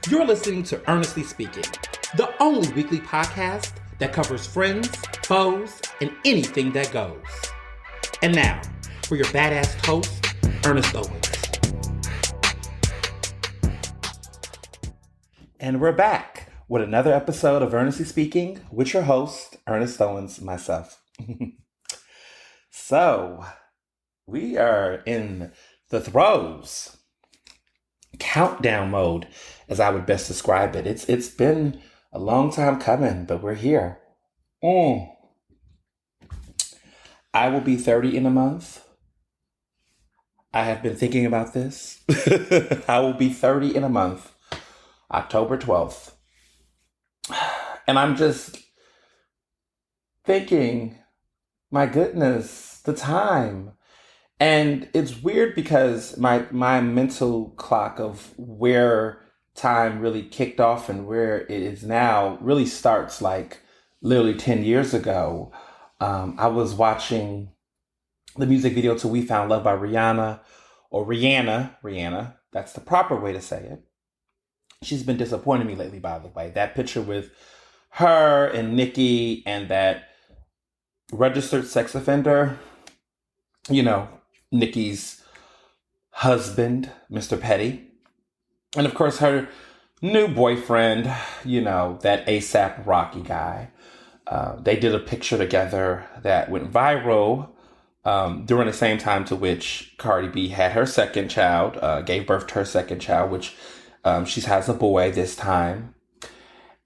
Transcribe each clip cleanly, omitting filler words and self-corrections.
You're listening to Ernestly Speaking, the only weekly podcast that covers friends, foes, and anything that goes. And now, for your badass host, Ernest Owens. And we're back with another episode of Ernestly Speaking with your host, Ernest Owens, myself. So, we are in the throes, countdown mode, as I would best describe it. It's been a long time coming, but we're here. I will be 30 in a month. I have been thinking about this. I will be 30 in a month, October 12th. And I'm just thinking, my goodness, the time. And it's weird because my mental clock of where time really kicked off and where it is now really starts like literally 10 years ago. I was watching the music video to We Found Love by Rihanna, or Rihanna, that's the proper way to say it. She's been disappointing me lately, by the way. That picture with her and Nicki and that registered sex offender, Nicki's husband, Mr. Petty. And of course, her new boyfriend, that ASAP Rocky guy. They did a picture together that went viral during the same time to which Cardi B had her second child, gave birth to her second child, which she has a boy this time.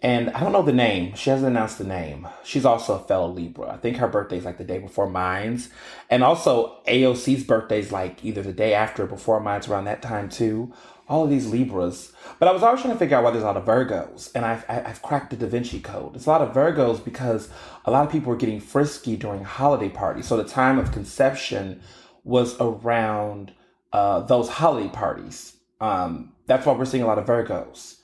And I don't know the name. She hasn't announced the name. She's also a fellow Libra. I think her birthday's like the day before mine's. And also AOC's birthday's like either the day after or before mine's, around that time too. All of these Libras. But I was always trying to figure out why there's a lot of Virgos. And I've cracked the Da Vinci Code. It's a lot of Virgos because a lot of people were getting frisky during holiday parties. So the time of conception was around those holiday parties. That's why we're seeing a lot of Virgos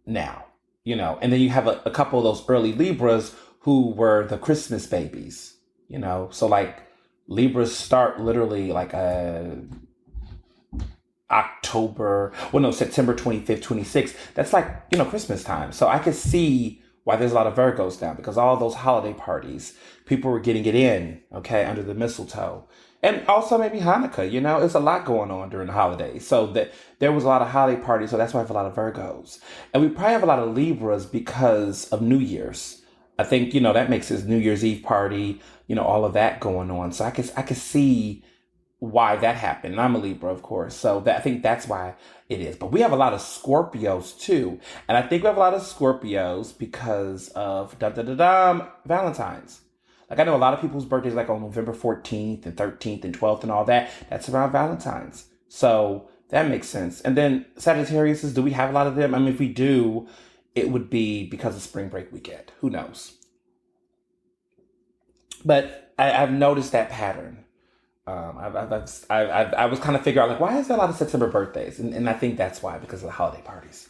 now. And then you have a couple of those early Libras who were the Christmas babies, so like Libras start literally like September 25th, 26th. That's like, Christmas time. So I could see why there's a lot of Virgos now, because all those holiday parties, people were getting it in, under the mistletoe. And also maybe Hanukkah, it's a lot going on during the holidays. So that there was a lot of holiday parties. So that's why I have a lot of Virgos. And we probably have a lot of Libras because of New Year's. I think, that makes his New Year's Eve party, all of that going on. So I could see why that happened. And I'm a Libra, of course. So I think that's why it is. But we have a lot of Scorpios too. And I think we have a lot of Scorpios because of Valentine's. Like I know a lot of people's birthdays like on November 14th and 13th and 12th and all that. That's around Valentine's. So that makes sense. And then Sagittarius, do we have a lot of them? I mean, if we do, it would be because of spring break weekend. Who knows? But I've noticed that pattern. I was kind of figuring out, like, why is there a lot of September birthdays? And I think that's why, because of the holiday parties.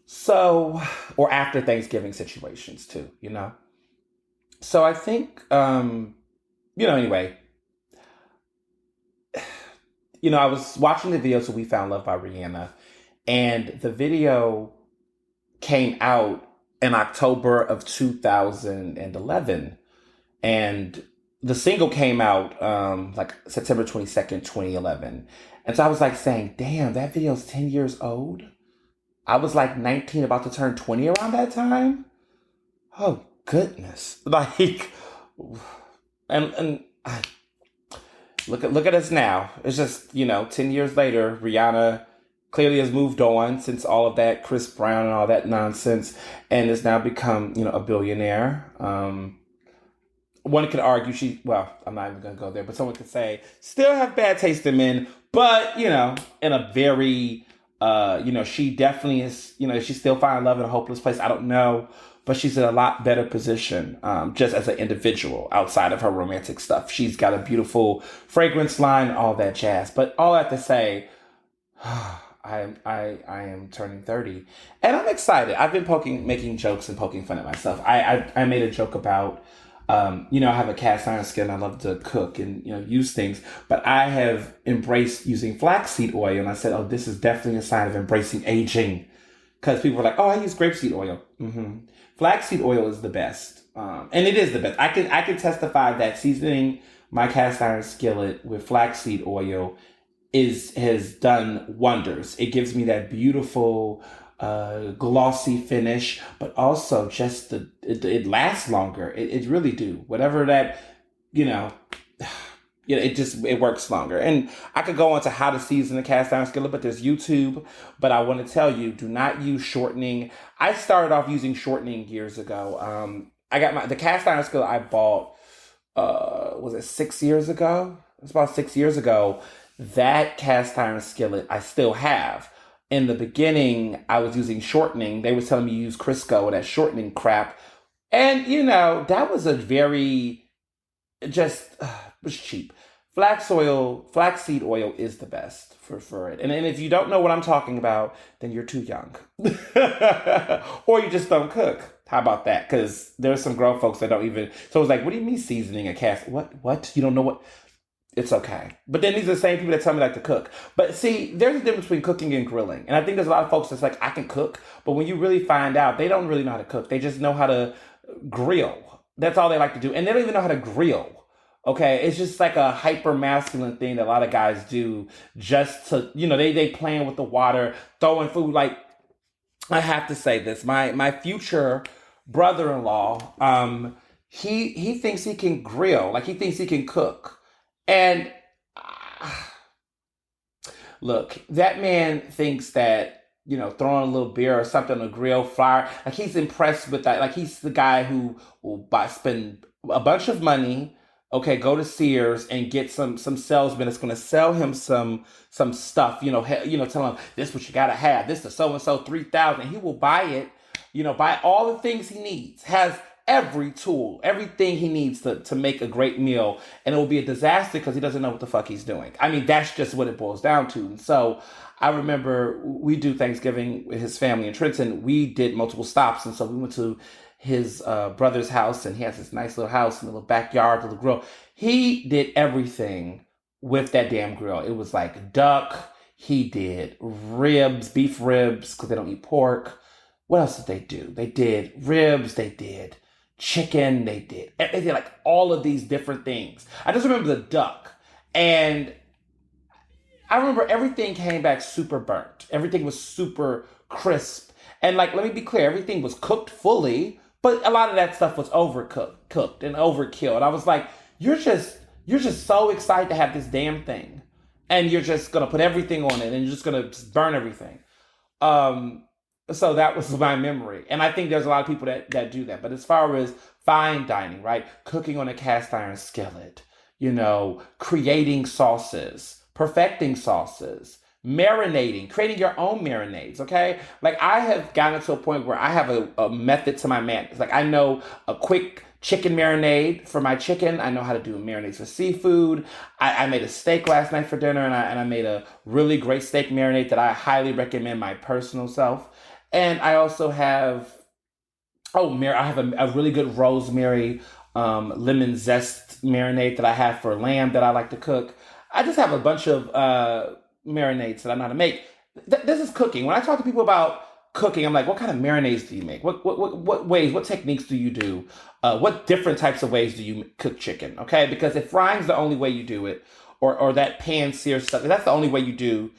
So, or after Thanksgiving situations too, So I think, anyway, I was watching the video So We Found Love by Rihanna, and the video came out in October of 2011, and the single came out like September 22nd, 2011. And so I was like saying, damn, that video's 10 years old. I was like 19, about to turn 20 around that time. Oh, goodness. Like, and look at us now. It's just, 10 years later, Rihanna clearly has moved on since all of that Chris Brown and all that nonsense, and has now become, a billionaire. One could argue I'm not even going to go there, but someone could say, still have bad taste in men, but, in a very, she definitely is, she's still finding love in a hopeless place. I don't know, but she's in a lot better position, just as an individual outside of her romantic stuff. She's got a beautiful fragrance line, all that jazz. But all that to say, I am turning 30, and I'm excited. I've been making jokes and poking fun at myself. I made a joke about, I have a cast iron skin. I love to cook and, use things, but I have embraced using flaxseed oil. And I said, oh, this is definitely a sign of embracing aging. because people were like, "Oh, I use grapeseed oil." Flaxseed oil is the best, and it is the best. I can testify that seasoning my cast iron skillet with flaxseed oil is has done wonders. It gives me that beautiful glossy finish, but also just it lasts longer. It really do. Whatever that, you know, it works longer. And I could go on to how to season a cast iron skillet, but there's YouTube. But I want to tell you, do not use shortening. I started off using shortening years ago. I got the cast iron skillet I bought. Was it 6 years ago? It's about 6 years ago. That cast iron skillet I still have. In the beginning, I was using shortening. They were telling me to use Crisco and that shortening crap. And, that was a very, just, it was cheap. Flaxseed oil is the best for it. And if you don't know what I'm talking about, then you're too young. Or you just don't cook. How about that? Because there's some grown folks that don't even. So it's like, what do you mean seasoning a cast? What? You don't know what? It's okay. But then these are the same people that tell me like to cook. But see, there's a difference between cooking and grilling. And I think there's a lot of folks that's like, I can cook. But when you really find out, they don't really know how to cook. They just know how to grill. That's all they like to do. And they don't even know how to grill. Okay, it's just like a hyper masculine thing that a lot of guys do just to, they playing with the water, throwing food. Like, I have to say this, my future brother-in-law, he thinks he can grill, like he thinks he can cook. And look, that man thinks that, throwing a little beer or something on a grill fire, like he's impressed with that. Like he's the guy who will spend a bunch of money, okay, go to Sears and get some salesman that's going to sell him some stuff, tell him this is what you got to have. This is so and so 3,000. He will buy it, buy all the things he needs, has every tool, everything he needs to make a great meal, and it will be a disaster because he doesn't know what the fuck he's doing. I mean, that's just what it boils down to. And so I remember we do Thanksgiving with his family in Trenton. We did multiple stops, and so we went to his brother's house, and he has this nice little house in the little backyard, little grill. He did everything with that damn grill. It was like duck. He did ribs, beef ribs, because they don't eat pork. What else did they do? They did ribs. They did chicken. They did like all of these different things. I just remember the duck. And I remember everything came back super burnt. Everything was super crisp. And like, let me be clear, everything was cooked fully, but a lot of that stuff was cooked and overkill. And I was like, you're just so excited to have this damn thing. And you're just going to put everything on it and you're just going to burn everything. So that was my memory. And I think there's a lot of people that do that. But as far as fine dining, right? Cooking on a cast iron skillet, creating sauces, perfecting sauces, marinating, creating your own marinades, okay? Like I have gotten to a point where I have a method to my madness. Like I know a quick chicken marinade for my chicken. I know how to do marinades for seafood. I made a steak last night for dinner, and I made a really great steak marinade that I highly recommend my personal self. And I also have, I have a really good rosemary lemon zest marinade that I have for lamb that I like to cook. I just have a bunch of marinades that I know how to make. This is cooking. When I talk to people about cooking, I'm like, what kind of marinades do you make? What ways, what techniques do you do? What different types of ways do you cook chicken? Okay, because if frying's the only way you do it, or that pan sear stuff, if that's the only way you do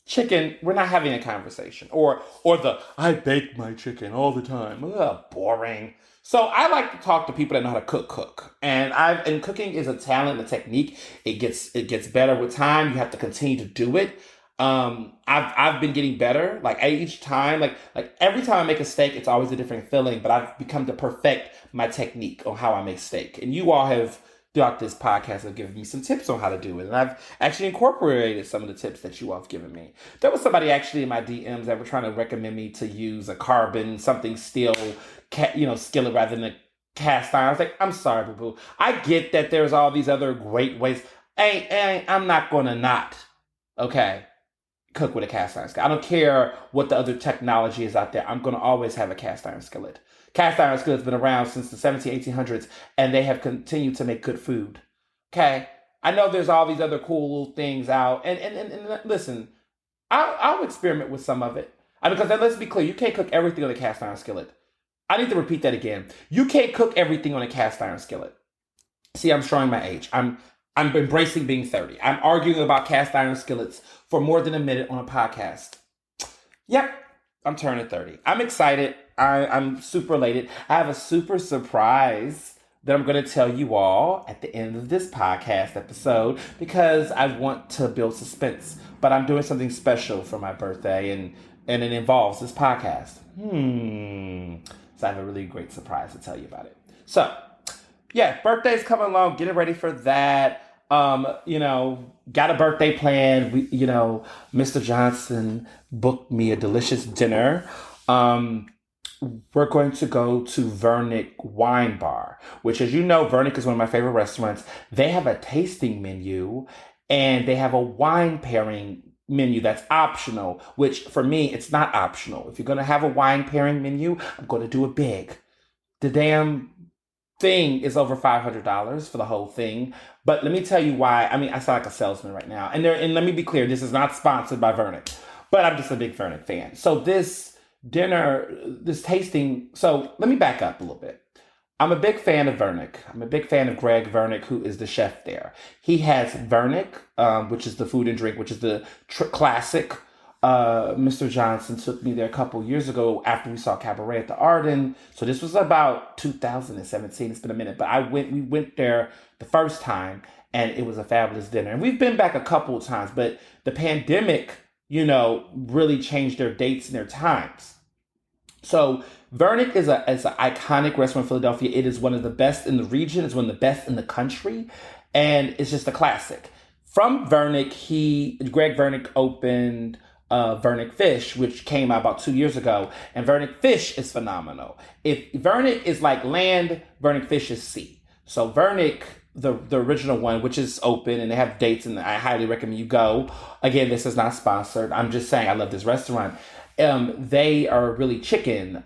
chicken, we're not having a conversation. Or I bake my chicken all the time. Ugh, boring. So I like to talk to people that know how to cook. And cooking is a talent, a technique. It gets better with time. You have to continue to do it. I've been getting better. Like each time, like every time I make a steak, it's always a different feeling, but I've become to perfect my technique on how I make steak. And you all have throughout this podcast have given me some tips on how to do it. And I've actually incorporated some of the tips that you all have given me. There was somebody actually in my DMs that were trying to recommend me to use a carbon, something steel, skillet rather than a cast iron. I was like, I'm sorry, boo-boo. I get that there's all these other great ways. I'm not going to not, okay, cook with a cast iron skillet. I don't care what the other technology is out there. I'm going to always have a cast iron skillet. Cast iron skillet's been around since the 1800s, and they have continued to make good food. Okay? I know there's all these other cool things out, and listen, I'll experiment with some of it. I mean, because let's be clear, you can't cook everything on a cast iron skillet. I need to repeat that again. You can't cook everything on a cast iron skillet. See, I'm showing my age. I'm embracing being 30. I'm arguing about cast iron skillets for more than a minute on a podcast. Yep, I'm turning 30. I'm excited. I'm super elated. I have a super surprise that I'm going to tell you all at the end of this podcast episode because I want to build suspense. But I'm doing something special for my birthday, and it involves this podcast. So I have a really great surprise to tell you about it. So, yeah, birthday's coming along. Getting ready for that. Got a birthday plan. Mr. Johnson booked me a delicious dinner. We're going to go to Vernick Wine Bar, which, as you know, Vernick is one of my favorite restaurants. They have a tasting menu and they have a wine pairing menu that's optional, which for me, it's not optional. If you're going to have a wine pairing menu, I'm going to do it big. The damn thing is over $500 for the whole thing. But let me tell you why. I mean, I sound like a salesman right now. And let me be clear, this is not sponsored by Vernick, but I'm just a big Vernick fan. So this tasting, so let me back up a little bit. I'm a big fan of Vernick. I'm a big fan of Greg Vernick, who is the chef there. He has Vernick, which is the food and drink, which is the classic. Mr. Johnson took me there a couple years ago after we saw Cabaret at the Arden. So this was about 2017. It's been a minute, but we went there the first time and it was a fabulous dinner. And we've been back a couple of times, but the pandemic, really changed their dates and their times. So Vernick is an iconic restaurant in Philadelphia. It is one of the best in the region. It's one of the best in the country. And it's just a classic. From Vernick, Greg Vernick opened Vernick Fish, which came out about 2 years ago. And Vernick Fish is phenomenal. If Vernick is like land, Vernick Fish is sea. So Vernick, the original one, which is open and they have dates, and I highly recommend you go. Again, this is not sponsored. I'm just saying I love this restaurant. They are really chicken,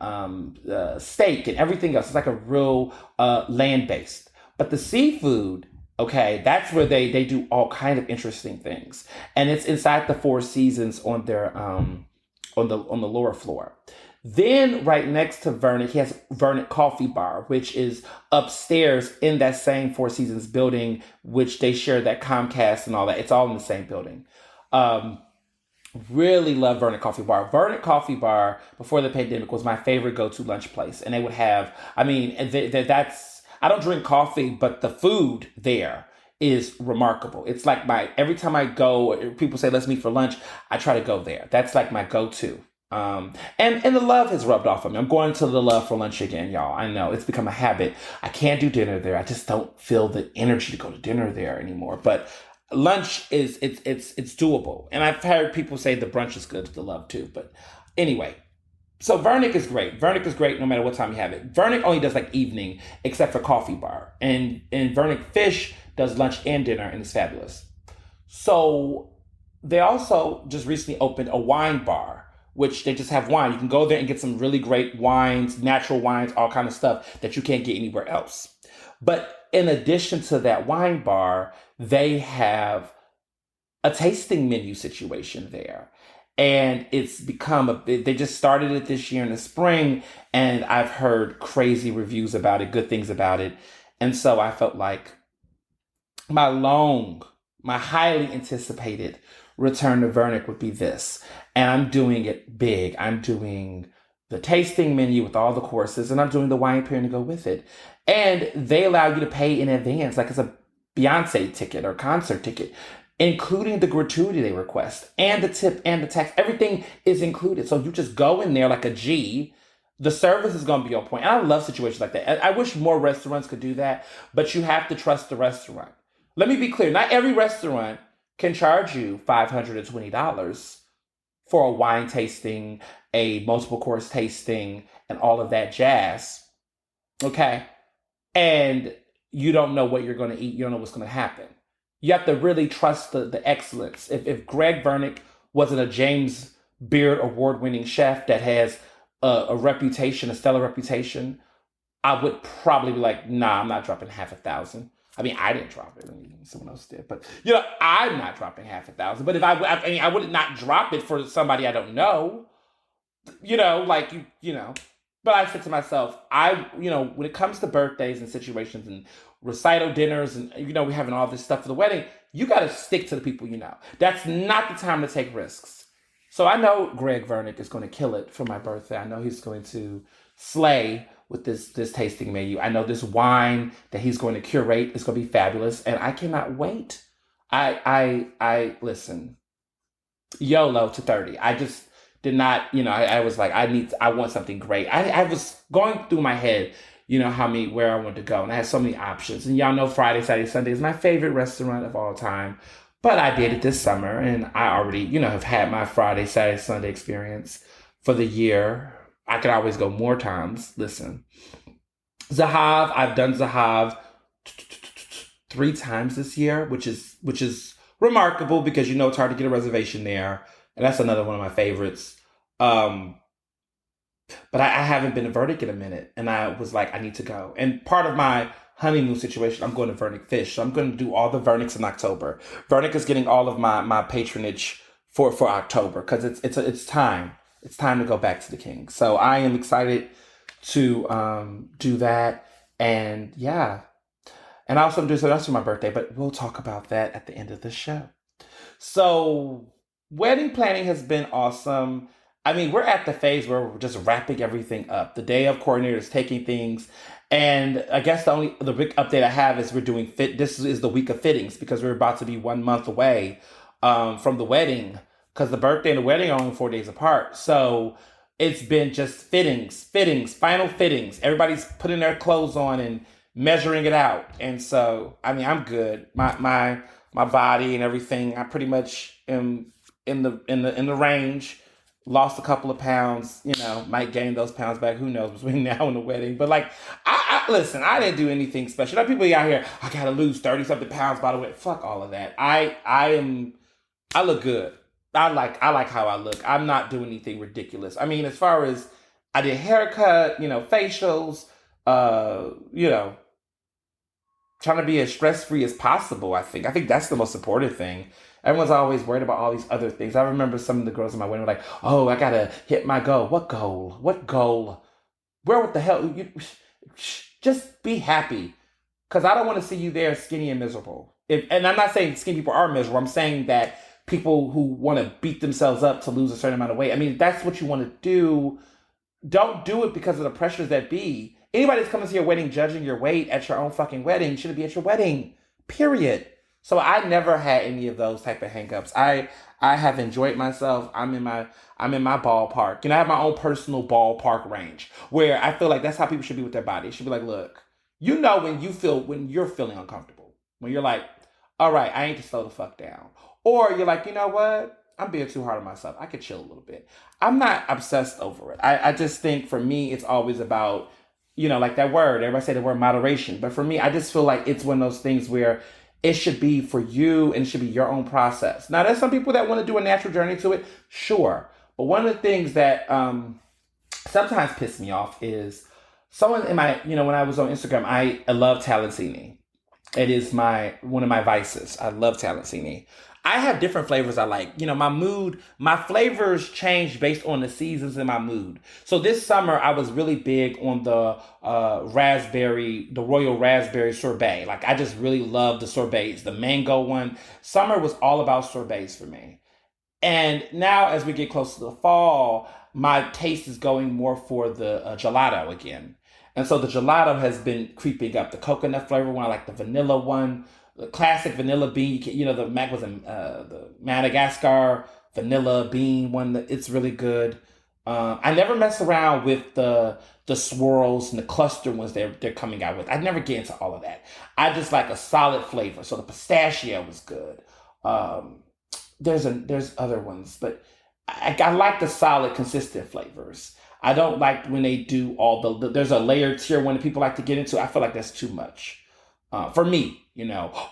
steak, and everything else. It's like a real land-based. But the seafood, okay, that's where they do all kind of interesting things, and it's inside the Four Seasons on their on the lower floor. Then right next to Vernick, he has Vernick Coffee Bar, which is upstairs in that same Four Seasons building, which they share that Comcast and all that. It's all in the same building. Really love Vernick Coffee Bar. Vernick Coffee Bar, before the pandemic, was my favorite go-to lunch place. And they would have, I don't drink coffee, but the food there is remarkable. It's like every time I go, people say, let's meet for lunch, I try to go there. That's like my go-to. And the love has rubbed off on me. I'm going to the love for lunch again, y'all. I know it's become a habit. I can't do dinner there. I just don't feel the energy to go to dinner there anymore. But lunch it's doable. And I've heard people say the brunch is good to the love too. But anyway, so Vernick is great. Vernick is great no matter what time you have it. Vernick only does like evening, except for Coffee Bar. And Vernick Fish does lunch and dinner, and it's fabulous. So they also just recently opened a wine bar, which they just have wine. You can go there and get some really great wines, natural wines, all kind of stuff that you can't get anywhere else. But in addition to that wine bar, they have a tasting menu situation there. And it's become they just started it this year in the spring, and I've heard crazy reviews about it, good things about it. And so I felt like my highly anticipated return to Vernick would be this. And I'm doing it big. I'm doing the tasting menu with all the courses, and I'm doing the wine pairing to go with it. And they allow you to pay in advance, like it's a Beyonce ticket or concert ticket, including the gratuity they request, and the tip and the tax. Everything is included. So you just go in there like a G. The service is going to be on point. And I love situations like that. I wish more restaurants could do that, but you have to trust the restaurant. Let me be clear. Not every restaurant can charge you $520 for a wine tasting, a multiple course tasting, and all of that jazz. Okay? And you don't know what you're going to eat. You don't know what's going to happen. You have to really trust the excellence. If Greg Vernick wasn't a James Beard award-winning chef that has a reputation, a stellar reputation, I would probably be like, nah, I'm not dropping $1,000. I mean, I didn't drop it. I mean, someone else did. But, I'm not dropping $1,000. But if I would not drop it for somebody I don't know. like But I said to myself, when it comes to birthdays and situations and recital dinners and we having all this stuff for the wedding, you got to stick to the people you know. That's not the time to take risks. So I know Greg Vernick is going to kill it for my birthday. I know he's going to slay with this tasting menu. I know this wine that he's going to curate is going to be fabulous, and I cannot wait. I listen. YOLO to 30. I just did not, I was like, I want something great. I was going through my head, where I wanted to go. And I had so many options. And y'all know Friday, Saturday, Sunday is my favorite restaurant of all time. But I did it this summer and I already, have had my Friday, Saturday, Sunday experience for the year. I could always go more times. Listen, Zahav, I've done Zahav 3 times this year, which is remarkable because it's hard to get a reservation there, and that's another one of my favorites. But I haven't been to Verdict in a minute, and I was like, I need to go. And part of my honeymoon situation, I'm going to Vernick Fish, so I'm going to do all the Vernicks in October. Vernick is getting all of my patronage for October because it's time. It's time to go back to the King. So I am excited to do that, and yeah. And I also do something else for my birthday, but we'll talk about that at the end of the show. So, wedding planning has been awesome. I mean, we're at the phase where we're just wrapping everything up. The day of coordinator is taking things. And I guess the big update I have is we're doing this is the week of fittings because we're about to be 1 month away from the wedding because the birthday and the wedding are only 4 days apart. So it's been just fittings, final fittings. Everybody's putting their clothes on and measuring it out. And so, I mean, I'm good. My body and everything, I pretty much am in the range. Lost a couple of pounds, might gain those pounds back. Who knows between now and the wedding? But like, I listen. I didn't do anything special. There are people out here. I gotta lose 30 something pounds by the way. Fuck all of that. I look good. I like how I look. I'm not doing anything ridiculous. I mean, as far as I did haircut, facials, you know, trying to be as stress free as possible. I think that's the most important thing. Everyone's always worried about all these other things. I remember some of the girls in my wedding were like, "Oh, I gotta hit my goal." What goal? What goal? Where what the hell? Just be happy, because I don't want to see you there skinny and miserable. And I'm not saying skinny people are miserable. I'm saying that people who want to beat themselves up to lose a certain amount of weight. I mean, if that's what you want to do, don't do it because of the pressures that be. Anybody that's coming to your wedding judging your weight at your own fucking wedding shouldn't be at your wedding. Period. So I never had any of those type of hangups. I have enjoyed myself. I'm in my ballpark. I have my own personal ballpark range where I feel like that's how people should be with their body. It should be like, look, when you're feeling uncomfortable. When you're like, all right, I need to slow the fuck down. Or you're like, you know what? I'm being too hard on myself. I could chill a little bit. I'm not obsessed over it. I just think for me, it's always about, like that word. Everybody say the word moderation. But for me, I just feel like it's one of those things where it should be for you and it should be your own process. Now, there's some people that want to do a natural journey to it. Sure. But one of the things that sometimes piss me off is someone in my, when I was on Instagram, I love Talancini. It is one of my vices. I love Talancini. I have different flavors I like. My flavors change based on the seasons and my mood. So this summer, I was really big on the royal raspberry sorbet. Like, I just really love the sorbets. The mango one. Summer was all about sorbets for me. And now, as we get close to the fall, my taste is going more for the gelato again. And so the gelato has been creeping up. The coconut flavor one, I like the vanilla one, the classic vanilla bean. The Mac was the Madagascar vanilla bean one. It's really good. I never mess around with the swirls and the cluster ones they're coming out with. I never get into all of that. I just like a solid flavor. So the pistachio was good. There's other ones, but I like the solid, consistent flavors. I don't like when they do there's a layered tier one that people like to get into. I feel like that's too much for me,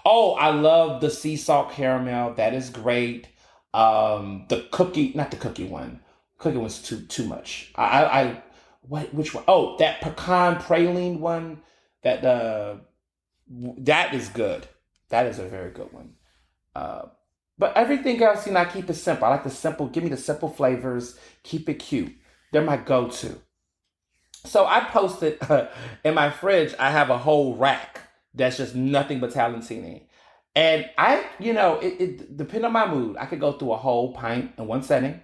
Oh, I love the sea salt caramel. That is great. The cookie, not the cookie one. Cookie one's too much. Which one? Oh, that pecan praline one. That is good. That is a very good one. But everything else, I keep it simple. I like the simple. Give me the simple flavors. Keep it cute. They're my go-to. So I posted in my fridge, I have a whole rack that's just nothing but Talentini. And it depending on my mood, I could go through a whole pint in one setting.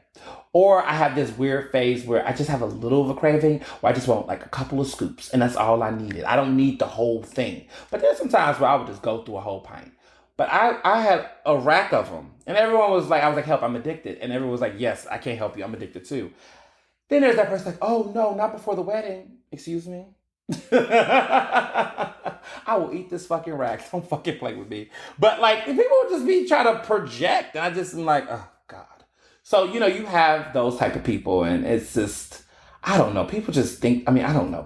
Or I have this weird phase where I just have a little of a craving, where I just want like a couple of scoops, and that's all I needed. I don't need the whole thing. But there's some times where I would just go through a whole pint. But I had a rack of them, and everyone was like, I was like, help, I'm addicted. And everyone was like, yes, I can't help you, I'm addicted too. Then there's that person like, oh no, not before the wedding. Excuse me? I will eat this fucking rack. Don't fucking play with me. But like, people would just be trying to project. And I just am like, oh God. So, you have those type of people, and it's just, I don't know. People just think, I don't know.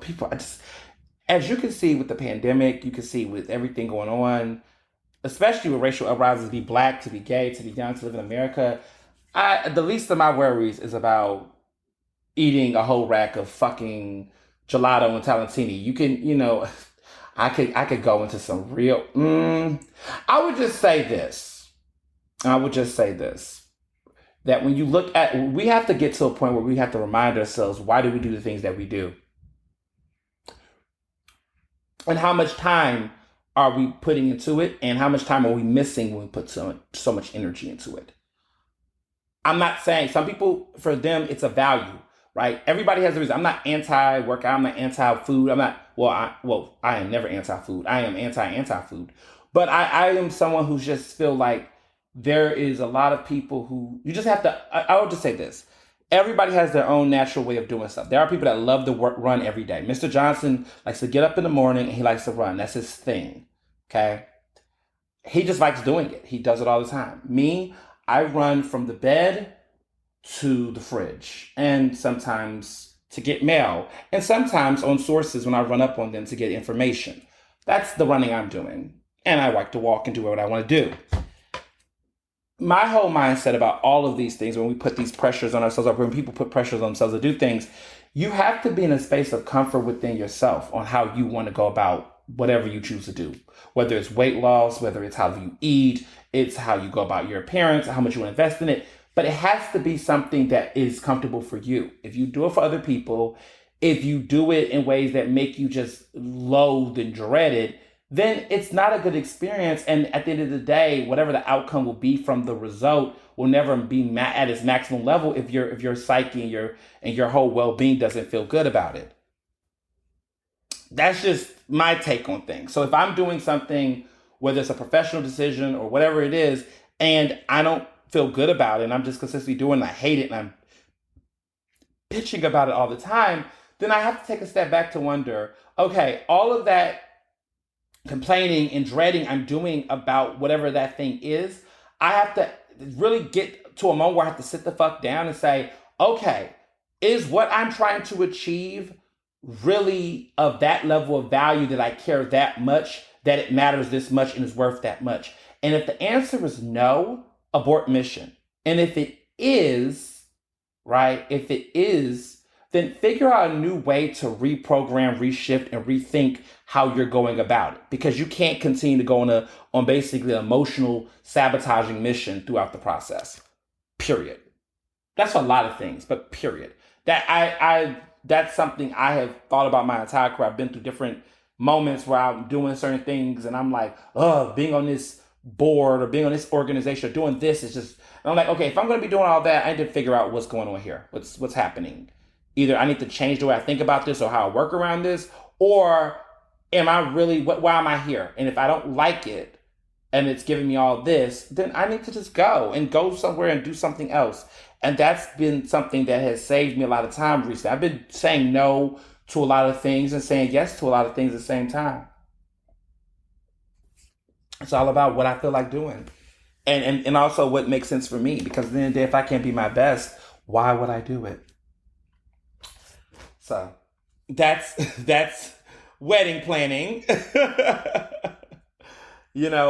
As you can see with the pandemic, you can see with everything going on, especially with racial uprisings, to be black, to be gay, to be young, to live in America, the least of my worries is about eating a whole rack of fucking gelato and Talentini. You can, I could go into some real. I would just say this. That when you look at, we have to get to a point where we have to remind ourselves, why do we do the things that we do? And how much time are we putting into it? And how much time are we missing when we put so much energy into it? I'm not saying, some people, for them, it's a value. Right? Everybody has a reason. I'm not anti-workout. I'm not anti-food. I am never anti-food. I am anti-food. But I am someone who just feel like there is a lot of people who, you just have to, I would just say this. Everybody has their own natural way of doing stuff. There are people that love to run every day. Mr. Johnson likes to get up in the morning and he likes to run. That's his thing. Okay? He just likes doing it. He does it all the time. Me, I run from the bed to the fridge, and sometimes to get mail, and sometimes on sources when I run up on them to get information. That's the running I'm doing. And I like to walk and do what I want to do. My whole mindset about all of these things, when we put these pressures on ourselves, or when people put pressures on themselves to do things, you have to be in a space of comfort within yourself on how you want to go about whatever you choose to do. Whether it's weight loss, whether it's how you eat, it's how you go about your appearance, how much you want to invest in it. But it has to be something that is comfortable for you. If you do it for other people, if you do it in ways that make you just loathe and dread it, then it's not a good experience. And at the end of the day, whatever the outcome will be from the result will never be at its maximum level if your psyche and your whole well-being doesn't feel good about it. That's just my take on things. So if I'm doing something, whether it's a professional decision or whatever it is, and I don't feel good about it, and I'm just consistently doing it, and I hate it, and I'm bitching about it all the time, then I have to take a step back to wonder, okay, all of that complaining and dreading I'm doing about whatever that thing is, I have to really get to a moment where I have to sit the fuck down and say, okay, is what I'm trying to achieve really of that level of value, that I care that much, that it matters this much and is worth that much? And if the answer is no, abort mission. And if it is, then figure out a new way to reprogram, reshift, and rethink how you're going about it. Because you can't continue to go on basically an emotional sabotaging mission throughout the process. Period. That's a lot of things, but period. That's something I have thought about my entire career. I've been through different moments where I'm doing certain things and I'm like, being on this board or being on this organization or doing this is just, and I'm like, okay, if I'm going to be doing all that, I need to figure out what's going on here. What's happening? Either I need to change the way I think about this or how I work around this, or am I really, why am I here? And if I don't like it and it's giving me all this, then I need to just go somewhere and do something else. And that's been something that has saved me a lot of time recently. I've been saying no to a lot of things and saying yes to a lot of things at the same time. It's all about what I feel like doing. And also what makes sense for me. Because at the end of the day, if I can't be my best, why would I do it? So that's wedding planning. Looking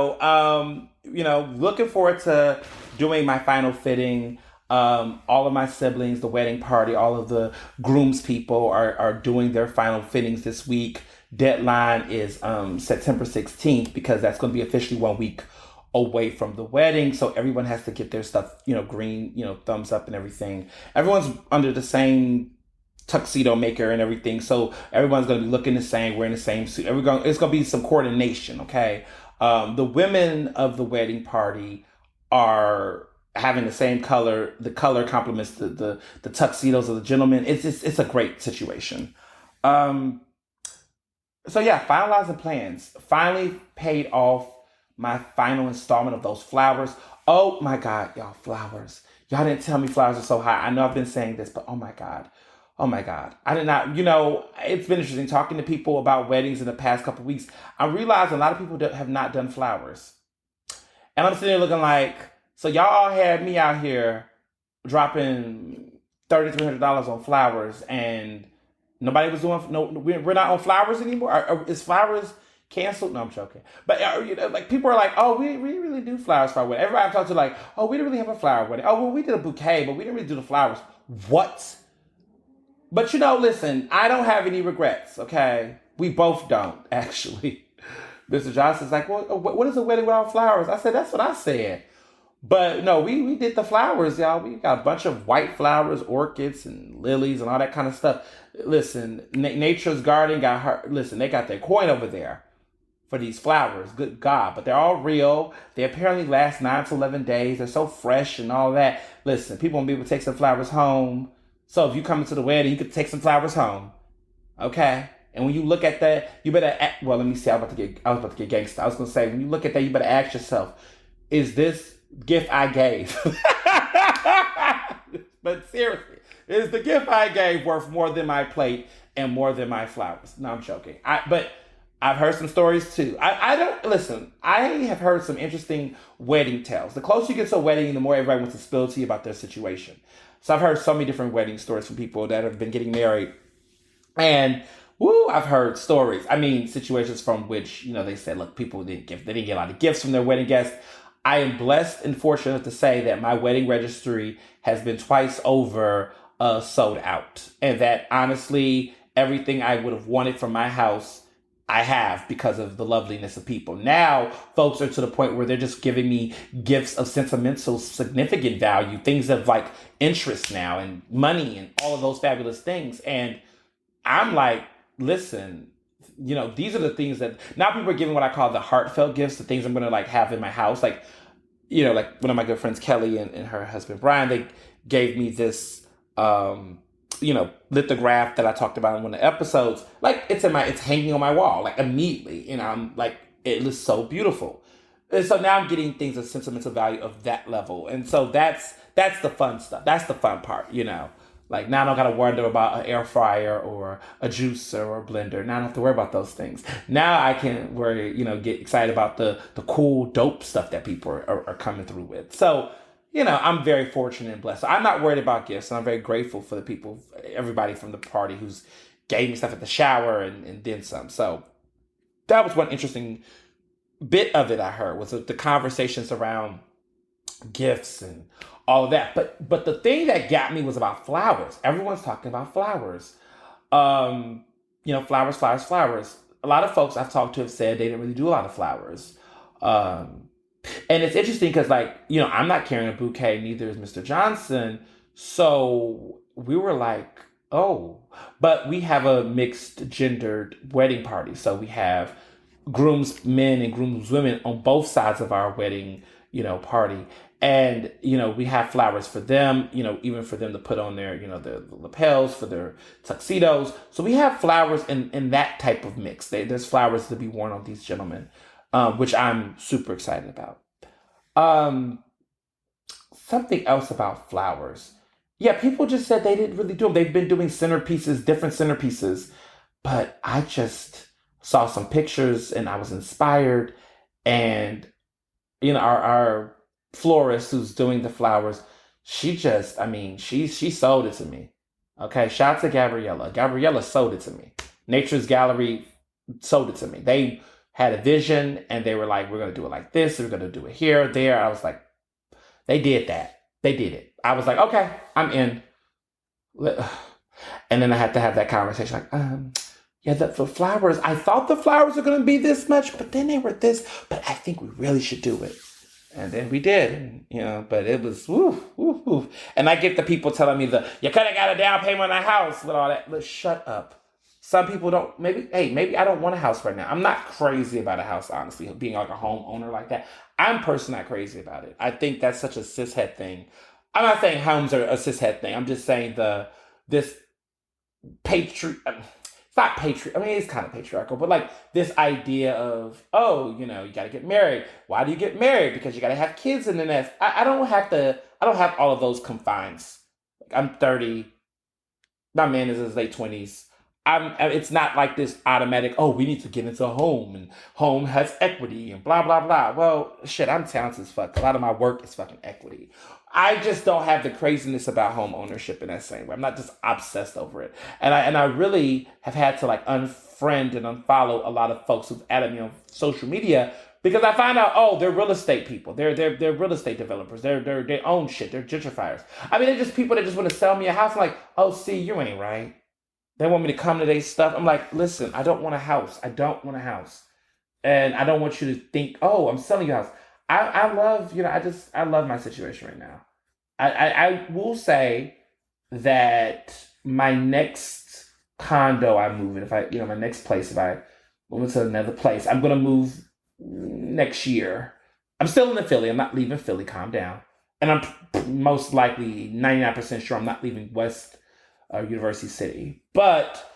forward to doing my final fitting. All of my siblings, the wedding party, all of the groom's people are doing their final fittings this week. Deadline is September 16th, because that's going to be officially 1 week away from the wedding. So everyone has to get their stuff, green, thumbs up and everything. Everyone's under the same tuxedo maker and everything. So everyone's going to be looking the same, wearing the same suit. It's going to be some coordination, okay? The women of the wedding party are having the same color. The color complements the tuxedos of the gentlemen. It's a great situation. Um, so yeah, finalizing plans. Finally paid off my final installment of those flowers. Oh my God, y'all, flowers. Y'all didn't tell me flowers are so high. I know I've been saying this, but oh my God. Oh my God. I did not, it's been interesting talking to people about weddings in the past couple of weeks. I realized a lot of people have not done flowers. And I'm sitting there looking like, so y'all all had me out here dropping $3,300 on flowers, and nobody was doing. No, we're not on flowers anymore. Is flowers canceled? No, I'm joking. But like people are like, oh, we really do flowers for our wedding. Everybody I talk to like, oh, we didn't really have a flower wedding. Oh, well, we did a bouquet, but we didn't really do the flowers. What? But listen, I don't have any regrets. Okay, we both don't actually. Mr. Johnson's like, well, what is a wedding without flowers? I said, that's what I said. But no, we did the flowers, y'all. We got a bunch of white flowers, orchids, and lilies, and all that kind of stuff. Listen, Nature's Garden got her. Listen, they got their coin over there for these flowers. Good God. But they're all real. They apparently last 9 to 11 days. They're so fresh and all that. Listen, people won't be able to take some flowers home. So if you come to the wedding, you could take some flowers home. Okay? And when you look at that, you better well, let me see. I was about to get gangsta. I was gonna say, when you look at that, you better ask yourself, is this gift I gave? But seriously, is the gift I gave worth more than my plate and more than my flowers? No, I'm joking. But I've heard some stories too. I don't listen. I have heard some interesting wedding tales. The closer you get to a wedding, the more everybody wants to spill to you about their situation. So I've heard so many different wedding stories from people that have been getting married, and I've heard stories. I mean, situations from which, they said, look, people they didn't get a lot of gifts from their wedding guests. I am blessed and fortunate to say that my wedding registry has been twice over sold out. And that honestly, everything I would have wanted from my house, I have because of the loveliness of people. Now, folks are to the point where they're just giving me gifts of sentimental, significant value, things of like interest now and money and all of those fabulous things. And I'm like, listen, these are the things that now people are giving what I call the heartfelt gifts, the things I'm going to like have in my house. Like, like one of my good friends, Kelly, and her husband, Brian, they gave me this, lithograph that I talked about in one of the episodes. Like it's hanging on my wall, like immediately. And I'm like, it looks so beautiful. And so now I'm getting things of sentimental value of that level. And so that's the fun stuff. That's the fun part, Like now I don't gotta wonder about an air fryer or a juicer or a blender. Now I don't have to worry about those things. Now I can get excited about the cool, dope stuff that people are coming through with. So, I'm very fortunate and blessed. So I'm not worried about gifts, and I'm very grateful for the people, everybody from the party who's gave me stuff at the shower and then some. So that was one interesting bit of it I heard was the conversations around gifts and all of that. But the thing that got me was about flowers. Everyone's talking about flowers. Flowers, flowers, flowers. A lot of folks I've talked to have said they didn't really do a lot of flowers. And it's interesting because I'm not carrying a bouquet, neither is Mr. Johnson. So we were like, oh, but we have a mixed gendered wedding party. So we have groomsmen and groomswomen on both sides of our wedding, party. And, we have flowers for them, even for them to put on their, the lapels for their tuxedos. So we have flowers in that type of mix. There's flowers to be worn on these gentlemen, which I'm super excited about. Something else about flowers. Yeah, people just said they didn't really do them. They've been doing centerpieces, different centerpieces. But I just saw some pictures and I was inspired. And, our florist who's doing the flowers, she sold it to me. Okay, shout out to Gabriella. Gabriella sold it to me. Nature's Gallery sold it to me. They had a vision and they were like, we're going to do it like this. We're going to do it here, there. I was like, they did that. They did it. I was like, okay, I'm in. And then I had to have that conversation like, the flowers, I thought the flowers were going to be this much, but then they were this, but I think we really should do it. And then we did, but it was woo, woo, woo. And I get the people telling me you could have got a down payment on a house with all that. Look, shut up. Some people don't, maybe I don't want a house right now. I'm not crazy about a house, honestly, being like a homeowner like that. I'm personally not crazy about it. I think that's such a cishet thing. I'm not saying homes are a cishet thing. I'm just saying this it's not I mean, it's kind of patriarchal, but like this idea of, oh, you got to get married. Why do you get married? Because you got to have kids in the nest. I don't have all of those confines. Like, I'm 30. My man is in his late 20s. It's not like this automatic, oh, we need to get into a home and home has equity and blah, blah, blah. Well, shit, I'm talented as fuck. A lot of my work is fucking equity. I just don't have the craziness about home ownership in that same way. I'm not just obsessed over it. And I really have had to like unfriend and unfollow a lot of folks who've added me on social media because I find out, oh, they're real estate people. They're real estate developers. They own shit. They're gentrifiers. I mean, they're just people that just want to sell me a house. I'm like, oh, see, you ain't right. They want me to come to their stuff. I'm like, listen, I don't want a house. I don't want a house. And I don't want you to think, oh, I'm selling you a house. I love, I love my situation right now. I will say that my next condo I move in, my next place, if I move to another place, I'm going to move next year. I'm still in Philly. I'm not leaving Philly. Calm down. And I'm most likely 99% sure I'm not leaving West University City. But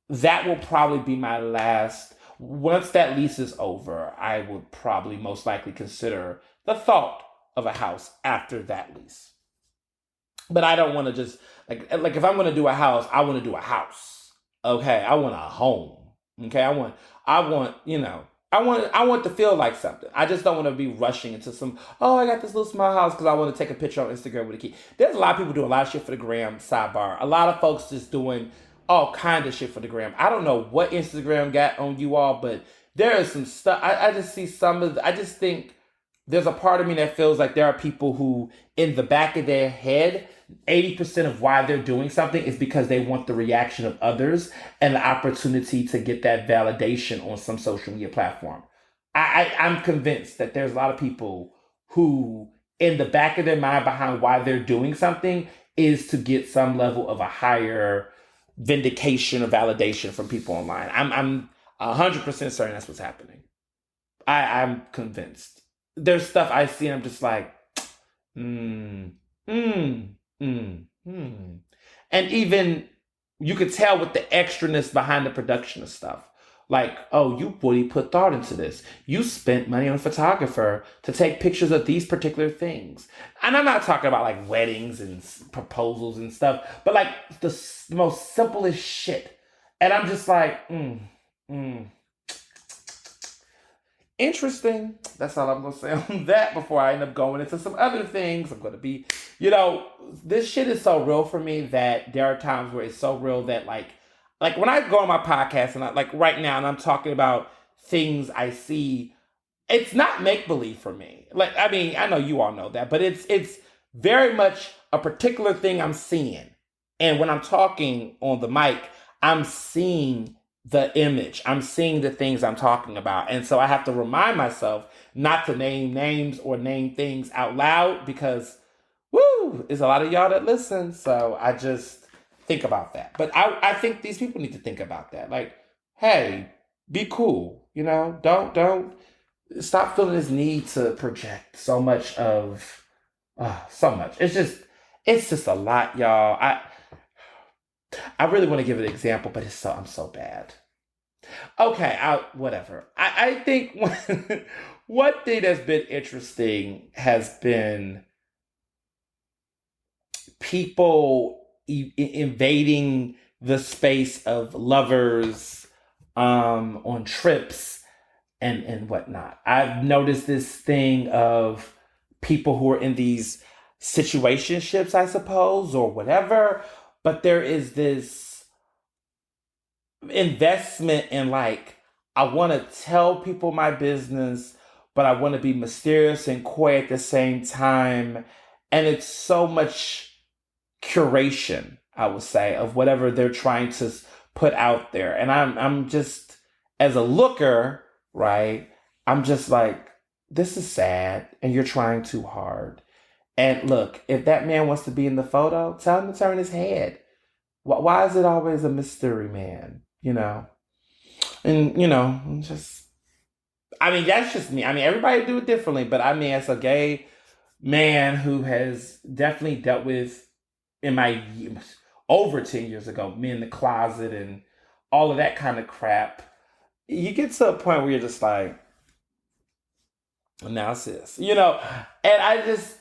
that will probably be my last. Once that lease is over, I would probably most likely consider the thought of a house after that lease. But I don't want to just like if I'm going to do a house, I want to do a house. Okay, I want a home. Okay, I want I want to feel like something. I just don't want to be rushing into I got this little small house because I want to take a picture on Instagram with a key. There's a lot of people doing a lot of shit for the gram, sidebar. A lot of folks just doing all kind of shit for the gram. I don't know what Instagram got on you all, but there is some stuff. I just see I just think there's a part of me that feels like there are people who, in the back of their head, 80% of why they're doing something is because they want the reaction of others and the opportunity to get that validation on some social media platform. I'm convinced that there's a lot of people who, in the back of their mind behind why they're doing something, is to get some level of a higher vindication or validation from people online. I'm 100% certain that's what's happening. I'm convinced. There's stuff I see and I'm just like, And even you could tell with the extraness behind the production of stuff. Like, oh, you really put thought into this. You spent money on a photographer to take pictures of these particular things. And I'm not talking about like weddings and proposals and stuff, but like the most simplest shit. And I'm just like, interesting. That's all I'm going to say on that before I end up going into some other things. I'm going to be, this shit is so real for me that there are times where it's so real that like when I go on my podcast and like right now and I'm talking about things I see, it's not make-believe for me. Like, I mean, I know you all know that, but it's very much a particular thing I'm seeing. And when I'm talking on the mic, I'm seeing the image. I'm seeing the things I'm talking about. And so I have to remind myself not to name names or name things out loud because, there's a lot of y'all that listen. So I just think about that. But I think these people need to think about that. Like, hey, be cool. Don't stop feeling this need to project so much. It's just a lot, y'all. I really want to give an example, but I'm so bad. Okay, whatever. I think one thing that's been interesting has been people invading the space of lovers on trips and whatnot. I've noticed this thing of people who are in these situationships, I suppose, or whatever, but there is this investment in like, I want to tell people my business, but I want to be mysterious and coy at the same time. And it's so much curation, I would say, of whatever they're trying to put out there. And I'm just, as a looker, right, I'm just like, this is sad and you're trying too hard. And look, if that man wants to be in the photo, tell him to turn his head. Why is it always a mystery man? And just I mean, that's just me. I mean, everybody do it differently, but I mean, as a gay man who has definitely dealt with in my over 10 years ago, me in the closet and all of that kind of crap, you get to a point where you're just like, now sis, and I just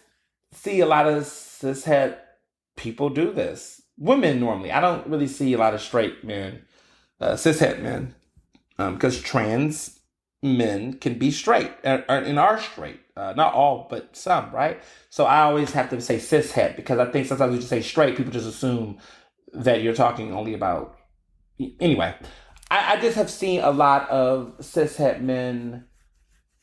see a lot of cishet people do this. Women normally, I don't really see a lot of straight men, cishet men, because trans men can be straight and are straight. Not all, but some, right? So I always have to say cishet because I think sometimes when you say straight, people just assume that you're talking only about. Anyway, I just have seen a lot of cishet men.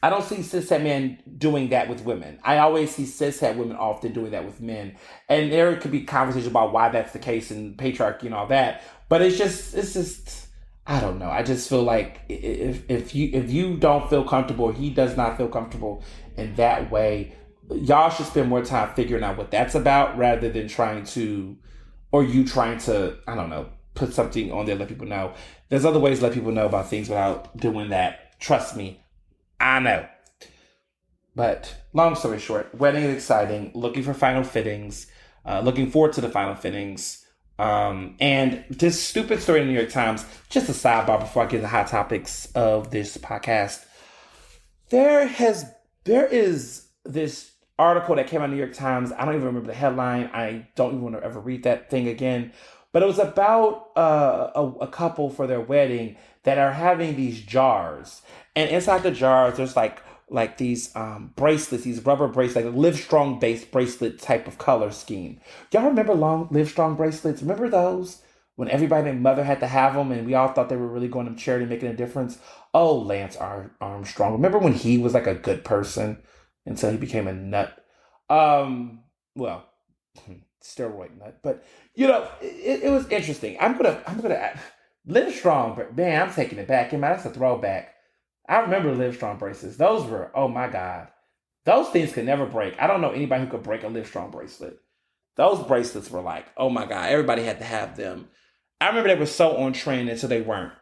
I don't see cishet men doing that with women. I always see cishet women often doing that with men. And there could be conversation about why that's the case and patriarchy and all that. But it's just, I don't know. I just feel like if you don't feel comfortable, he does not feel comfortable in that way, y'all should spend more time figuring out what that's about rather than trying to, or you trying to, I don't know, put something on there, let people know. There's other ways to let people know about things without doing that. Trust me. I know. But long story short, wedding is exciting. Looking for final fittings. Looking forward to the final fittings. And this stupid story in the New York Times, just a sidebar before I get to the hot topics of this podcast. There is this article that came out in the New York Times. I don't even remember the headline. I don't even want to ever read that thing again. But it was about a couple for their wedding that are having these jars. And inside the jars, there's like these bracelets, these rubber bracelets, like a Livestrong based bracelet type of color scheme. Y'all remember long Livestrong bracelets? Remember those? When everybody and mother had to have them and we all thought they were really going to charity making a difference. Oh, Lance Armstrong. Remember when he was like a good person until he became a nut? Well, steroid nut. But, it was interesting. I'm going to Livestrong, but man, I'm taking it back. Man, that's a throwback. I remember Livestrong bracelets. Those were, oh my God. Those things could never break. I don't know anybody who could break a Livestrong bracelet. Those bracelets were like, oh my God, everybody had to have them. I remember they were so on trend until they weren't.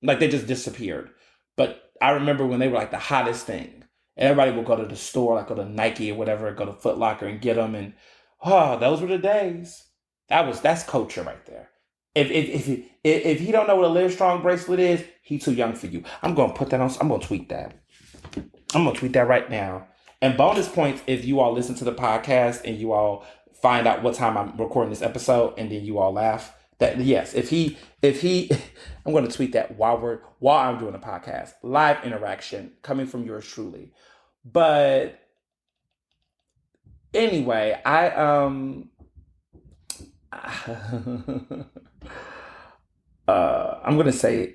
Like they just disappeared. But I remember when they were like the hottest thing. Everybody would go to the store, like go to Nike or whatever, go to Foot Locker and get them. And those were the days. That's culture right there. If he don't know what a Livestrong bracelet is, he's too young for you. I'm gonna put that on. I'm gonna tweet that. I'm gonna tweet that right now. And bonus points if you all listen to the podcast and you all find out what time I'm recording this episode, and then you all laugh. That yes, if he, I'm gonna tweet that while I'm doing a podcast, live interaction coming from yours truly. But anyway, I'm gonna say,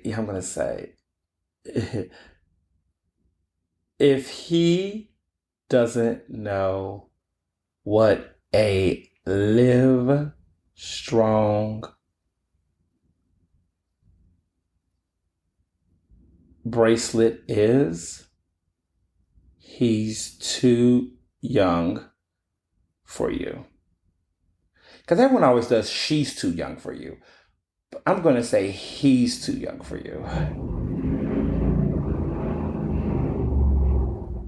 if he doesn't know what a Live Strong bracelet is, he's too young for you. Because everyone always does, she's too young for you. But I'm going to say he's too young for you.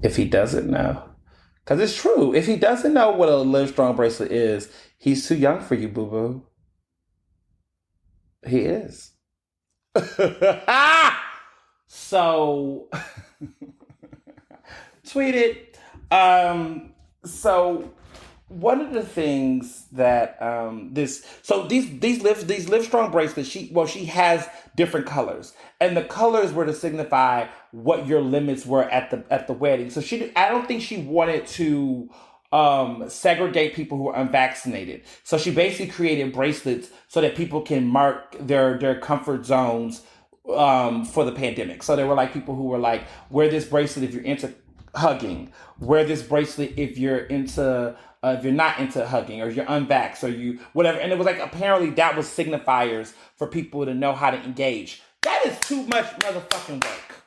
If he doesn't know. Because it's true. If he doesn't know what a Livestrong bracelet is, he's too young for you, boo-boo. He is. So, tweet it. So, one of the things that these Livestrong bracelets, she has different colors, and the colors were to signify what your limits were at the wedding. So I don't think she wanted to segregate people who are unvaccinated. So she basically created bracelets so that people can mark their comfort zones for the pandemic. So there were like people who were like, wear this bracelet if you're into hugging, wear this bracelet if you're not into hugging, or you're unvaxxed, or you whatever. And it was like, apparently that was signifiers for people to know how to engage. That is too much motherfucking work.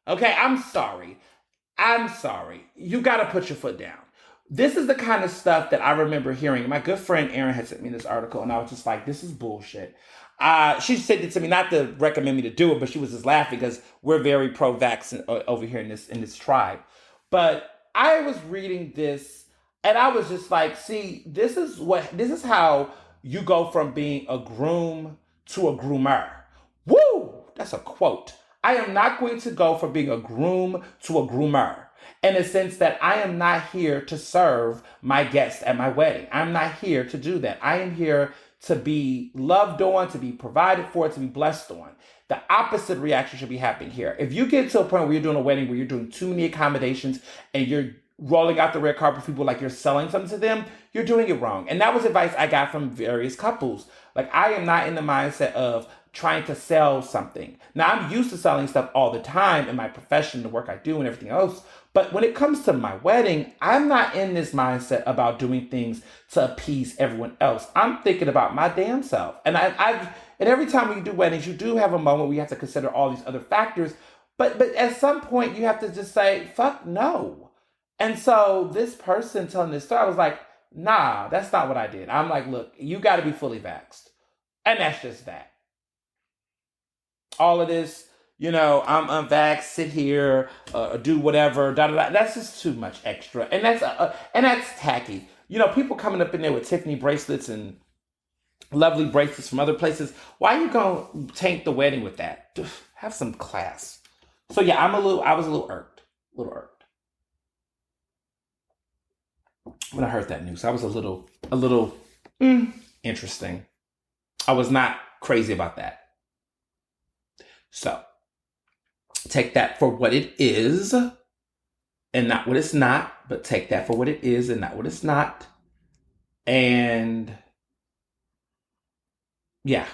Okay, I'm sorry. I'm sorry. You got to put your foot down. This is the kind of stuff that I remember hearing. My good friend Erin had sent me this article, and I was just like, this is bullshit. She said it to me not to recommend me to do it, but she was just laughing because we're very pro-vax over here in this tribe. But I was reading this, and I was just like, see, this is how you go from being a groom to a groomer. Woo! That's a quote. I am not going to go from being a groom to a groomer in the sense that I am not here to serve my guests at my wedding. I'm not here to do that. I am here to be loved on, to be provided for, to be blessed on. The opposite reaction should be happening here. If you get to a point where you're doing a wedding where you're doing too many accommodations and you're rolling out the red carpet for people like you're selling something to them, you're doing it wrong. And that was advice I got from various couples. Like, I am not in the mindset of trying to sell something. Now, I'm used to selling stuff all the time in my profession, the work I do and everything else. But when it comes to my wedding, I'm not in this mindset about doing things to appease everyone else. I'm thinking about my damn self. And and every time we do weddings, you do have a moment where you have to consider all these other factors. But at some point, you have to just say, fuck no. And so this person telling this story, I was like, nah, that's not what I did. I'm like, look, you got to be fully vaxxed. And that's just that. All of this, I'm unvaxxed, sit here, do whatever, da da da. That's just too much extra, and that's tacky. People coming up in there with Tiffany bracelets and lovely bracelets from other places. Why are you gonna taint the wedding with that? Have some class. So yeah, I was a little irked, when I heard that news. I was a little interesting. I was not crazy about that. So, take that for what it is and not what it's not, but take that for what it is and not what it's not. And yeah,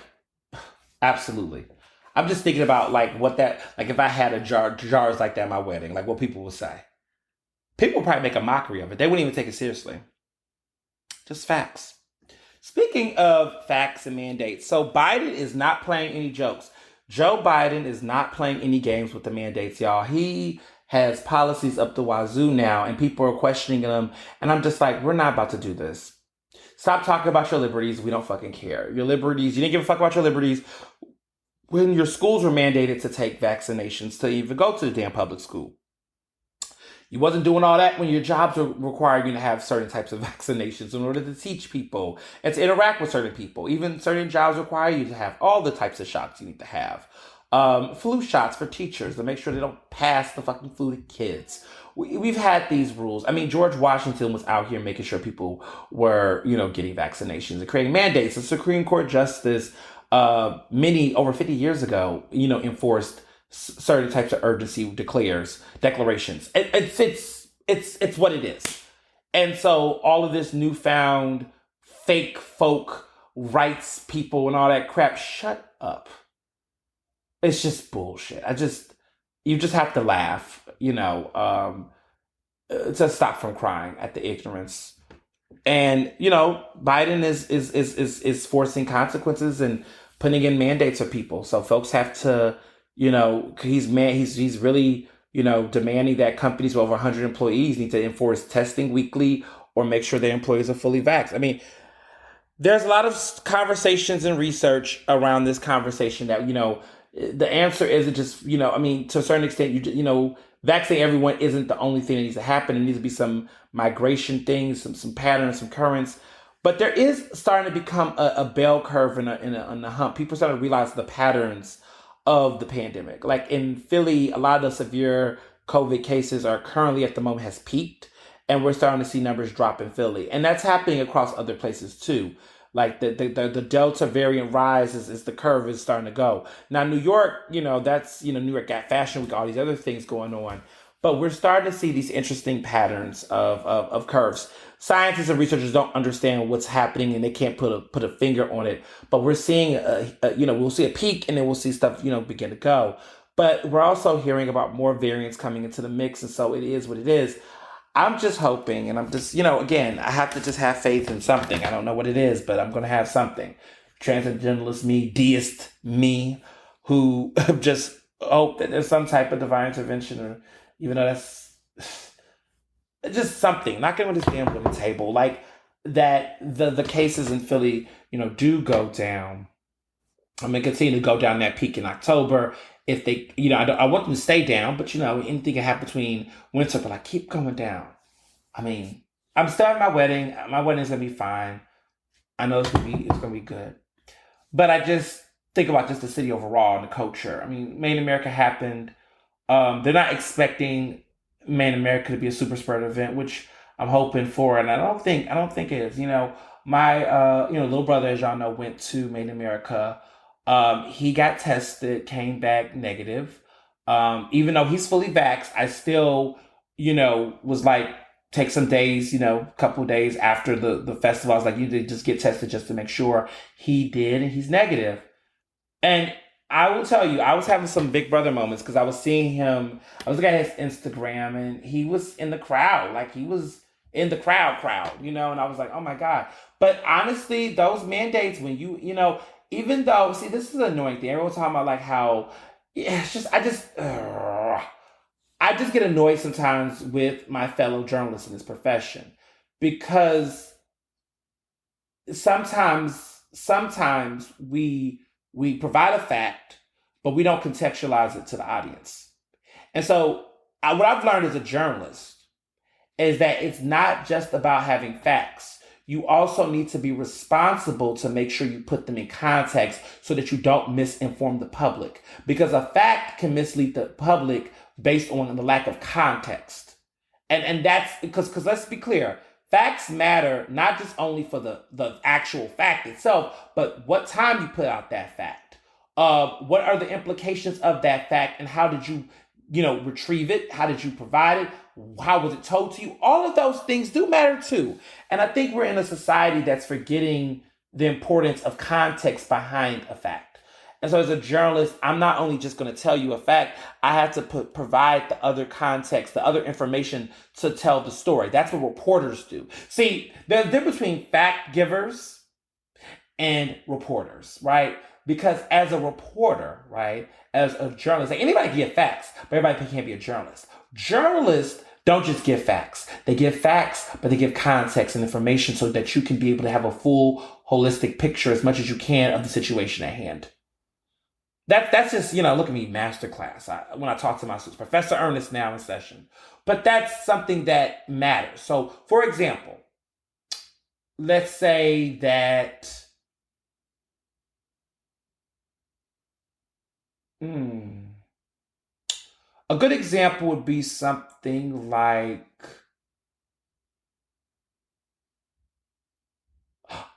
absolutely. I'm just thinking about if I had jars like that at my wedding, like what people would say. People would probably make a mockery of it. They wouldn't even take it seriously. Just facts. Speaking of facts and mandates, so Biden is not playing any jokes. Joe Biden is not playing any games with the mandates, y'all. He has policies up the wazoo now, and people are questioning them. And I'm just like, we're not about to do this. Stop talking about your liberties. We don't fucking care. Your liberties, you didn't give a fuck about your liberties when your schools were mandated to take vaccinations to even go to the damn public school. You wasn't doing all that when your jobs were requiring you to have certain types of vaccinations in order to teach people and to interact with certain people. Even certain jobs require you to have all the types of shots you need to have. Flu shots for teachers to make sure they don't pass the fucking flu to kids. We've had these rules. I mean, George Washington was out here making sure people were, getting vaccinations and creating mandates. The Supreme Court justice, over 50 years ago, enforced certain types of urgency declarations. It's what it is. And so all of this newfound fake folk rights people and all that crap, shut up. It's just bullshit. You just have to laugh, to stop from crying at the ignorance. And, Biden is forcing consequences and putting in mandates for people. So folks have to, he's really, demanding that companies with over 100 employees need to enforce testing weekly or make sure their employees are fully vaxxed. I mean, there's a lot of conversations and research around this conversation that, the answer isn't just, to a certain extent, vaccinating everyone isn't the only thing that needs to happen. There needs to be some migration things, some patterns, some currents. But there is starting to become a bell curve in a hump. People starting to realize the patterns of the pandemic. Like in Philly, a lot of the severe COVID cases are currently at the moment has peaked, and we're starting to see numbers drop in Philly. And that's happening across other places too. Like the Delta variant rise as the curve is starting to go. Now, New York, that's, New York got Fashion Week, all these other things going on. But we're starting to see these interesting patterns of curves. Scientists and researchers don't understand what's happening and they can't put a finger on it. But we're seeing, we'll see a peak and then we'll see stuff, begin to go. But we're also hearing about more variants coming into the mix. And so it is what it is. I'm just hoping, and I'm just, again, I have to just have faith in something. I don't know what it is, but I'm going to have something. Transcendentalist me, deist me, who just hope that there's some type of divine intervention, or even though that's just something, not getting on this damn winning table. Like that the cases in Philly, do go down. I'm gonna continue to go down that peak in October. If they, I want them to stay down, but anything can happen between winter, but I keep going down. I mean, I'm still having my wedding. My wedding's gonna be fine. I know it's gonna be good. But I just think about just the city overall and the culture. I mean, Made in America happened. They're not expecting Made in America to be a super spreader event, which I'm hoping for, and I don't think it is. My little brother, as y'all know, went to Made in America. He got tested, came back negative. Even though he's fully vaxxed, I still, was like, take some days, a couple of days after the festival. I was like, you did just get tested just to make sure. He did, and he's negative. And I will tell you, I was having some big brother moments because I was seeing him. I was looking at his Instagram, and he was in the crowd, like he was in the crowd, and I was like, oh my God. But honestly, those mandates, when even though, see, this is an annoying thing. Everyone's talking about like how, yeah, it's just, I just get annoyed sometimes with my fellow journalists in this profession because sometimes we provide a fact, but we don't contextualize it to the audience. And so what I've learned as a journalist is that it's not just about having facts. You also need to be responsible to make sure you put them in context so that you don't misinform the public. Because a fact can mislead the public based on the lack of context. And that's because let's be clear, facts matter not just only for the actual fact itself, but what time you put out that fact. What are the implications of that fact, and how did you, retrieve it? How did you provide it? How was it told to you? All of those things do matter too. And I think we're in a society that's forgetting the importance of context behind a fact. And so as a journalist, I'm not only just going to tell you a fact, I have to provide the other context, the other information to tell the story. That's what reporters do. See, there's a difference between fact givers and reporters, right? Because as a reporter, right, as a journalist, like anybody can give facts, but everybody can't be a journalist. Journalists don't just give facts. They give facts, but they give context and information so that you can be able to have a full, holistic picture as much as you can of the situation at hand. That's just, look at me, masterclass. When I talk to my students, Professor Ernest now in session. But that's something that matters. So, for example, let's say that a good example would be something like,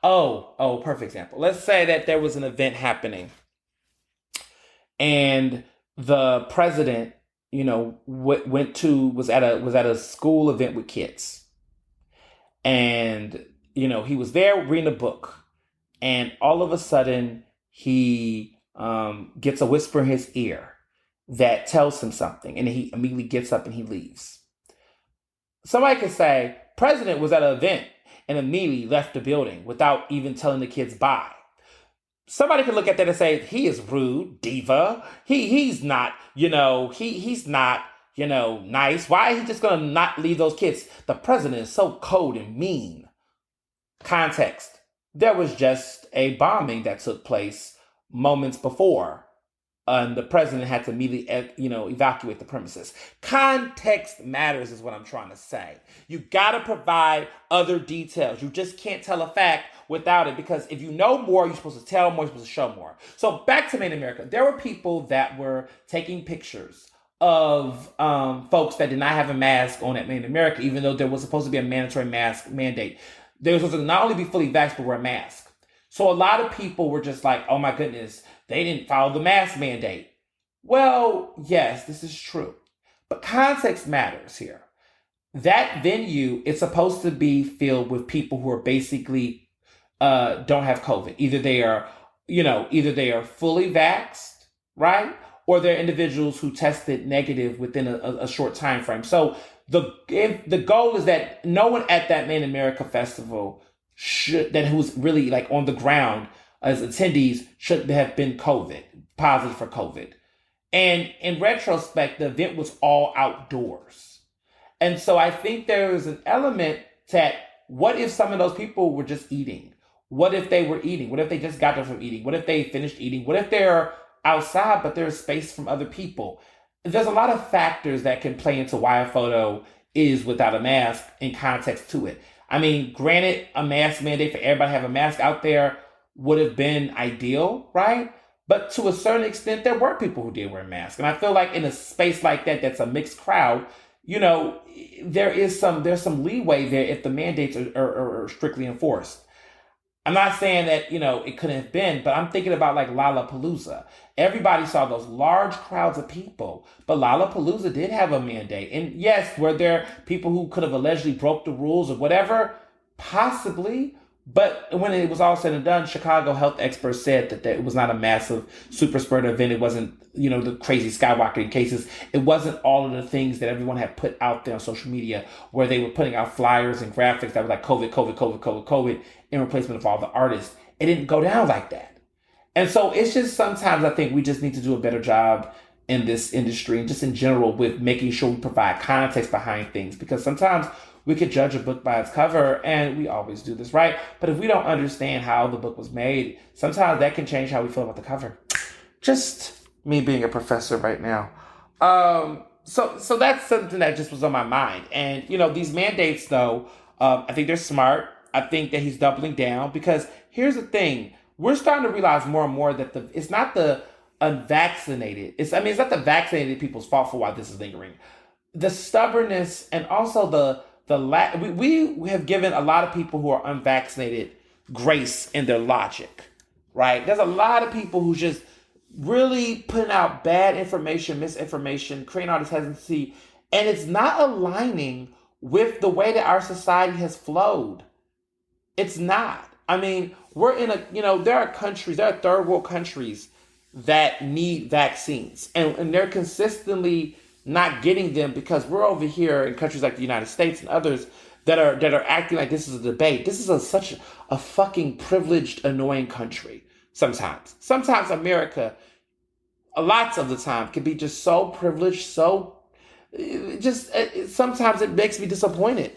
perfect example. Let's say that there was an event happening and the president, was at a school event with kids, and he was there reading a book, and all of a sudden he gets a whisper in his ear that tells him something, and he immediately gets up and he leaves. Somebody could say, president was at an event and immediately left the building without even telling the kids bye. Somebody could look at that and say, he is rude, diva. He's not, he's not, nice. Why is he just going to not leave those kids? The president is so cold and mean. Context. There was just a bombing that took place moments before. And the president had to immediately, evacuate the premises. Context matters is what I'm trying to say. You got to provide other details. You just can't tell a fact without it, because if you know more, you're supposed to tell more, you're supposed to show more. So back to Made in America. There were people that were taking pictures of folks that did not have a mask on at Made in America, even though there was supposed to be a mandatory mask mandate. They were supposed to not only be fully vaxxed, but wear a mask. So a lot of people were just like, oh my goodness, they didn't follow the mask mandate. Well, yes, this is true. But context matters here. That venue is supposed to be filled with people who are basically don't have COVID. Either they are fully vaxxed, right? Or they're individuals who tested negative within a short time frame. So the goal is that no one at that Made in America festival who's really like on the ground as attendees should have been positive for COVID. And in retrospect, the event was all outdoors. And so I think there is an element that what if some of those people were just eating? What if they were eating? What if they just got there from eating? What if they finished eating? What if they're outside but there's space from other people? There's a lot of factors that can play into why a photo is without a mask in context to it. I mean, granted, a mask mandate for everybody to have a mask out there would have been ideal, right? But to a certain extent, there were people who did wear masks. And I feel like in a space like that, that's a mixed crowd, you know, there's some leeway there if the mandates are strictly enforced. I'm not saying that, it couldn't have been, but I'm thinking about like Lollapalooza. Everybody saw those large crowds of people, but Lollapalooza did have a mandate. And yes, were there people who could have allegedly broke the rules or whatever? Possibly. But when it was all said and done, Chicago health experts said that it was not a massive super spreader event. It wasn't, the crazy skyrocketing cases. It wasn't all of the things that everyone had put out there on social media where they were putting out flyers and graphics that were like COVID, COVID, COVID, COVID, COVID in replacement of all the artists. It didn't go down like that. And so it's just sometimes I think we just need to do a better job in this industry and just in general with making sure we provide context behind things, because sometimes we could judge a book by its cover, and we always do this, right? But if we don't understand how the book was made, sometimes that can change how we feel about the cover. Just me being a professor right now. So that's something that just was on my mind. And, these mandates, though, I think they're smart. I think that he's doubling down because here's the thing. We're starting to realize more and more that it's not the unvaccinated. It's not the vaccinated people's fault for why this is lingering. The stubbornness and also we have given a lot of people who are unvaccinated grace in their logic, right? There's a lot of people who just really putting out bad information, misinformation, creating all this hesitancy, and it's not aligning with the way that our society has flowed. It's not. I mean, we're in there are third world countries that need vaccines, and they're consistently not getting them because we're over here in countries like the United States and others that are acting like this is a debate. This is such a fucking privileged, annoying country. Sometimes America, lots of the time, can be just so privileged, sometimes it makes me disappointed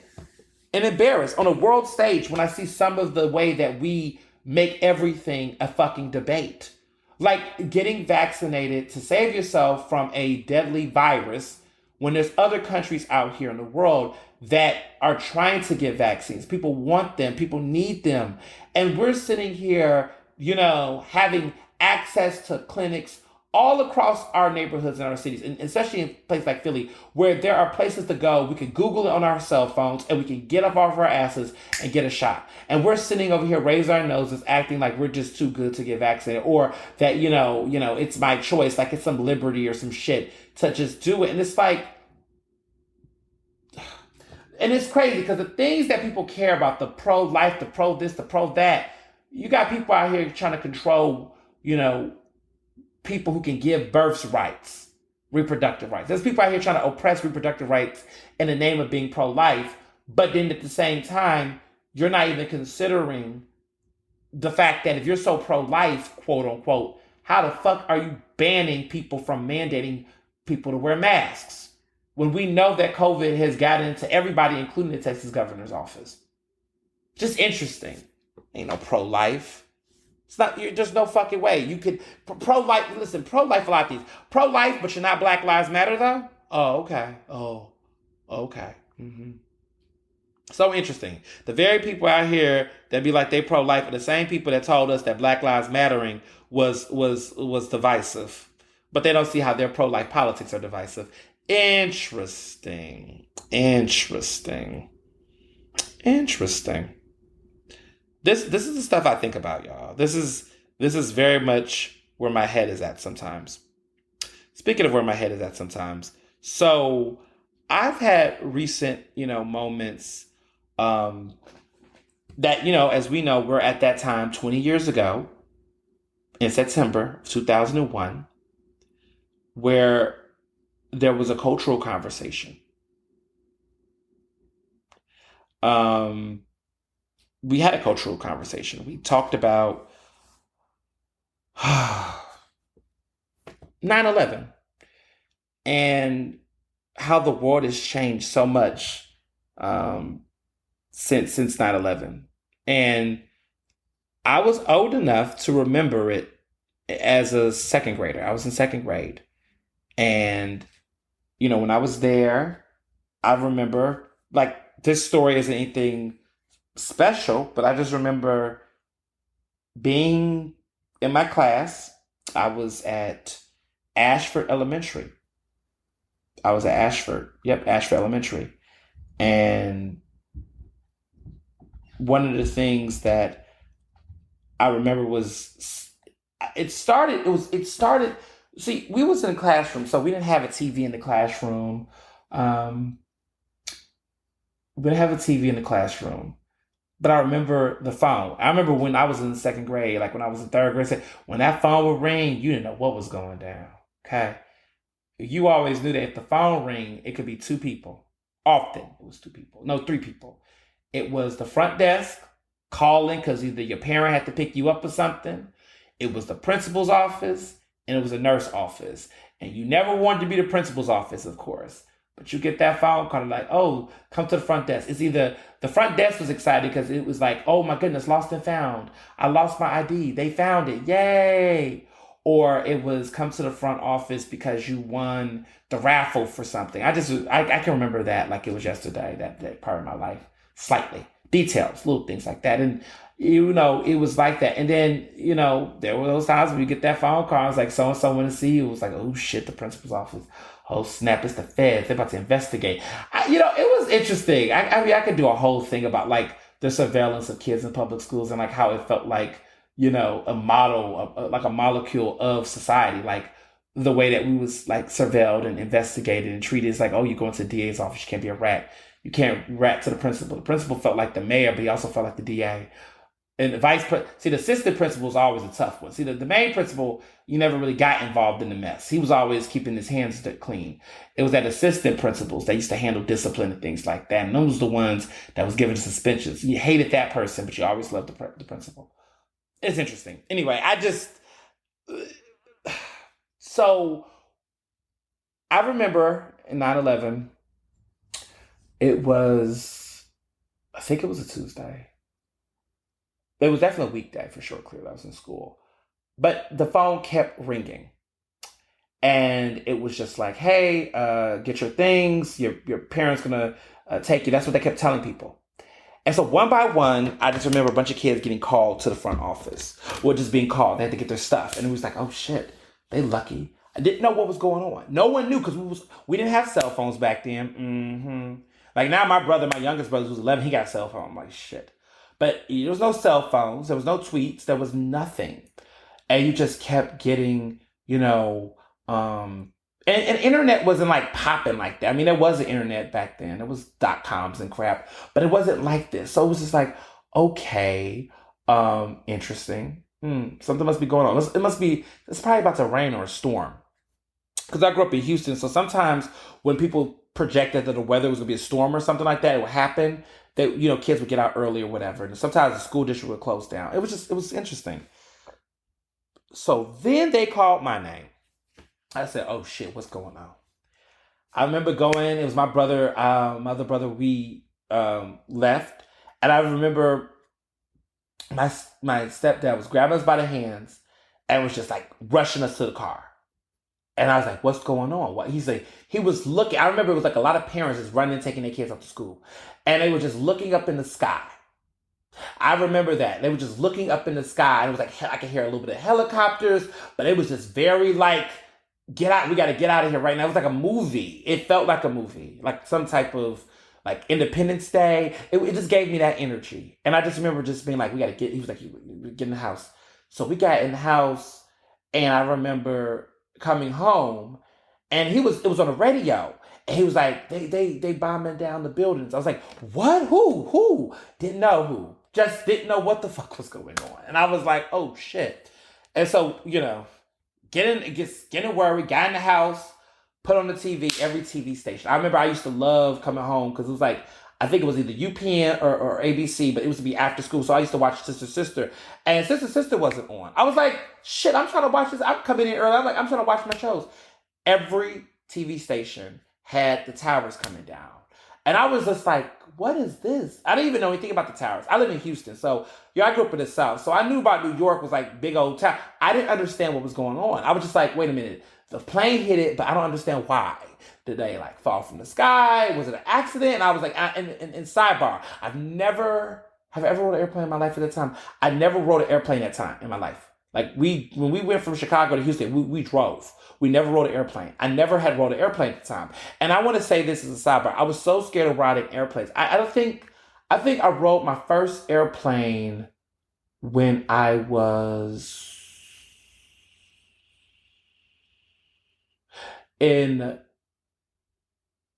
and embarrassed on a world stage when I see some of the way that we make everything a fucking debate. Like getting vaccinated to save yourself from a deadly virus when there's other countries out here in the world that are trying to get vaccines. People want them. People need them. And we're sitting here, having access to clinics all across our neighborhoods and our cities, and especially in places like Philly, where there are places to go. We can Google it on our cell phones and we can get up off our asses and get a shot. And we're sitting over here, raise our noses, acting like we're just too good to get vaccinated, or that, it's my choice, like it's some liberty or some shit to just do it. And it's like, and it's crazy because the things that people care about, the pro-life, the pro-this, the pro-that, you got people out here trying to control, people who can give birth rights, reproductive rights. There's people out here trying to oppress reproductive rights in the name of being pro-life, but then at the same time, you're not even considering the fact that if you're so pro-life, quote unquote, how the fuck are you banning people from mandating people to wear masks when we know that COVID has gotten into everybody, including the Texas governor's office? Just interesting. Ain't no pro-life. It's not, there's no fucking way. You could, pro-life, listen, pro-life, a lot of things. Pro-life, but you're not Black Lives Matter, though? Oh, okay. Oh, okay. Mm-hmm. So interesting. The very people out here that be like they pro-life are the same people that told us that Black Lives Mattering was divisive. But they don't see how their pro-life politics are divisive. Interesting. This is the stuff I think about, y'all. This is very much where my head is at sometimes. Speaking of where my head is at sometimes, so I've had recent, moments that, as we know, we're at that time 20 years ago in September of 2001, where there was a cultural conversation. We had a cultural conversation. We talked about 9/11 and how the world has changed so much um, since 9/11, and I was old enough to remember it as a second grader. I was in second grade, and when I was there, I remember, like, this story isn't anything special, but I just remember being in my class. I was at Ashford Elementary. I was at Ashford. Yep, Ashford Elementary. And one of the things that I remember was it started. See, we was in a classroom, so we didn't have a TV in the classroom. Um, we didn't have a TV in the classroom. But I remember the phone. I remember when I was in the second grade, like when I was in third grade, when that phone would ring, you didn't know what was going down. Okay. You always knew that if the phone rang, it could be two people. Often it was two people. No, three people. It was the front desk calling because either your parent had to pick you up or something. It was the principal's office, and it was a nurse office. And you never wanted to be the principal's office, of course. But you get that phone call like, oh, come to the front desk. It's either the front desk was excited because it was like, oh my goodness, lost and found. I lost my ID. They found it. Yay. Or it was come to the front office because you won the raffle for something. I can remember that like it was yesterday, that part of my life, slightly. Details, little things like that. And, it was like that. And then, there were those times when you get that phone call, it's like so-and-so want to see you. It was like, oh shit, the principal's office. Oh snap, it's the feds. They're about to investigate. It was interesting. I mean, I could do a whole thing about like the surveillance of kids in public schools and like how it felt like, a model, like a molecule of society, like the way that we was like surveilled and investigated and treated. It's like, oh, you go into the DA's office, you can't be a rat. You can't rat to the principal. The principal felt like the mayor, but he also felt like the DA. And the assistant principal is always a tough one. See, the main principal, you never really got involved in the mess. He was always keeping his hands clean. It was that assistant principals that used to handle discipline and things like that. And those were the ones that was given suspensions. You hated that person, but you always loved the principal. It's interesting. Anyway, so I remember in 9/11, I think it was a Tuesday. It was definitely a weekday for sure, clearly. I was in school. But the phone kept ringing. And it was just like, hey, get your things. Your parents going to take you. That's what they kept telling people. And so one by one, I just remember a bunch of kids getting called to the front office. Or just being called. They had to get their stuff. And it was like, oh shit, they lucky. I didn't know what was going on. No one knew because we didn't have cell phones back then. Like now my youngest brother who's 11, he got a cell phone. I'm like, shit. But there was no cell phones. There was no tweets. There was nothing. And you just kept getting, and internet wasn't like popping like that. I mean, there was an internet back then. There was .coms and crap, but it wasn't like this. So it was just like, okay, interesting. Something must be going on. It's probably about to rain or a storm. Because I grew up in Houston, so sometimes when people projected that the weather was gonna be a storm or something like that, it would happen. That kids would get out early or whatever, and sometimes the school district would close down. It was interesting. So then they called my name. I said, "Oh shit, what's going on?" I remember going. It was my other brother. We left, and I remember my stepdad was grabbing us by the hands and was just like rushing us to the car. And I was like, what's going on? What he was looking. I remember it was like a lot of parents just running and taking their kids off to school. And they were just looking up in the sky. I remember that. They were just looking up in the sky. And it was like, I could hear a little bit of helicopters, but it was just very like, get out. We got to get out of here right now. It was like a movie. It felt like a movie, like some type of like Independence Day. It just gave me that energy. And I just remember just being like, we got to get, he was like, get in the house. So we got in the house and I remember coming home and it was on the radio and he was like, they bombing down the buildings. I was like, what? Who? Didn't know who. Just didn't know what the fuck was going on. And I was like, oh shit. And so, getting worried, got in the house, put on the TV, every TV station. I remember I used to love coming home because it was like, I think it was either UPN or ABC, but it was to be after school. So I used to watch Sister. And Sister wasn't on. I was like, shit, I'm trying to watch this. I'm coming in early. I'm trying to watch my shows. Every TV station had the towers coming down. And I was just like, what is this? I didn't even know anything about the towers. I live in Houston. So, I grew up in the South. So I knew about New York was like big old town. I didn't understand what was going on. I was just like, wait a minute. The plane hit it, but I don't understand why. Did they like fall from the sky? Was it an accident? And I was like, and sidebar, have I ever rode an airplane in my life at that time? I never rode an airplane that time in my life. Like when we went from Chicago to Houston, we drove. We never rode an airplane. I never had rode an airplane at the time. And I want to say this as a sidebar. I was so scared of riding airplanes. I think I rode my first airplane when I was in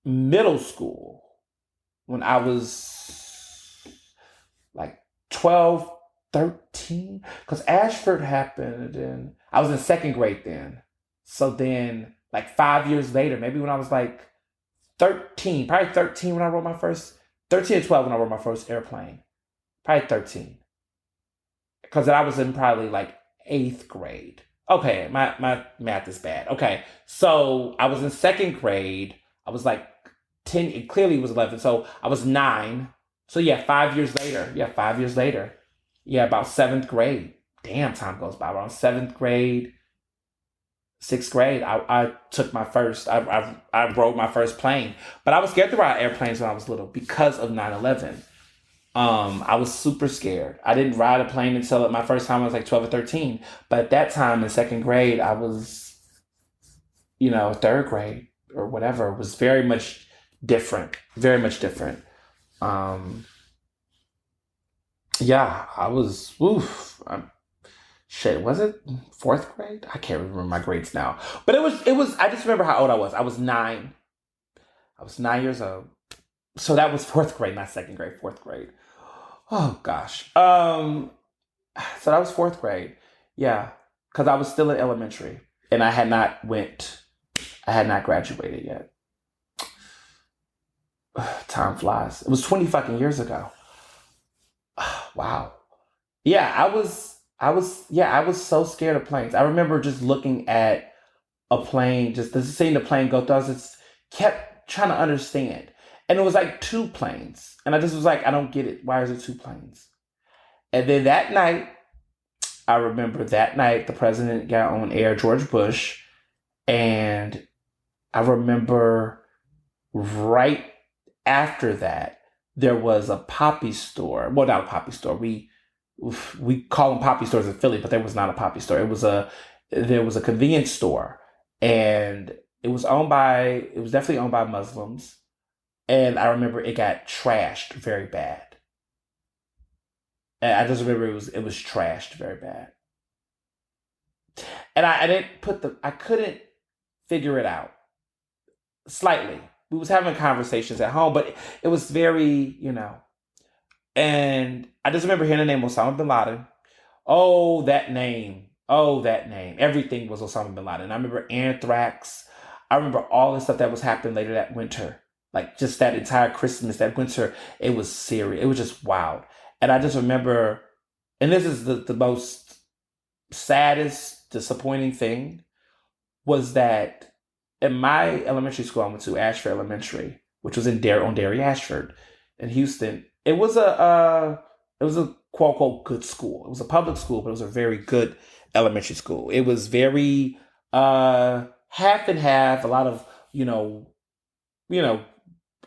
middle school, when I was like 12, 13, because Ashford happened and I was in second grade then. So then like 5 years later, maybe when I was like 13, probably 13 when I rode my first, 13 or 12 when I rode my first airplane, probably 13. Because I was in probably like eighth grade. Okay, my math is bad. Okay, so I was in second grade. I was like 10, it clearly was 11. So I was 9. So yeah, 5 years later. Yeah, 5 years later. Yeah, about seventh grade. Damn, time goes by. Around seventh grade, sixth grade, I took my first, I rode my first plane. But I was scared to ride airplanes when I was little because of 9/11. I was super scared. I didn't ride a plane until my first time I was like 12 or 13. But at that time in second grade, I was, third grade or whatever. It was very much different. Very much different. Yeah, I was, shit, was it fourth grade? I can't remember my grades now. But I just remember how old I was. I was 9. I was 9 years old. So that was fourth grade, not second grade, fourth grade. Oh gosh. So that was fourth grade. Yeah. Because I was still in elementary and I had not graduated yet. Time flies. It was 20 fucking years ago. Wow. Yeah, I was so scared of planes. I remember just looking at a plane, just seeing the plane go through. I just kept trying to understand. And it was like 2 planes. And I just was like, I don't get it. Why is it 2 planes? And then that night, I remember that night, the president got on air, George Bush. And I remember right after that, there was a poppy store. Well, not a poppy store. We call them poppy stores in Philly, but there was not a poppy store. There was a convenience store. And it was definitely owned by Muslims. And I remember it got trashed very bad. And I just remember it was trashed very bad. And I couldn't figure it out. Slightly. We was having conversations at home, but it was very, and I just remember hearing the name Osama bin Laden. Oh, that name. Oh, that name. Everything was Osama bin Laden. I remember anthrax. I remember all the stuff that was happening later that winter. Like just that entire Christmas, that winter, it was serious. It was just wild. And I just remember, and this is the most saddest, disappointing thing, was that in my elementary school I went to, Ashford Elementary, which was on Dairy Ashford in Houston. It was a quote unquote good school. It was a public school, but it was a very good elementary school. It was very half and half. A lot of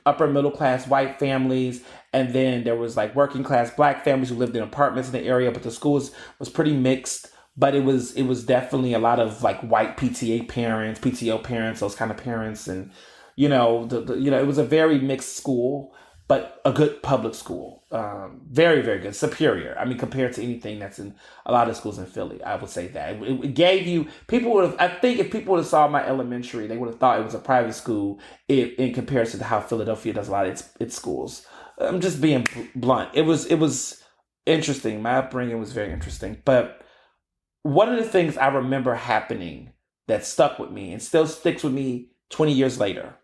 upper middle class white families, and then there was like working class black families who lived in apartments in the area. But the school was pretty mixed. But it was definitely a lot of like white PTO parents, those kind of parents, and it was a very mixed school, but a good public school, very very good, superior. I mean, compared to anything that's in a lot of schools in Philly, I would say that it gave you people would have. I think if people would have saw my elementary, they would have thought it was a private school in comparison to how Philadelphia does a lot of its schools. I'm just being blunt. It was interesting. My upbringing was very interesting, but one of the things I remember happening that stuck with me and still sticks with me 20 years later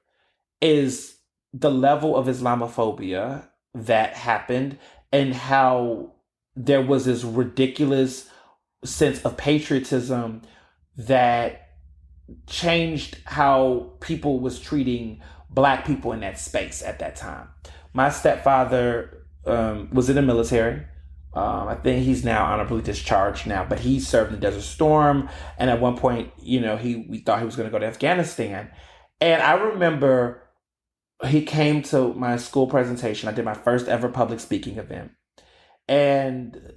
is the level of Islamophobia that happened and how there was this ridiculous sense of patriotism that changed how people was treating Black people in that space at that time. My stepfather was in the military. I think he's now honorably discharged now, but he served in Desert Storm. And at one point, we thought he was going to go to Afghanistan. And I remember he came to my school presentation. I did my first ever public speaking event. And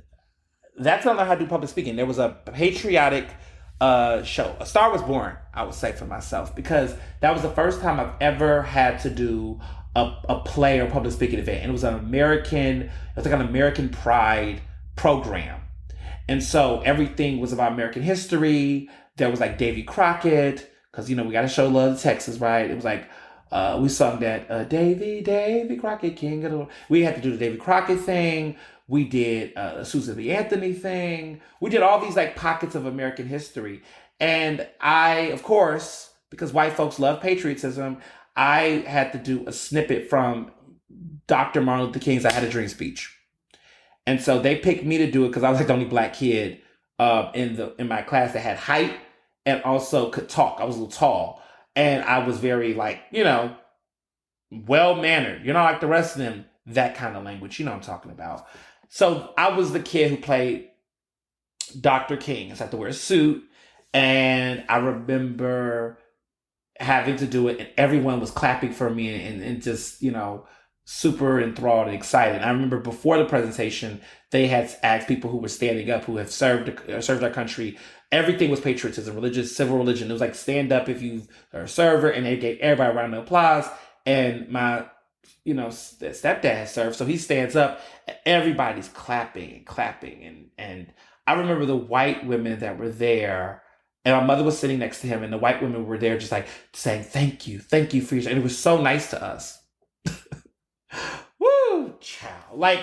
that's not how to do public speaking. There was a patriotic show. A Star Was Born, I would say for myself, because that was the first time I've ever had to do a play or public speaking event. And it was like an American Pride program. And so everything was about American history. There was like Davy Crockett, because, we got to show love to Texas, right? It was like, we sung that Davy Crockett, King of the... We had to do the Davy Crockett thing. We did Susan B. Anthony thing. We did all these like pockets of American history. And I, of course, because white folks love patriotism, I had to do a snippet from Dr. Martin Luther King's I Had a Dream speech. And so they picked me to do it because I was like the only Black kid in my class that had height and also could talk. I was a little tall. And I was very like, well-mannered. You're not like the rest of them, that kind of language. You know what I'm talking about. So I was the kid who played Dr. King. I had to wear a suit. And I remember having to do it, and everyone was clapping for me and just, super enthralled and excited. I remember before the presentation, they had asked people who were standing up, who have served our country. Everything was patriotism, religious, civil religion. It was like stand up if you are a server, and they gave everybody a round of applause. And my, stepdad has served, so he stands up. Everybody's clapping. And I remember the white women that were there. And my mother was sitting next to him, and the white women were there just like saying, thank you for your... And it was so nice to us. Woo, child. Like,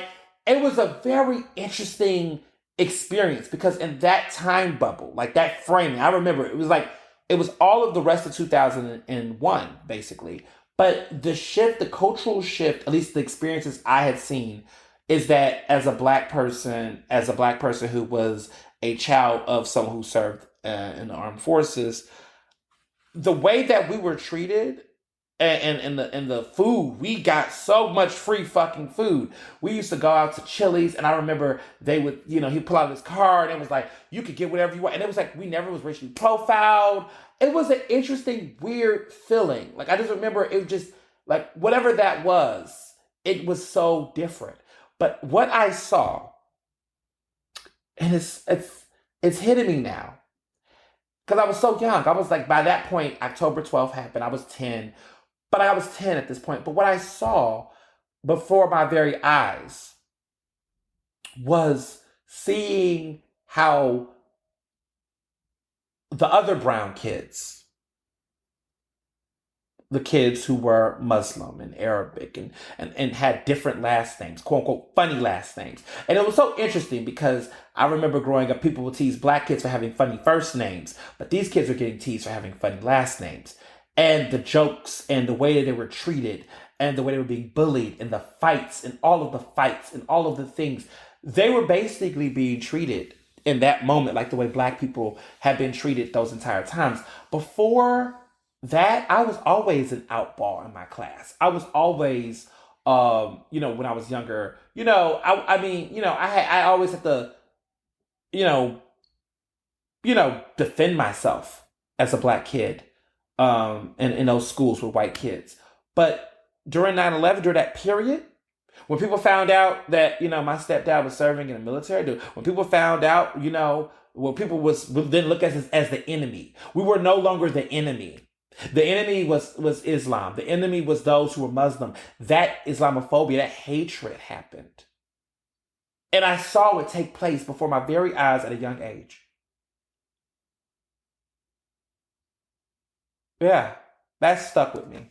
it was a very interesting experience because in that time bubble, like that framing, I remember it was all of the rest of 2001, basically. But the cultural shift, at least the experiences I had seen, is that as a black person who was a child of someone who served in the armed forces, the way that we were treated and the food, we got so much free fucking food. We used to go out to Chili's, and I remember they would, he'd pull out his card and it was like, you could get whatever you want. And it was like, we never was racially profiled. It was an interesting, weird feeling. Like, I just remember it was just like, whatever that was, it was so different. But what I saw, and it's hitting me now, because I was so young. I was like, by that point, October 12th happened. I was 10. But I was 10 at this point. But what I saw before my very eyes was seeing how the other brown kids, the kids who were Muslim and Arabic and had different last names, quote unquote, funny last names. And it was so interesting because I remember growing up, people would tease black kids for having funny first names, but these kids were getting teased for having funny last names. And the jokes and the way that they were treated and the way they were being bullied and the fights and all of the things, they were basically being treated in that moment like the way black people had been treated those entire times. Before that, I was always an outball in my class. I was always, when I was younger, I always had to, defend myself as a black kid. In those schools with white kids. But during 9/11, during that period, when people found out that, my stepdad was serving in the military, when people found out, when people would then look at us as the enemy, we were no longer the enemy. The enemy was Islam. The enemy was those who were Muslim. That Islamophobia, that hatred happened. And I saw it take place before my very eyes at a young age. Yeah, that stuck with me.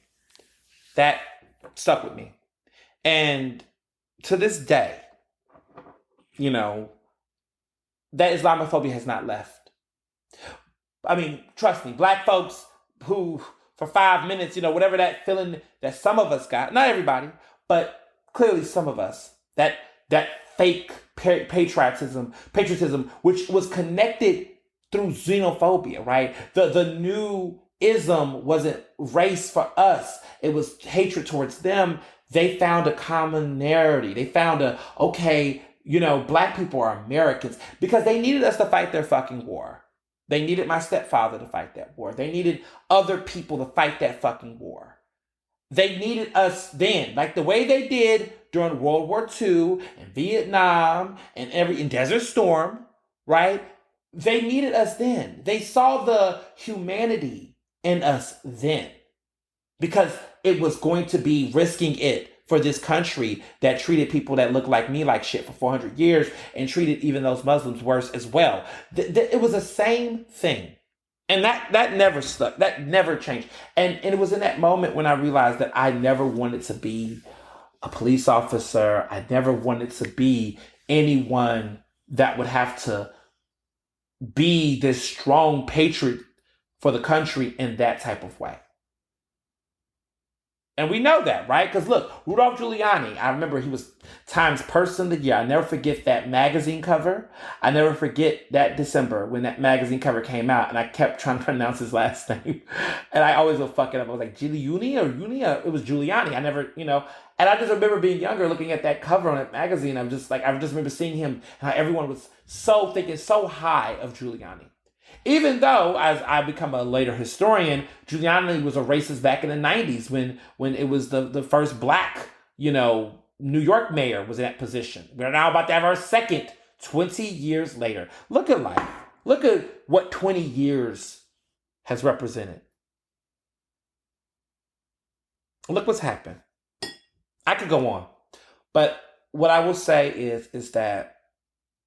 And to this day, that Islamophobia has not left. I mean, trust me, black folks who, for 5 minutes, whatever that feeling that some of us got, not everybody, but clearly some of us, that fake patriotism, which was connected through xenophobia, right? The new wasn't race for us. It was hatred towards them. They found a commonality. They found okay, black people are Americans because they needed us to fight their fucking war. They needed my stepfather to fight that war. They needed other people to fight that fucking war. They needed us then, like the way they did during World War II and Vietnam and in Desert Storm, right? They needed us then. They saw the humanity in us then because it was going to be risking it for this country that treated people that look like me like shit for 400 years and treated even those Muslims worse as well. It was the same thing. And that never stuck. That never changed. And it was in that moment when I realized that I never wanted to be a police officer. I never wanted to be anyone that would have to be this strong patriot for the country in that type of way. And we know that, right? Because look, Rudolph Giuliani, I remember he was Times Person of the Year. I never forget that magazine cover. I never forget that December when that magazine cover came out and I kept trying to pronounce his last name. And I always would fuck it up. I was like, Giuliani or Uni? It was Giuliani. I never, and I just remember being younger looking at that cover on that magazine. I just remember seeing him and how everyone was thinking so high of Giuliani. Even though, as I become a later historian, Giuliani was a racist back in the 90s when it was the first black, New York mayor was in that position. We're now about to have our second 20 years later. Look at life. Look at what 20 years has represented. Look what's happened. I could go on. But what I will say is that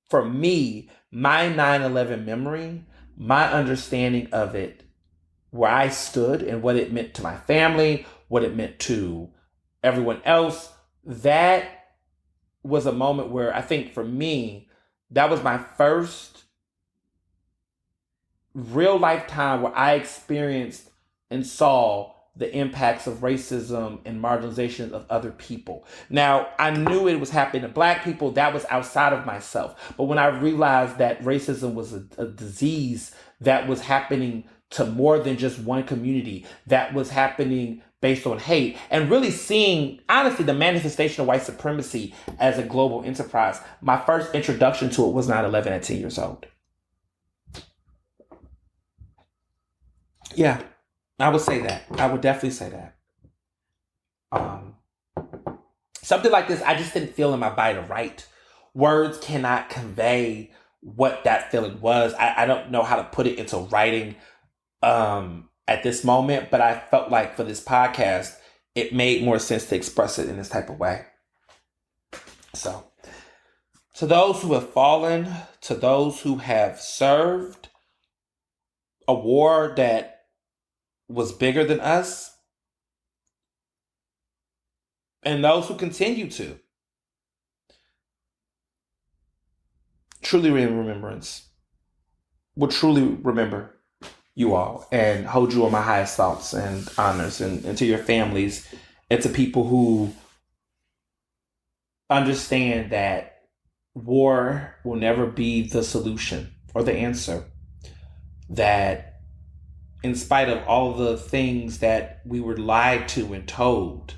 for me, my 9/11 memory, my understanding of it, where I stood and what it meant to my family, what it meant to everyone else, that was a moment where I think for me, that was my first real lifetime where I experienced and saw the impacts of racism and marginalization of other people. Now, I knew it was happening to black people. That was outside of myself. But when I realized that racism was a disease that was happening to more than just one community, that was happening based on hate, and really seeing, honestly, the manifestation of white supremacy as a global enterprise, my first introduction to it was 9/11 at 10 years old. Yeah. I would say that. I would definitely say that. Something like this, I just didn't feel in my body to write. Words cannot convey what that feeling was. I don't know how to put it into writing at this moment, but I felt like for this podcast, it made more sense to express it in this type of way. So, to those who have fallen, to those who have served a war that was bigger than us, and those who continue to, truly in remembrance, will truly remember you all and hold you in my highest thoughts and honors, and to your families and to people who understand that war will never be the solution or the answer, that in spite of all the things that we were lied to and told,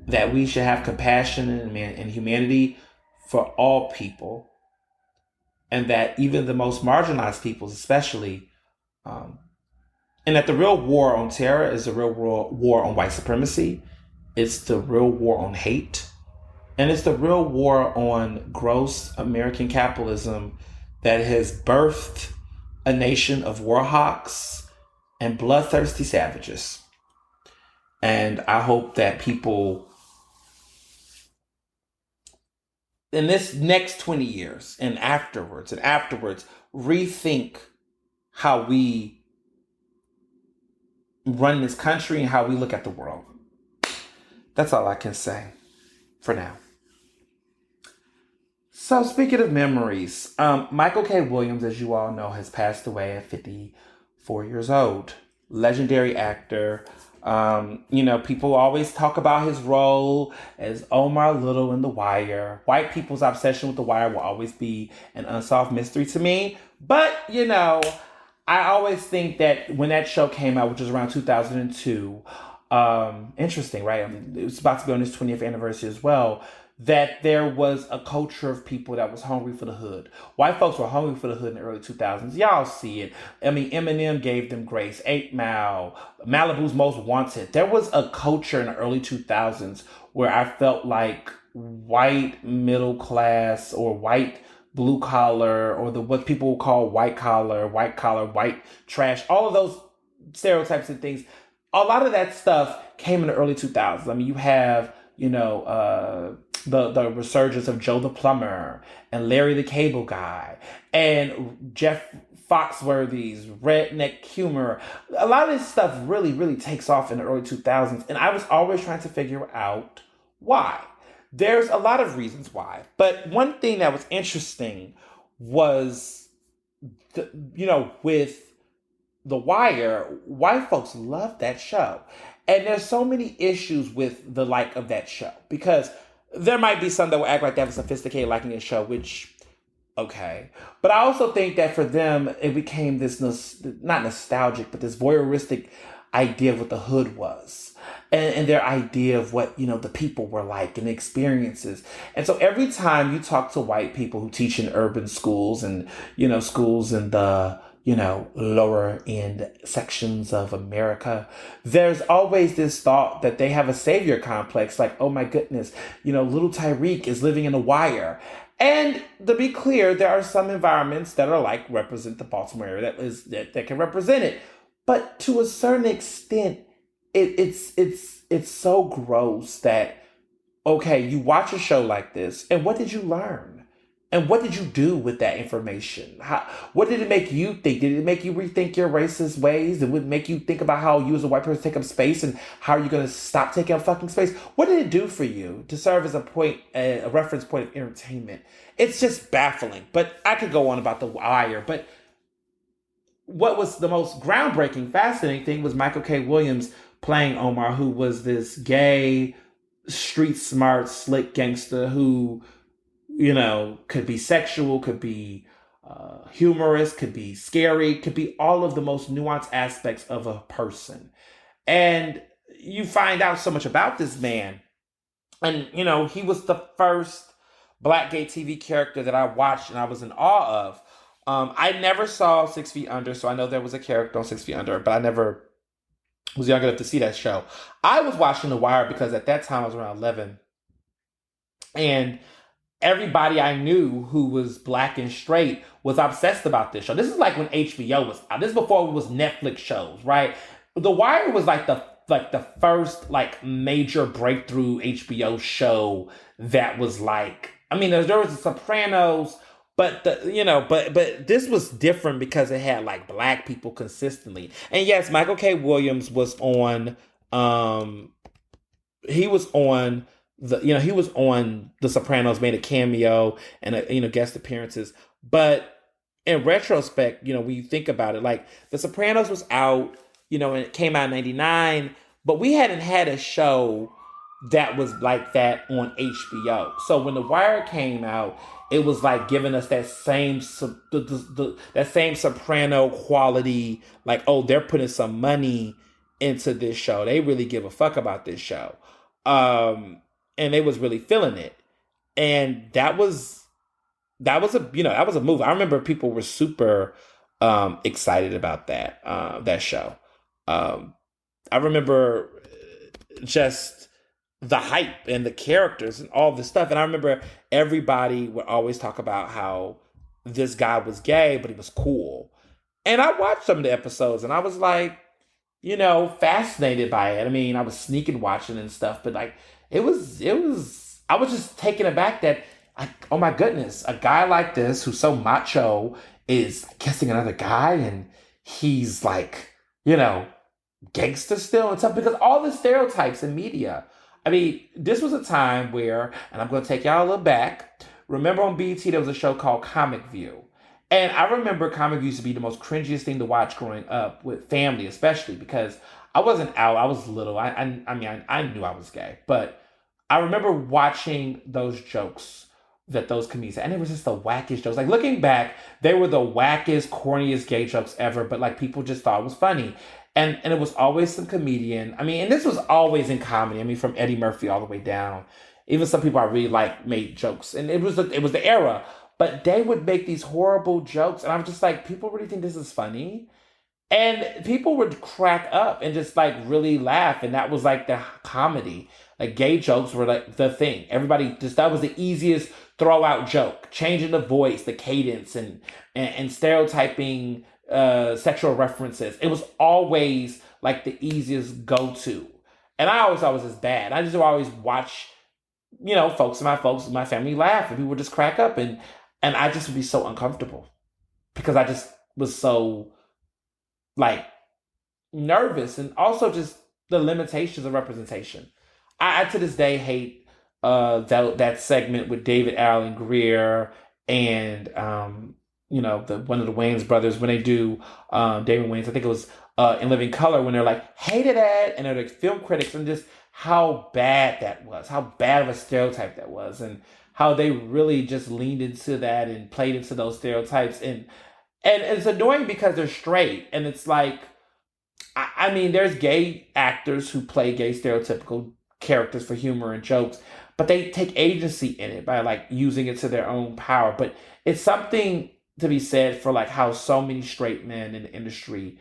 that we should have compassion and humanity for all people, and that even the most marginalized peoples, especially, and that the real war on terror is the real war on white supremacy. It's the real war on hate, and it's the real war on gross American capitalism that has birthed a nation of war hawks and bloodthirsty savages. And I hope that people in this next 20 years and afterwards rethink how we run this country and how we look at the world. That's all I can say for now. So speaking of memories, Michael K. Williams, as you all know, has passed away at 54 years old. Legendary actor. People always talk about his role as Omar Little in The Wire. White people's obsession with The Wire will always be an unsolved mystery to me. But, I always think that when that show came out, which was around 2002, interesting, right? I mean, it was about to be on its 20th anniversary as well. That there was a culture of people that was hungry for the hood. White folks were hungry for the hood in the early 2000s. Y'all see it. I mean, Eminem gave them grace. 8 Mile, Malibu's Most Wanted. There was a culture in the early 2000s where I felt like white middle class or white blue collar or the what people call white collar, white trash, all of those stereotypes and things. A lot of that stuff came in the early 2000s. I mean, you have, the resurgence of Joe the Plumber and Larry the Cable Guy and Jeff Foxworthy's redneck humor. A lot of this stuff really, really takes off in the early 2000s. And I was always trying to figure out why. There's a lot of reasons why. But one thing that was interesting was, with The Wire, white folks love that show. And there's so many issues with the like of that show because there might be some that will act like they have a sophisticated liking a show, which, okay. But I also think that for them, it became this, not nostalgic, but this voyeuristic idea of what the hood was. And their idea of what, the people were like and experiences. And so every time you talk to white people who teach in urban schools and, schools in the, lower end sections of America, there's always this thought that they have a savior complex. Like, oh my goodness, little Tyreek is living in a wire. And to be clear, there are some environments that are like represent the Baltimore area that can represent it. But to a certain extent, it's so gross that, okay, you watch a show like this, and what did you learn? And what did you do with that information? What did it make you think? Did it make you rethink your racist ways? Did it make you think about how you as a white person take up space and how are you going to stop taking up fucking space? What did it do for you to serve as a reference point of entertainment? It's just baffling. But I could go on about The Wire. But what was the most groundbreaking, fascinating thing was Michael K. Williams playing Omar, who was this gay, street smart, slick gangster who, could be sexual, could be humorous, could be scary, could be all of the most nuanced aspects of a person. And you find out so much about this man. And, he was the first black gay TV character that I watched and I was in awe of. I never saw 6 Feet Under, so I know there was a character on 6 Feet Under, but I never was young enough to see that show. I was watching The Wire because at that time I was around 11. And everybody I knew who was black and straight was obsessed about this show. This is like when HBO was out. This is before it was Netflix shows, right? The Wire was like the first like major breakthrough HBO show that was like, I mean, there was The Sopranos, but but this was different because it had like black people consistently. And yes, Michael K. Williams was on. He was on The Sopranos, made a cameo and guest appearances. But in retrospect, when you think about it, like The Sopranos was out, and it came out in '99, but we hadn't had a show that was like that on HBO. So when The Wire came out, it was like giving us that same that same Soprano quality. Like, oh, they're putting some money into this show. They really give a fuck about this show, and they was really feeling it. And that was a move. I remember people were super excited about that show. I remember just the hype and the characters and all this stuff. And I remember everybody would always talk about how this guy was gay, but he was cool. And I watched some of the episodes and I was like, fascinated by it. I mean, I was sneaking watching and stuff, but like, I was just taken aback that, oh my goodness, a guy like this who's so macho is kissing another guy and he's like, gangster still and stuff, because all the stereotypes in media. I mean, this was a time where, and I'm going to take y'all a little back. Remember on BET, there was a show called Comic View. And I remember Comic View used to be the most cringiest thing to watch growing up with family, especially because I wasn't out. I was little. I mean, I knew I was gay. But I remember watching those jokes that those comedians had. And it was just the wackiest jokes. Like looking back, they were the wackest, corniest gay jokes ever, but like people just thought it was funny. And it was always some comedian. I mean, and this was always in comedy. I mean, from Eddie Murphy all the way down. Even some people I really like made jokes. And it was the era. But they would make these horrible jokes. And I'm just like, people really think this is funny? And people would crack up and just like really laugh. And that was like the comedy. Like gay jokes were like the thing. Everybody just, that was the easiest throw out joke. Changing the voice, the cadence, and stereotyping sexual references. It was always like the easiest go to. And I always thought it was as bad. I just always watch, folks in my family laugh and people would just crack up. And I just would be so uncomfortable because I just was so like nervous, and also just the limitations of representation. I to this day hate that segment with David Allen Greer and the one of the Wayans brothers when they do David Wayans. I think it was in Living Color when they're like hated it, and they're like film critics, and just how bad that was, how bad of a stereotype that was, and how they really just leaned into that and played into those stereotypes. And it's annoying because they're straight. And it's like, I mean, there's gay actors who play gay stereotypical characters for humor and jokes, but they take agency in it by like using it to their own power. But it's something to be said for like how so many straight men in the industry,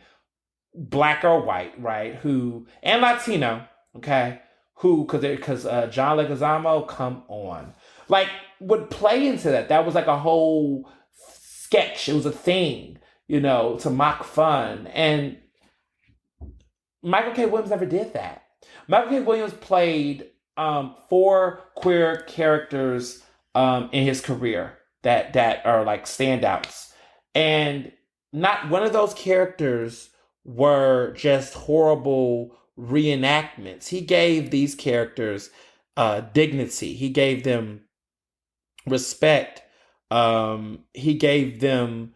black or white, right, and Latino, okay, because John Leguizamo, come on, like would play into that. That was like a whole sketch. It was a thing, to mock fun. And Michael K. Williams never did that. Michael K. Williams played 4 queer characters in his career that are like standouts. And not one of those characters were just horrible reenactments. He gave these characters dignity. He gave them respect. He gave them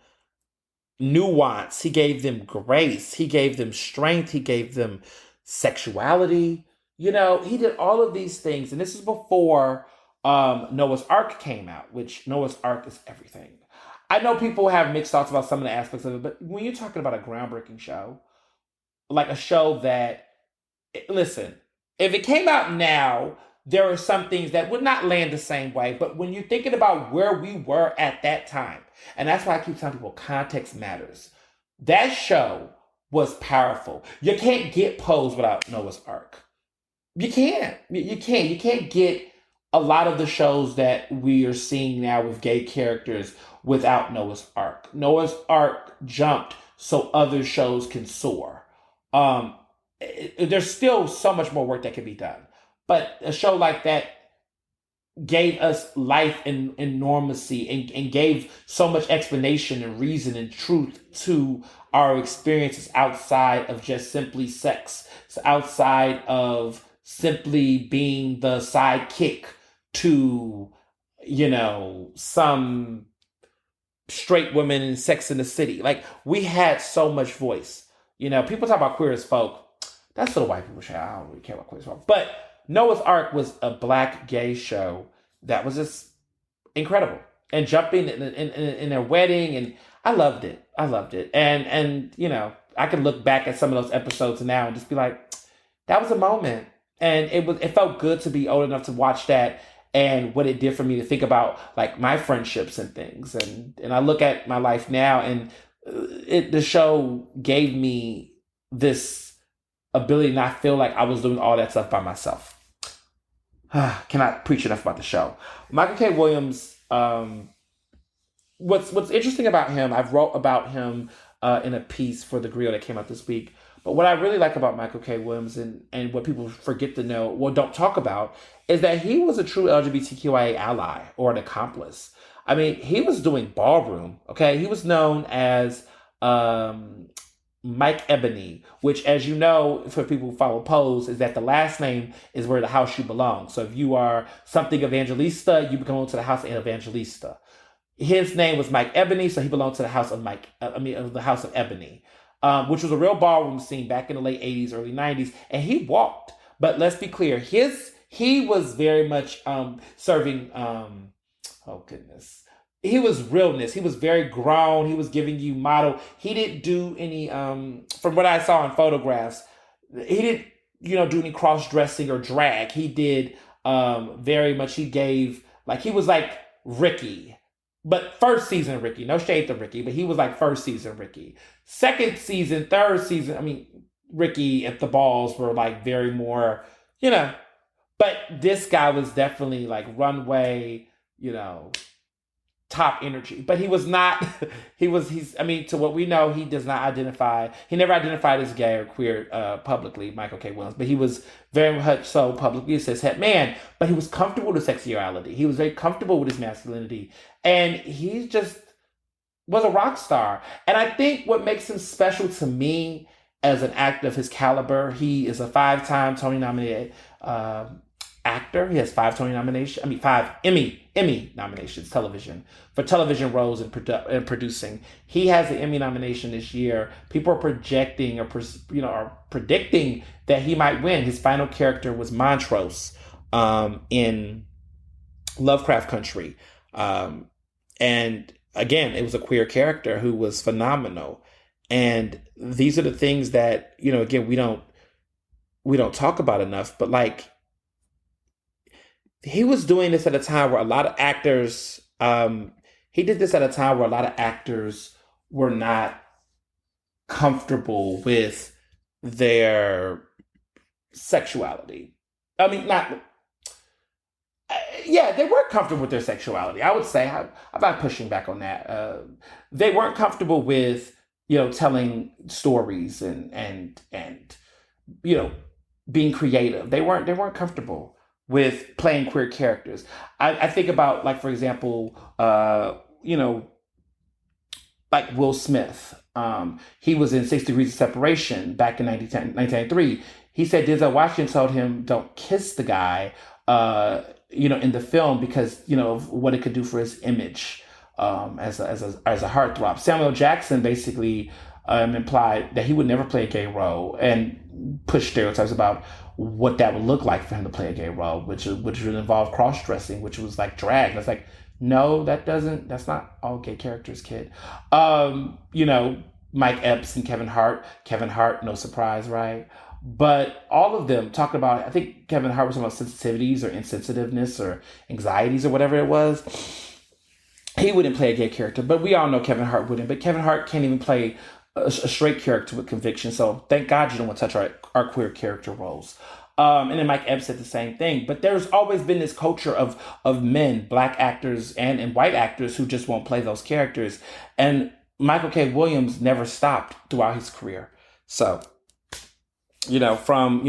nuance. He gave them grace. He gave them strength. He gave them sexuality. He did all of these things. And this is before Noah's Ark came out, which Noah's Ark is everything. I know people have mixed thoughts about some of the aspects of it, but when you're talking about a groundbreaking show, like a show that, listen, if it came out now, there are some things that would not land the same way. But when you're thinking about where we were at that time, and that's why I keep telling people context matters. That show was powerful. You can't get Pose without Noah's Ark. You can't. You can't get a lot of the shows that we are seeing now with gay characters without Noah's Ark. Noah's Ark jumped so other shows can soar. There's still so much more work that can be done. But a show like that gave us life and normacy and gave so much explanation and reason and truth to our experiences outside of just simply sex. So outside of simply being the sidekick to, some straight women in Sex in the City. Like, we had so much voice. People talk about Queer as Folk. That's for the white people show. I don't really care about Queer as Folk. But Noah's Ark was a black gay show that was just incredible. And jumping in their wedding, and I loved it. And I can look back at some of those episodes now and just be like, that was a moment. And it felt good to be old enough to watch that and what it did for me to think about like my friendships and things. And I look at my life now, and the show gave me this ability to not feel like I was doing all that stuff by myself. Cannot preach enough about the show. Michael K. Williams, what's interesting about him, I've wrote about him in a piece for The Grill that came out this week. But what I really like about Michael K. Williams and what people forget to know, don't talk about, is that he was a true LGBTQIA ally or an accomplice. I mean, he was doing ballroom, okay? He was known as Mike Ebony, which, as you know, for people who follow Pose, is that the last name is where the house you belong. So if you are something Evangelista, you belong to the house of Evangelista. His name was Mike Ebony, so he belonged to the house of the house of Ebony, which was a real ballroom scene back in the late 80s, early 90s, and he walked. But let's be clear, he was very much serving Oh goodness. He was realness. He was very grown. He was giving you model. He didn't do any from what I saw in photographs, he didn't, do any cross dressing or drag. He did very much he gave like he was like Ricky. But first season Ricky, no shade to Ricky, but he was like first season Ricky. Second season, third season, I mean, Ricky at the balls were like very more, you know, but this guy was definitely like runway, you know, top energy. But he was not, I mean, to what we know, he does not identify, he never identified as gay or queer publicly, Michael K. Williams, but he was very much so publicly a cishet man, but he was comfortable with his sexuality. He was very comfortable with his masculinity. And he just was a rock star. And I think what makes him special to me as an actor of his caliber, he is a 5-time Tony nominated actor. He has 5 Tony nominations. I mean, 5 Emmy nominations, for television roles and producing. He has the Emmy nomination this year. People are projecting are predicting that he might win. His final character was Montrose in Lovecraft Country, and again, it was a queer character who was phenomenal. And these are the things that again we don't talk about enough. But like, he was doing this at a time where a lot of actors, he did this at a time where a lot of actors were not comfortable with their sexuality. I mean, they weren't comfortable with their sexuality. I would say, I'm not pushing back on that. They weren't comfortable with, telling stories and being creative. They weren't comfortable with playing queer characters. I think about, like, for example, like Will Smith. He was in 6 Degrees of Separation back in 1993. He said Denzel Washington told him, don't kiss the guy, in the film because, of what it could do for his image as a heartthrob. Samuel Jackson basically implied that he would never play a gay role and push stereotypes about what that would look like for him to play a gay role, which would involve cross-dressing, which was like drag. That's like, no, that's not all gay characters, kid. Mike Epps and Kevin Hart, no surprise, right? But all of them talking about, I think Kevin Hart was talking about sensitivities or insensitiveness or anxieties or whatever it was. He wouldn't play a gay character, but we all know Kevin Hart wouldn't. But Kevin Hart can't even play a straight character with conviction. So thank God you don't want to touch our queer character roles. And then Mike Epps said the same thing. But there's always been this culture of men, black actors and white actors who just won't play those characters. And Michael K. Williams never stopped throughout his career. So, from,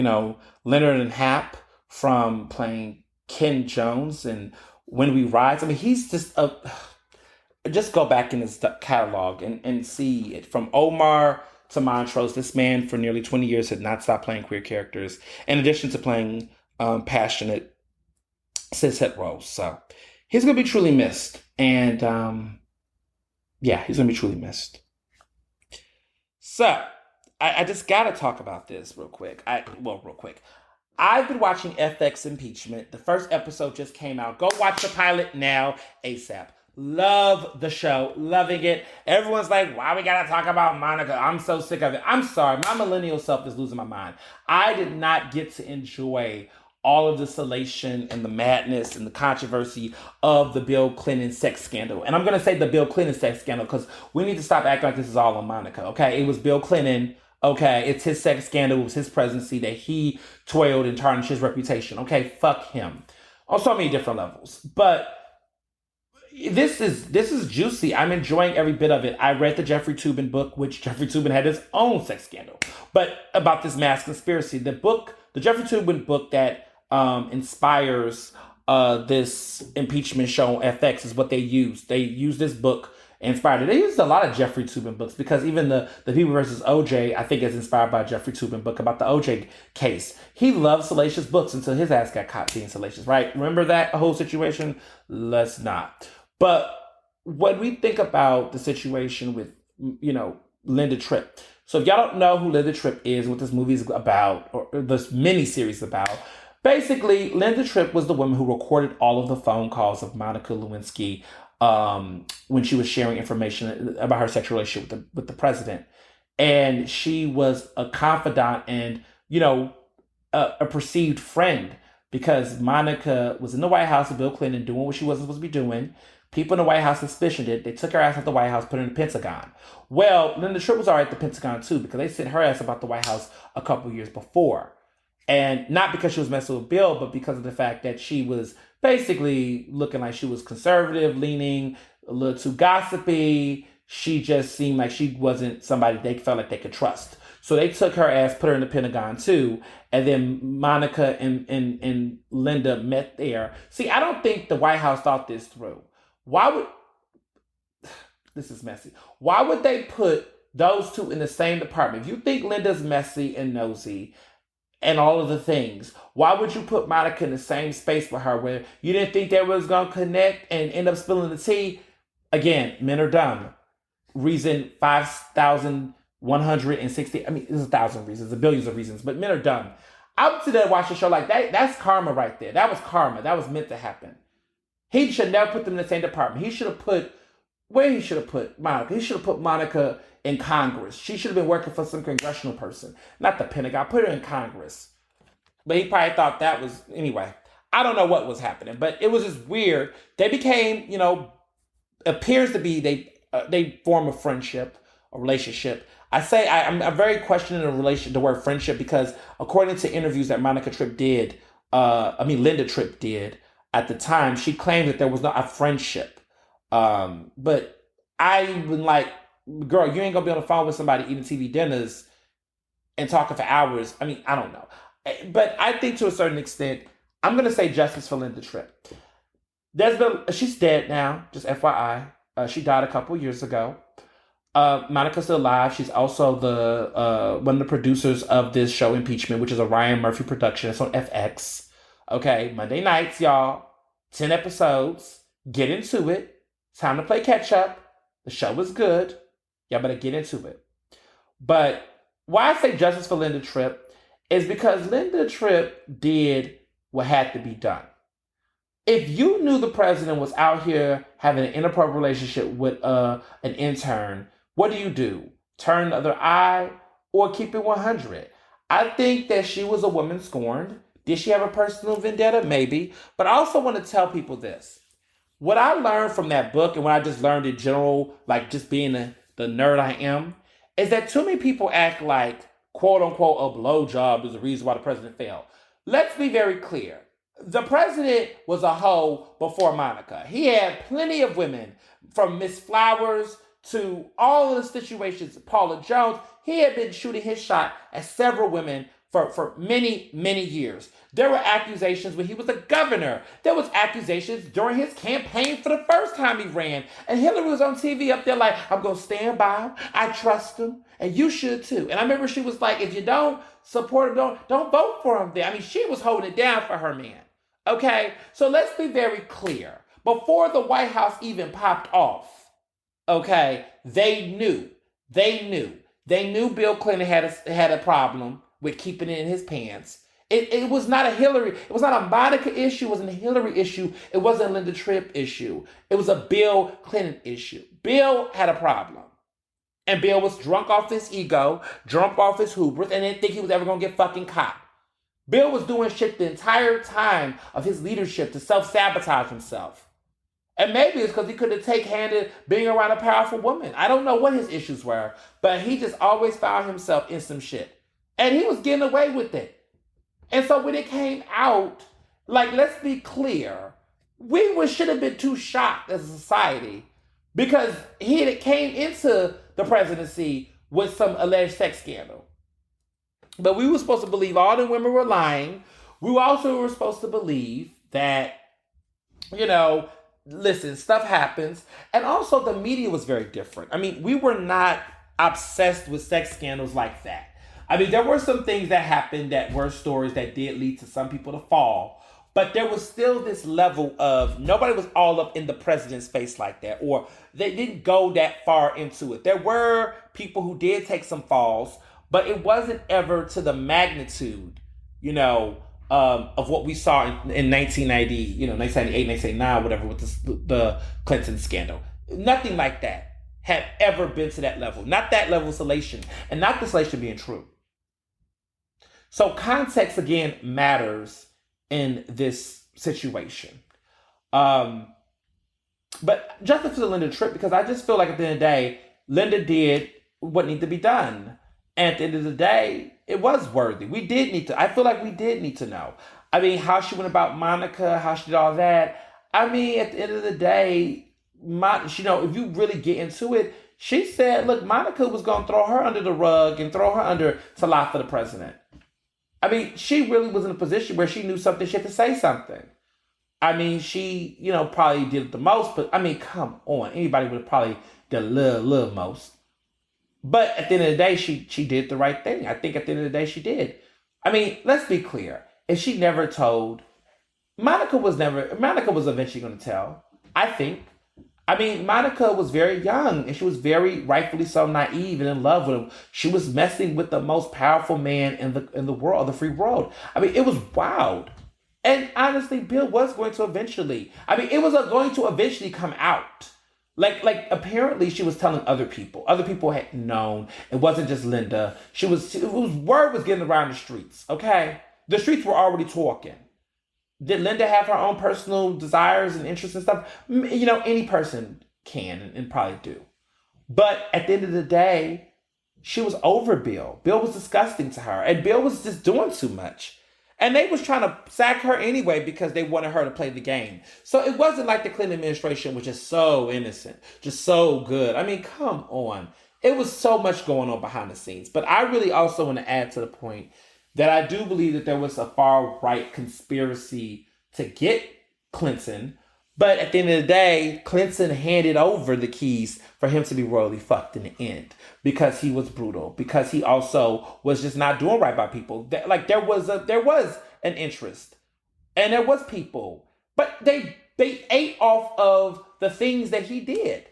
Leonard and Hap, from playing Ken Jones and When We Rise. I mean, he's just go back in his catalog and see it. From Omar to Montrose, this man for nearly 20 years had not stopped playing queer characters, in addition to playing passionate cishet roles. So he's going to be truly missed. And he's going to be truly missed. So I just got to talk about this real quick. Real quick. I've been watching FX Impeachment. The first episode just came out. Go watch the pilot now, ASAP. Love the show. Loving it. Everyone's like, why we gotta talk about Monica? I'm so sick of it. I'm sorry. My millennial self is losing my mind. I did not get to enjoy all of the salation and the madness and the controversy of the Bill Clinton sex scandal. And I'm going to say the Bill Clinton sex scandal because we need to stop acting like this is all on Monica, okay? It was Bill Clinton. Okay, it's his sex scandal. It was his presidency that he toiled and tarnished his reputation. Okay, fuck him. On so many different levels. But this is juicy. I'm enjoying every bit of it. I read the Jeffrey Toobin book, which Jeffrey Toobin had his own sex scandal. But about this mass conspiracy, the Jeffrey Toobin book that inspires this impeachment show on FX is what they used. They used this book inspired it. They used a lot of Jeffrey Toobin books because even the People versus OJ, I think, is inspired by a Jeffrey Toobin book about the OJ case. He loved salacious books until his ass got caught being salacious, right? Remember that whole situation? Let's not. But when we think about the situation with, Linda Tripp. So if y'all don't know who Linda Tripp is, what this movie is about, or this miniseries about, Basically, Linda Tripp was the woman who recorded all of the phone calls of Monica Lewinsky when she was sharing information about her sexual relationship with the president. And she was a confidant and, a perceived friend because Monica was in the White House with Bill Clinton doing what she wasn't supposed to be doing. People in the White House suspicioned it. They took her ass out the White House, put her in the Pentagon. Well, Linda Tripp was already at the Pentagon too because they sent her ass about the White House a couple years before. And not because she was messing with Bill, but because of the fact that she was basically looking like she was conservative, leaning, a little too gossipy. She just seemed like she wasn't somebody they felt like they could trust. So they took her ass, put her in the Pentagon too. And then Monica and Linda met there. See, I don't think the White House thought this through. Why would, this is messy. Why would they put those two in the same department? If you think Linda's messy and nosy, and all of the things, why would you put Monica in the same space with her where you didn't think they was going to connect and end up spilling the tea? Again, men are dumb. Reason 5,160, there's 1,000 reasons, there's billions of reasons, but men are dumb. I would sit there and watch the show like that. That's karma right there. That was karma. That was meant to happen. He should never put them in the same department. He should have put Monica? He should have put Monica in Congress. She should have been working for some congressional person, not the Pentagon. Put her in Congress. But he probably thought that was, anyway. I don't know what was happening, but it was just weird. They became, appears to be, they form a friendship, a relationship. I'm very questioning the word friendship because according to interviews that Linda Tripp did at the time, she claimed that there was not a friendship. But I've been like, girl, you ain't gonna be on the phone with somebody eating TV dinners and talking for hours. I don't know. But I think to a certain extent, I'm gonna say justice for Linda Tripp. She's dead now, just FYI. She died a couple years ago. Monica's still alive. She's also the one of the producers of this show, Impeachment, which is a Ryan Murphy production. It's on FX. Okay, Monday nights, y'all. 10 episodes. Get into it. Time to play catch up. The show is good. Y'all better get into it. But why I say justice for Linda Tripp is because Linda Tripp did what had to be done. If you knew the president was out here having an inappropriate relationship with an intern, what do? Turn the other eye or keep it 100? I think that she was a woman scorned. Did she have a personal vendetta? Maybe. But I also want to tell people this. What I learned from that book and what I just learned in general, like just being the nerd I am, is that too many people act like, quote unquote, a blowjob is the reason why the president failed. Let's be very clear. The president was a hoe before Monica. He had plenty of women, from Miss Flowers to all of the situations, Paula Jones. He had been shooting his shot at several women for many, many years. There were accusations when he was a governor. There was accusations during his campaign for the first time he ran. And Hillary was on TV up there like, I'm going to stand by him. I trust him. And you should too. And I remember she was like, if you don't support him, don't vote for him there. she was holding it down for her man. Okay? So let's be very clear. Before the White House even popped off, okay, they knew Bill Clinton had a problem with keeping it in his pants. It was not a Hillary, it was not a Monica issue, it wasn't a Hillary issue, it wasn't a Linda Tripp issue. It was a Bill Clinton issue. Bill had a problem. And Bill was drunk off his ego, drunk off his hubris, and didn't think he was ever going to get fucking caught. Bill was doing shit the entire time of his leadership to self-sabotage himself. And maybe it's because he couldn't take handed being around a powerful woman. I don't know what his issues were, but he just always found himself in some shit. And he was getting away with it. And so when it came out, let's be clear, we should have been too shocked as a society because he came into the presidency with some alleged sex scandal. But we were supposed to believe all the women were lying. We also were supposed to believe that, listen, stuff happens. And also the media was very different. We were not obsessed with sex scandals like that. There were some things that happened that were stories that did lead to some people to fall. But there was still this level of nobody was all up in the president's face like that, or they didn't go that far into it. There were people who did take some falls, but it wasn't ever to the magnitude, of what we saw in 1990, 1998, 1999, whatever, with the Clinton scandal. Nothing like that had ever been to that level. Not that level of salacious, and not the salacious being true. So context again matters in this situation. But justice for Linda Tripp, because I just feel like at the end of the day, Linda did what needed to be done. And at the end of the day, it was worthy. I feel like we did need to know. I mean, how she went about Monica, how she did all that. I mean, at the end of the day, if you really get into it, she said, look, Monica was going to throw her under the rug and throw her under to lie for the president. I mean, she really was in a position where she knew something, she had to say something. I mean, she, probably did the most, but I mean, come on. Anybody would have probably done a little most. But at the end of the day, she did the right thing. I think at the end of the day, she did. I mean, let's be clear. If she never told, Monica was eventually going to tell, I think. I mean, Monica was very young and she was very rightfully so naive and in love with him. She was messing with the most powerful man in the world, the free world. I mean, it was wild. And honestly, Bill was going to eventually, it was going to eventually come out. Like apparently she was telling other people. Other people had known. It wasn't just Linda. Word was getting around the streets, okay? The streets were already talking. Did Linda have her own personal desires and interests and stuff? Any person can and probably do. But at the end of the day, she was over Bill. Bill was disgusting to her. And Bill was just doing too much. And they was trying to sack her anyway because they wanted her to play the game. So it wasn't like the Clinton administration was just so innocent, just so good. I mean, come on. It was so much going on behind the scenes. But I really also want to add to the point that I do believe that there was a far-right conspiracy to get Clinton. But at the end of the day, Clinton handed over the keys for him to be royally fucked in the end because he was brutal, because he also was just not doing right by people. Like there was an interest and there was people, but they ate off of the things that he did.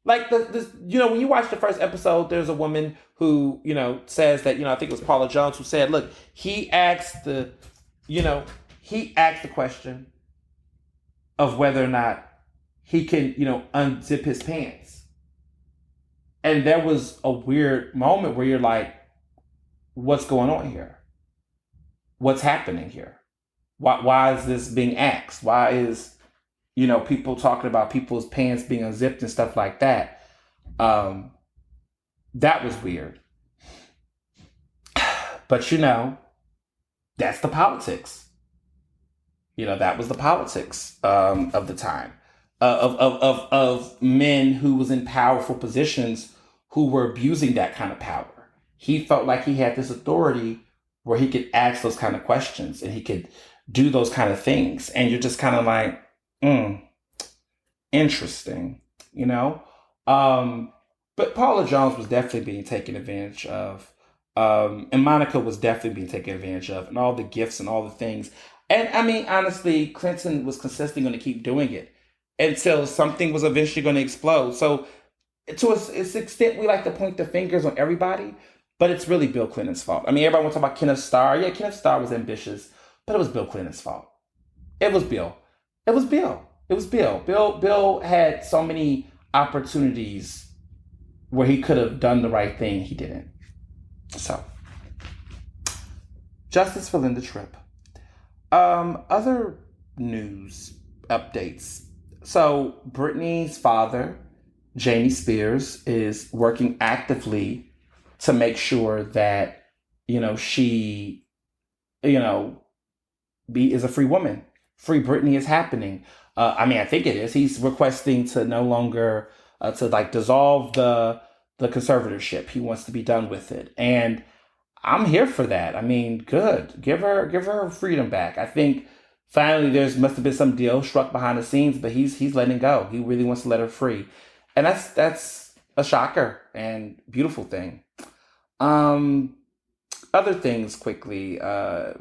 Like when you watch the first episode, there's a woman who, says that, I think it was Paula Jones who said, look, he asked the question of whether or not he can, unzip his pants. And there was a weird moment where you're like, what's going on here? What's happening here? Why is this being asked? Why is, people talking about people's pants being unzipped and stuff like that? That was weird. But, that's the politics. That was the politics of the time, of men who was in powerful positions who were abusing that kind of power. He felt like he had this authority where he could ask those kind of questions and he could do those kind of things. And you're just kind of like, interesting, But Paula Jones was definitely being taken advantage of. And Monica was definitely being taken advantage of, and all the gifts and all the things. And I mean, honestly, Clinton was consistently going to keep doing it until something was eventually going to explode. So to an extent, we like to point the fingers on everybody, but it's really Bill Clinton's fault. I mean, everybody wants to talk about Kenneth Starr. Yeah, Kenneth Starr was ambitious, but it was Bill Clinton's fault. It was Bill. It was Bill. It was Bill. Bill had so many opportunities where he could have done the right thing. He didn't. So, justice for Linda Tripp. Other news updates. So, Britney's father, Jamie Spears, is working actively to make sure that, she, is a free woman. Free Britney is happening. I think it is. He's requesting to no longer, to dissolve the conservatorship. He wants to be done with it. And I'm here for that. I mean, good. Give her freedom back. I think finally must have been some deal struck behind the scenes, but he's letting go. He really wants to let her free. And that's a shocker and beautiful thing. Other things quickly,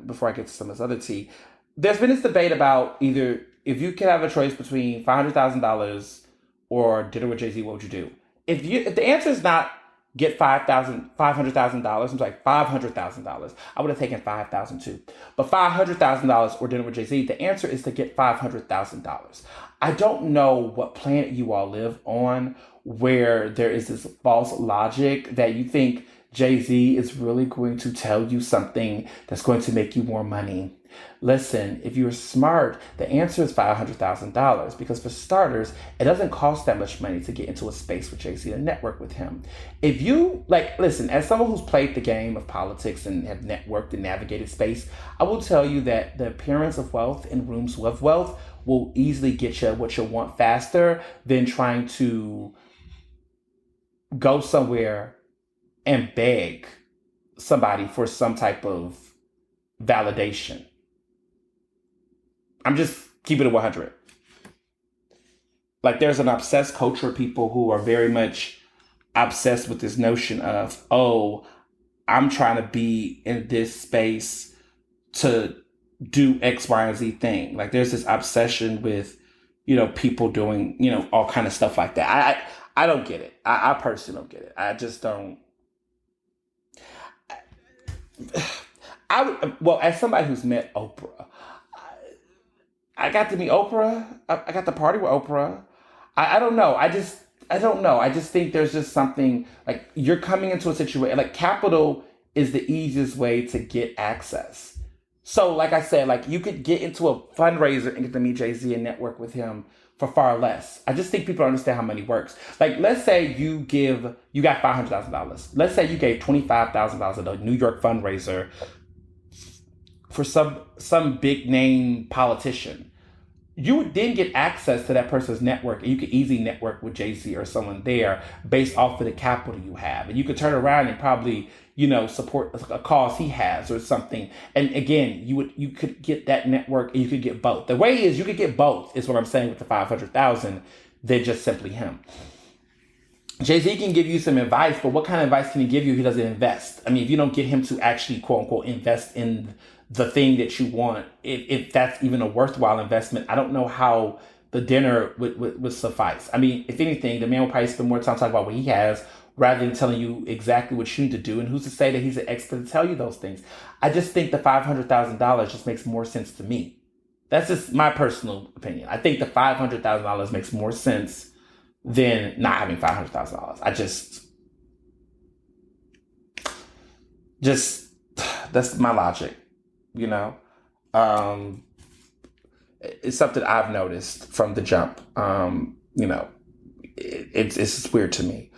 before I get to some of this other tea. There's been this debate about either if you could have a choice between $500,000 or dinner with Jay-Z, what would you do? If the answer is not get $500,000. I'm like $500,000. I would have taken 5,000 too, but $500,000 or dinner with Jay-Z. The answer is to get $500,000. I don't know what planet you all live on where there is this false logic that you think Jay-Z is really going to tell you something that's going to make you more money. Listen, if you're smart, the answer is $500,000 because for starters, it doesn't cost that much money to get into a space with Jay-Z and network with him. If you listen, as someone who's played the game of politics and have networked and navigated space, I will tell you that the appearance of wealth in rooms with wealth will easily get you what you want faster than trying to go somewhere and beg somebody for some type of validation. I'm just keeping it 100. Like there's an obsessed culture of people who are very much obsessed with this notion of, oh, I'm trying to be in this space to do X, Y, and Z thing. Like there's this obsession with, people doing, all kind of stuff like that. I don't get it. I personally don't get it. I just don't. Well, as somebody who's met Oprah, I got to meet Oprah. I got to party with Oprah. I don't know. I don't know. I just think there's just something like you're coming into a situation like capital is the easiest way to get access. So like I said, like you could get into a fundraiser and get to meet Jay-Z and network with him for far less. I just think people don't understand how money works. Like let's say you got $500,000. Let's say you gave $25,000 at a New York fundraiser for some big name politician. You would then get access to that person's network and you could easily network with Jay-Z or someone there based off of the capital you have. And you could turn around and probably, support a cause he has or something. And again, you could get that network and you could get both. The way is you could get both is what I'm saying with the 500,000 than just simply him. Jay-Z can give you some advice, but what kind of advice can he give you if he doesn't invest? I mean, if you don't get him to actually quote unquote invest in the thing that you want, if that's even a worthwhile investment, I don't know how the dinner would suffice. I mean, if anything, the man will probably spend more time talking about what he has rather than telling you exactly what you need to do. And who's to say that he's an expert to tell you those things? I just think the $500,000 just makes more sense to me. That's just my personal opinion. I think the $500,000 makes more sense than not having $500,000. I just that's my logic. It's something I've noticed from the jump. It's weird to me.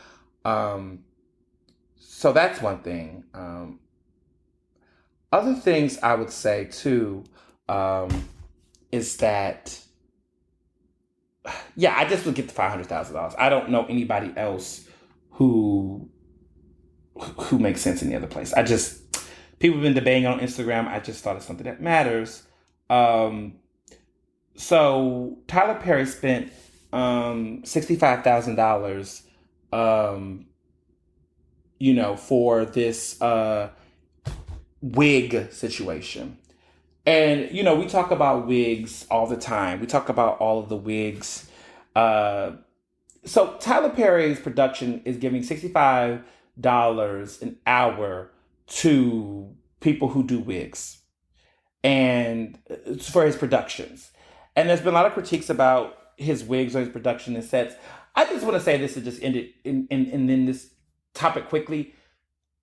So that's one thing. Other things I would say too, is that, I just would get the $500,000. I don't know anybody else who makes sense in the other place. People have been debating on Instagram. I just thought it's something that matters. So Tyler Perry spent $65,000, for this wig situation. And, we talk about wigs all the time. We talk about all of the wigs. So Tyler Perry's production is giving $65 an hour to people who do wigs and for his productions. And there's been a lot of critiques about his wigs or his production and sets. I just want to say this to just end it in this topic quickly.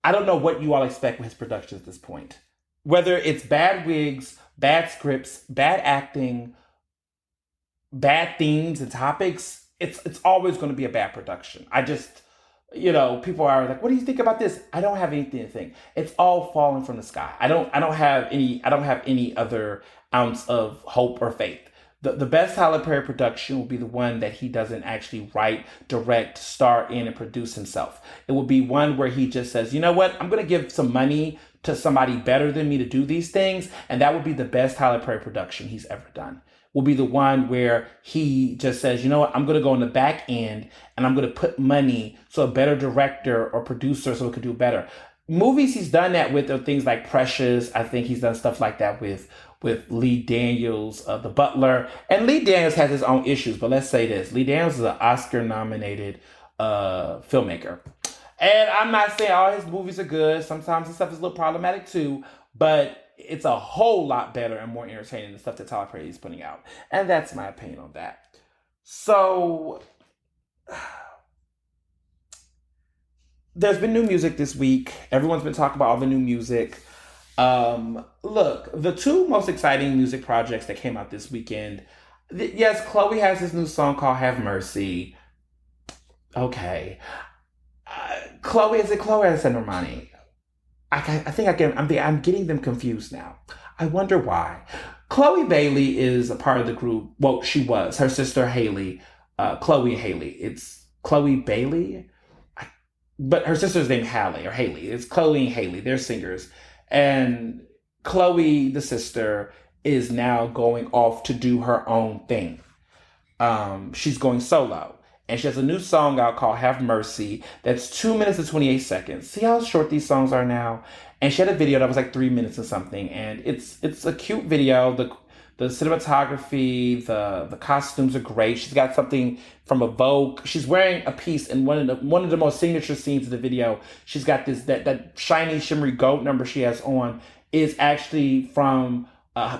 I don't know what you all expect with his production at this point. Whether it's bad wigs, bad scripts, bad acting, bad themes and topics, it's always going to be a bad production. People are like, what do you think about this? I don't have anything to think. It's all falling from the sky. I don't have any other ounce of hope or faith. The best Tyler Perry production will be the one that he doesn't actually write, direct, star in, and produce himself. It will be one where he just says, you know what? I'm going to give some money to somebody better than me to do these things. And that would be the best Tyler Perry production he's ever done. Will be the one where he just says, you know what? I'm going to go on the back end and I'm going to put money so a better director or producer so it could do better. Movies he's done that with are things like Precious. I think he's done stuff like that with Lee Daniels, The Butler. And Lee Daniels has his own issues, but let's say this. Lee Daniels is an Oscar-nominated filmmaker. And I'm not saying all his movies are good. Sometimes his stuff is a little problematic too, but it's a whole lot better and more entertaining than the stuff that Tyler Perry is putting out. And that's my opinion on that. So there's been new music this week. Everyone's been talking about all the new music. Look, the two most exciting music projects that came out this weekend. Yes, Chloe has this new song called "Have Mercy." Okay, Chloe, is it Chloe or is it Normani? I think I can. I'm getting them confused now. I wonder why. Chloe Bailey is a part of the group. Well, she was. Her sister Haley, Chloe and Haley. It's Chloe Bailey, but her sister's named Haley or Haley. It's Chloe and Haley. They're singers, and Chloe, the sister, is now going off to do her own thing. She's going solo. And she has a new song out called Have Mercy that's 2 minutes and 28 seconds. See how short these songs are now? And she had a video that was like 3 minutes or something. And it's a cute video. The cinematography, the costumes are great. She's got something from a Vogue. She's wearing a piece in one of the most signature scenes of the video. She's got that shiny, shimmery goat number she has on is actually from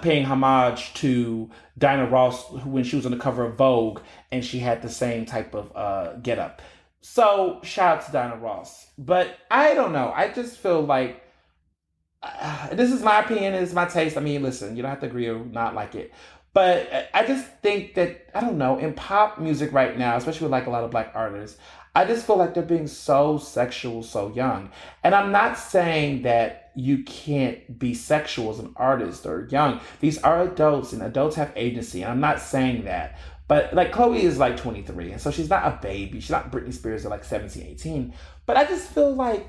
paying homage to Diana Ross when she was on the cover of Vogue and she had the same type of getup. So shout out to Diana Ross. But I don't know. I just feel like this is my opinion. It's my taste. I mean, listen, you don't have to agree or not like it. But I just think that, I don't know, in pop music right now, especially with like a lot of Black artists, I just feel like they're being so sexual so young. And I'm not saying that you can't be sexual as an artist or young. These are adults and adults have agency. And I'm not saying that. But like Chloe is like 23. And so she's not a baby. She's not Britney Spears at like 17, 18. But I just feel like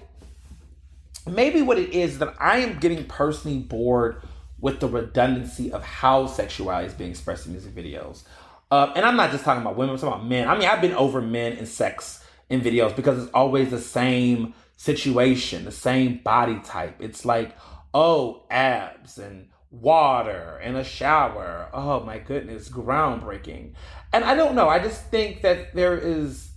maybe what it is that I am getting personally bored with the redundancy of how sexuality is being expressed in music videos. And I'm not just talking about women, I'm talking about men. I mean, I've been over men and sex in videos because it's always the same situation, the same body type. It's like, oh, abs and water and a shower. Oh my goodness, groundbreaking. And I don't know. I just think that there is,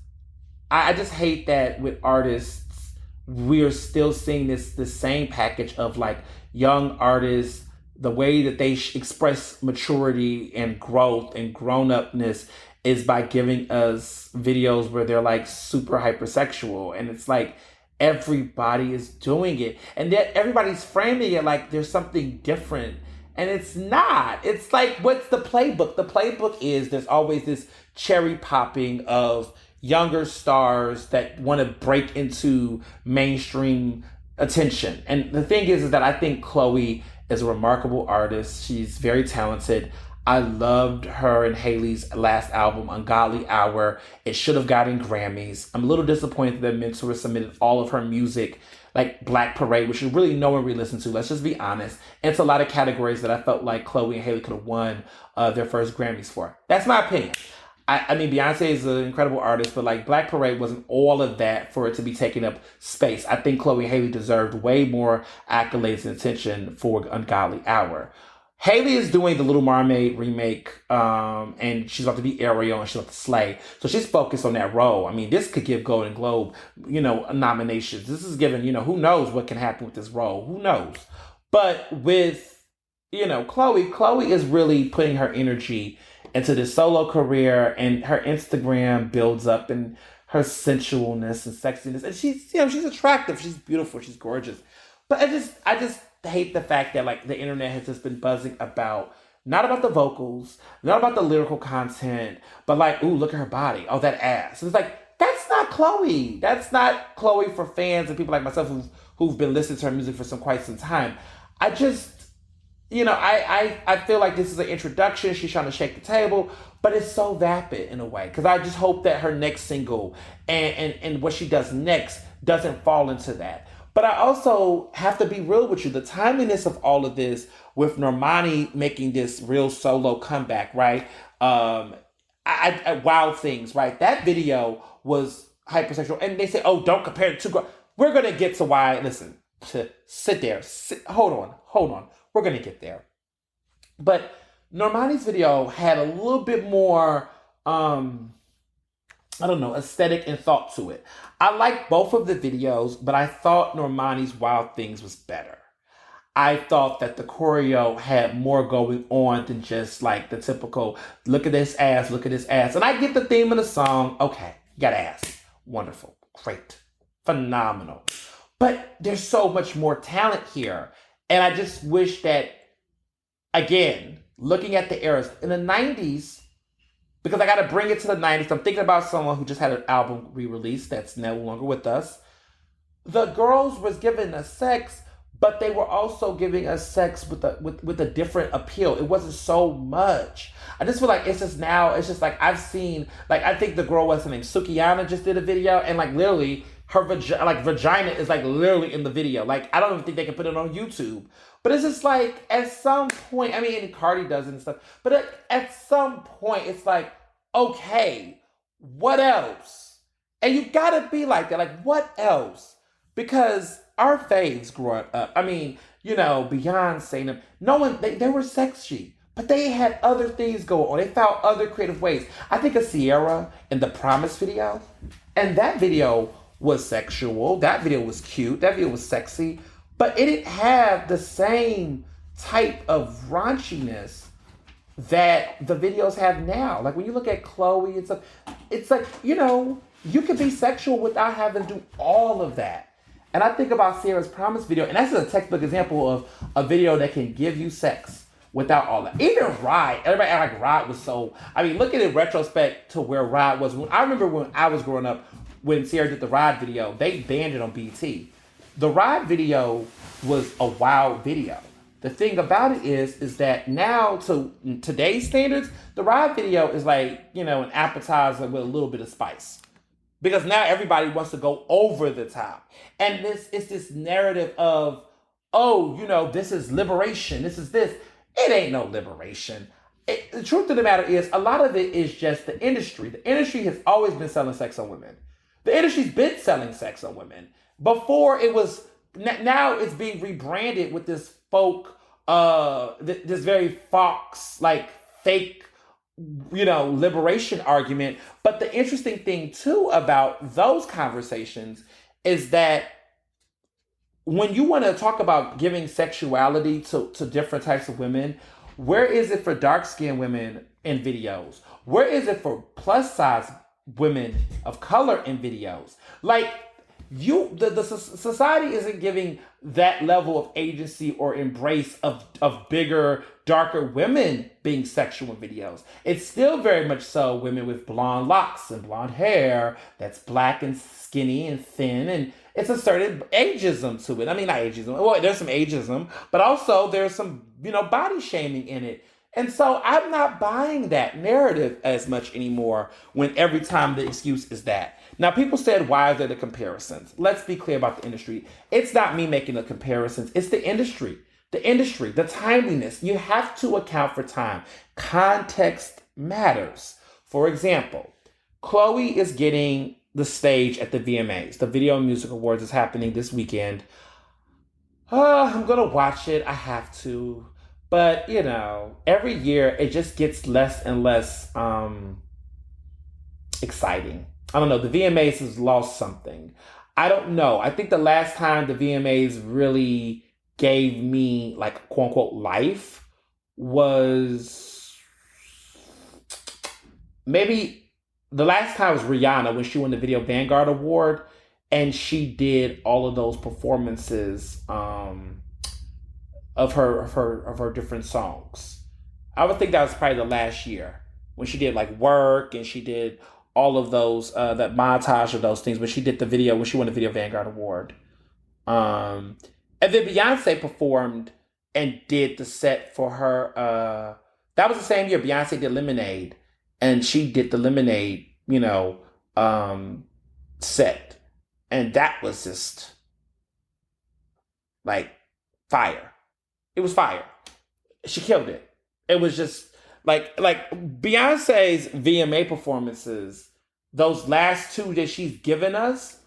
I just hate that with artists, we're still seeing the same package of like young artists, the way that they express maturity and growth and grown-upness is by giving us videos where they're like super hypersexual. And it's like everybody is doing it. And that everybody's framing it like there's something different. And it's not. It's like, what's the playbook? The playbook is there's always this cherry popping of younger stars that want to break into mainstream attention. And the thing is that I think Chloe is a remarkable artist. She's very talented. I loved her and Haley's last album, Ungodly Hour. It should have gotten Grammys. I'm a little disappointed that Mentor submitted all of her music, like Black Parade, which is really no one really listens to. Let's just be honest. And it's a lot of categories that I felt like Chloe and Haley could have won their first Grammys for. That's my opinion. I mean, Beyonce is an incredible artist, but like Black Parade wasn't all of that for it to be taking up space. I think Chloe and Haley deserved way more accolades and attention for Ungodly Hour. Haley is doing the Little Mermaid remake, and she's about to be Ariel and she's about to slay. So she's focused on that role. I mean, this could give Golden Globe, nominations. This is giving, who knows what can happen with this role. Who knows? But with, Chloe is really putting her energy into this solo career, and her Instagram builds up and her sensualness and sexiness. And she's attractive. She's beautiful. She's gorgeous. But I just hate the fact that like the internet has just been buzzing about, not about the vocals, not about the lyrical content, but like, ooh, look at her body. Oh, that ass. And it's like, that's not Chloe. That's not Chloe for fans and people like myself who've been listening to her music for quite some time. I just, I feel like this is an introduction. She's trying to shake the table, but it's so vapid in a way. Because I just hope that her next single and what she does next doesn't fall into that. But I also have to be real with you. The timeliness of all of this with Normani making this real solo comeback, right? Wild Things, right? That video was hypersexual. And they say, oh, don't compare it to... We're going to get to why... Listen, sit there. Hold on. We're going to get there. But Normani's video had a little bit more I don't know, aesthetic and thought to it. I like both of the videos, but I thought Normani's Wild Things was better. I thought that the choreo had more going on than just like the typical look at this ass, look at this ass. And I get the theme of the song. Okay, you got ass. Wonderful. Great. Phenomenal. But there's so much more talent here. And I just wish that, again, looking at the eras in the 90s, because I got to bring it to the 90s. I'm thinking about someone who just had an album re-release that's no longer with us. The girls was giving us sex, but they were also giving us sex with a different appeal. It wasn't so much. I just feel like it's just now, it's just like I've seen, like I think the girl, what's her name, Sukiyana, just did a video, and like literally her vagina is like literally in the video. Like I don't even think they can put it on YouTube. But it's just like at some point, I mean, and Cardi does it and stuff, but at some point it's like, okay, what else? And you gotta be like that. Like, what else? Because our faves growing up, I mean, you know, Beyonce and them, no one, they were sexy, but they had other things going on. They found other creative ways. I think of Sierra in the Promise video, and that video was sexual. That video was cute. That video was sexy, but it didn't have the same type of raunchiness that the videos have now. Like when you look at Chloe and stuff, it's like, you know, you can be sexual without having to do all of that. And I think about Sierra's Promise video, and that's a textbook example of a video that can give you sex without all that. Even Ride, everybody act like Ride was so, I mean, look at it in retrospect to where Ride was. I remember when I was growing up, when Sierra did the Ride video, they banned it on BT. The Ride video was a wild video. The thing about it is that now to today's standards, the Ride video is like, you know, an appetizer with a little bit of spice. Because now everybody wants to go over the top. And it's this narrative of, oh, you know, this is liberation. This is this. It ain't no liberation. The truth of the matter is, a lot of it is just the industry. The industry has always been selling sex on women. The industry's been selling sex on women. Before it was, now it's being rebranded with this folk, this very Fox, like fake, you know, liberation argument. But the interesting thing too about those conversations is that when you want to talk about giving sexuality to different types of women, where is it for dark-skinned women in videos? Where is it for plus-size women of color in videos? Like, the society isn't giving that level of agency or embrace of bigger, darker women being sexual in videos. It's still very much so women with blonde locks and blonde hair that's black and skinny and thin, and it's a certain ageism to it. I mean, not ageism. Well, there's some ageism, but also there's some, you know, body shaming in it. And so I'm not buying that narrative as much anymore when every time the excuse is that. Now, people said, why are there the comparisons? Let's be clear about the industry. It's not me making the comparisons. It's the industry. The industry, the timeliness. You have to account for time. Context matters. For example, Chloe is getting the stage at the VMAs. The Video Music Awards is happening this weekend. I'm going to watch it. I have to. But, you know, every year it just gets less and less exciting. I don't know. The VMAs has lost something. I don't know. I think the last time the VMAs really gave me, like, quote unquote, life was maybe the last time was Rihanna when she won the Video Vanguard Award, and she did all of those performances of her different songs. I would think that was probably the last year when she did like Work, and she did all of those that montage of those things when she did the video, when she won the Video Vanguard Award. And then Beyonce performed and did the set for her. That was the same year Beyonce did Lemonade, and she did the Lemonade, you know, set, and that was just like fire. It was fire. She killed it. It was just like Beyonce's VMA performances, those last two that she's given us,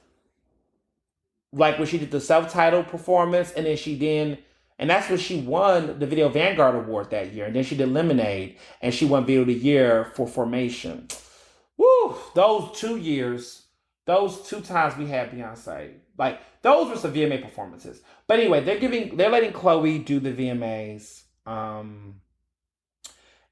like when she did the self-titled performance, and and that's when she won the Video Vanguard Award that year. And then she did Lemonade, and she won Video of the Year for Formation. Woo, those 2 years, those two times we had Beyonce, like those were some VMA performances. But anyway, they're letting Chloe do the VMAs, and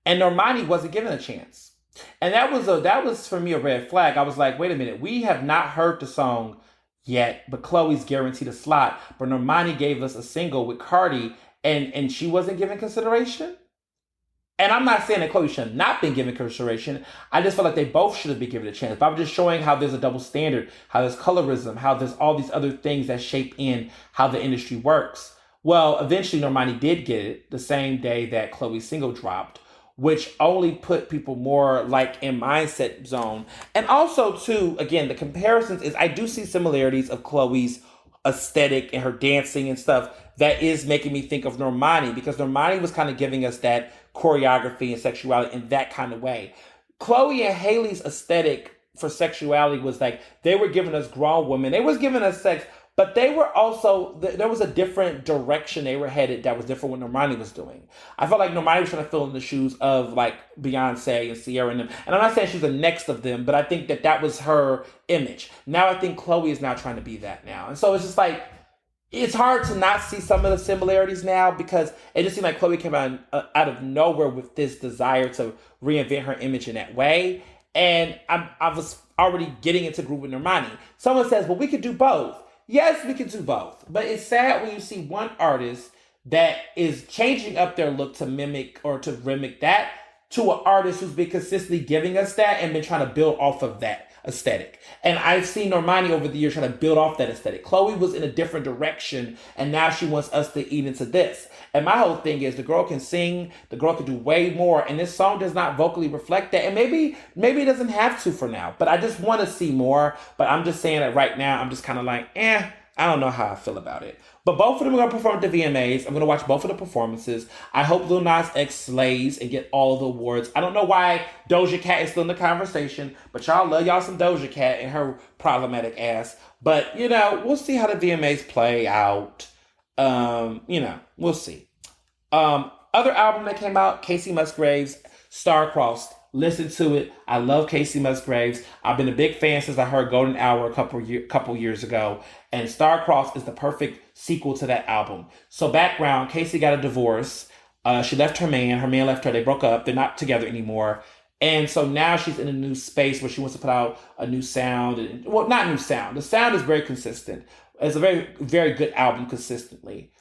Normani wasn't given a chance, and that was for me a red flag. I was like, wait a minute, we have not heard the song yet, but Chloe's guaranteed a slot. But Normani gave us a single with Cardi, and she wasn't given consideration. And I'm not saying that Chloe should have not been given consideration. I just felt like they both should have been given a chance. But I'm just showing how there's a double standard, how there's colorism, how there's all these other things that shape in how the industry works. Well, eventually Normani did get it the same day that Chloe's single dropped, which only put people more like in mindset zone. And also, too, again, the comparisons is I do see similarities of Chloe's aesthetic and her dancing and stuff that is making me think of Normani, because Normani was kind of giving us that choreography and sexuality in that kind of way. Chloe and Haley's aesthetic for sexuality was like they were giving us grown women. They was giving us sex, but they were also there was a different direction they were headed that was different what Normani was doing. I felt like Normani was trying to fill in the shoes of like Beyonce and Sierra and them. And I'm not saying she's the next of them, but I think that was her image. Now I think Chloe is now trying to be that now, and so it's just like it's hard to not see some of the similarities now because it just seemed like Chloe came out of nowhere with this desire to reinvent her image in that way. And I was already getting into groove with Normani. Someone says, well, we could do both. Yes, we could do both. But it's sad when you see one artist that is changing up their look to mimic or to mimic that to an artist who's been consistently giving us that and been trying to build off of that aesthetic. And I've seen Normani over the years trying to build off that aesthetic. Chloe was in a different direction, and now she wants us to eat into this. And my whole thing is the girl can sing, the girl can do way more, and this song does not vocally reflect that. And maybe it doesn't have to for now, but I just want to see more. But I'm just saying that right now, I'm just kind of like, I don't know how I feel about it. But both of them are going to perform at the VMAs. I'm going to watch both of the performances. I hope Lil Nas X slays and get all the awards. I don't know why Doja Cat is still in the conversation, but y'all love y'all some Doja Cat and her problematic ass. But, we'll see how the VMAs play out. We'll see. Other album that came out, Casey Musgraves, Star-Crossed. Listen to it. I love Casey Musgraves. I've been a big fan since I heard Golden Hour a couple years ago. And Star-Crossed is the perfect sequel to that album. So background, Casey got a divorce. She left her man. Her man left her. They broke up. They're not together anymore. And so now she's in a new space where she wants to put out a new sound. Well, not new sound. The sound is very consistent. It's a very, very good album consistently.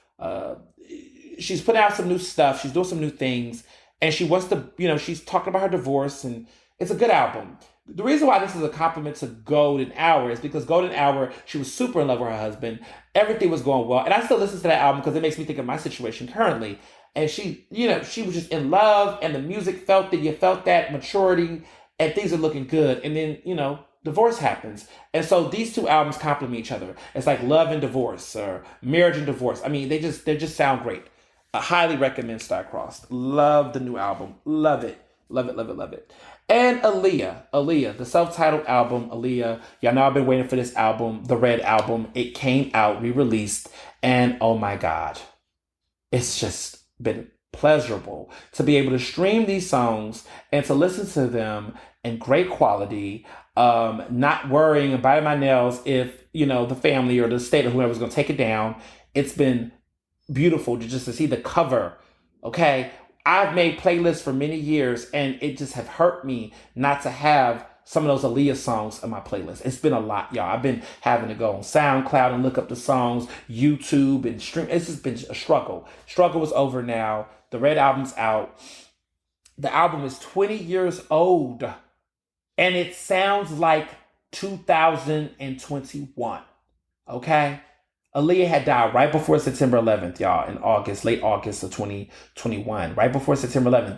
She's putting out some new stuff. She's doing some new things. And she wants to, she's talking about her divorce, and it's a good album. The reason why this is a compliment to Golden Hour is because Golden Hour, she was super in love with her husband. Everything was going well. And I still listen to that album because it makes me think of my situation currently. And she was just in love, and the music you felt that maturity, and things are looking good. And then, divorce happens. And so these two albums complement each other. It's like Love and Divorce or Marriage and Divorce. I mean, they just sound great. I highly recommend Star-Crossed. Love the new album. Love it. Love it, love it, love it. And Aaliyah, the self-titled album, Aaliyah. Y'all know I've been waiting for this album, the Red Album. It came out, re-released, and oh my God. It's just been pleasurable to be able to stream these songs and to listen to them in great quality, not worrying and biting my nails if, the family or the state or whoever's going to take it down. It's been beautiful to see the cover. Okay, I've made playlists for many years, and it just have hurt me not to have some of those Aaliyah songs on my playlist. It's been a lot, y'all. I've been having to go on SoundCloud and look up the songs, YouTube and stream. It's just been a struggle. Struggle is over now. The Red Album's out. The album is 20 years old, and it sounds like 2021. Okay? Aaliyah had died right before September 11th, y'all, in late August of 2021, right before September 11th.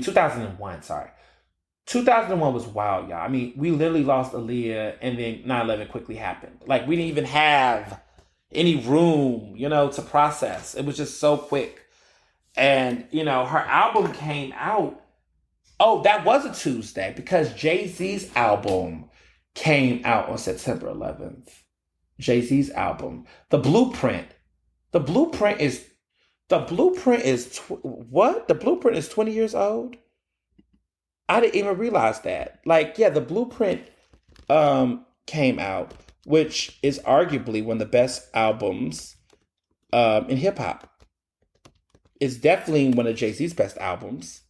2001, sorry. 2001 was wild, y'all. I mean, we literally lost Aaliyah, and then 9/11 quickly happened. Like, we didn't even have any room, to process. It was just so quick. And, her album came out. Oh, that was a Tuesday, because Jay-Z's album came out on September 11th. Jay-Z's album. The Blueprint. The Blueprint is what? The Blueprint is 20 years old? I didn't even realize that. Like, yeah, the Blueprint came out, which is arguably one of the best albums in hip hop. It's definitely one of Jay-Z's best albums.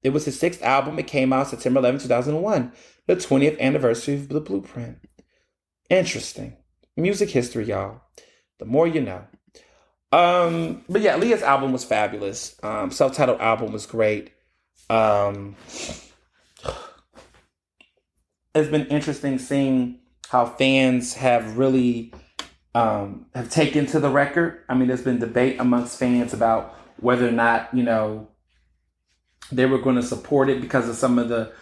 It was his sixth album. It came out September 11, 2001, the 20th anniversary of the Blueprint. Interesting. Music history, y'all. The more you know. But yeah, Leah's album was fabulous. Self-titled album was great. Um, it's been interesting seeing how fans have really have taken to the record. I mean, there's been debate amongst fans about whether or not, they were going to support it because of some of the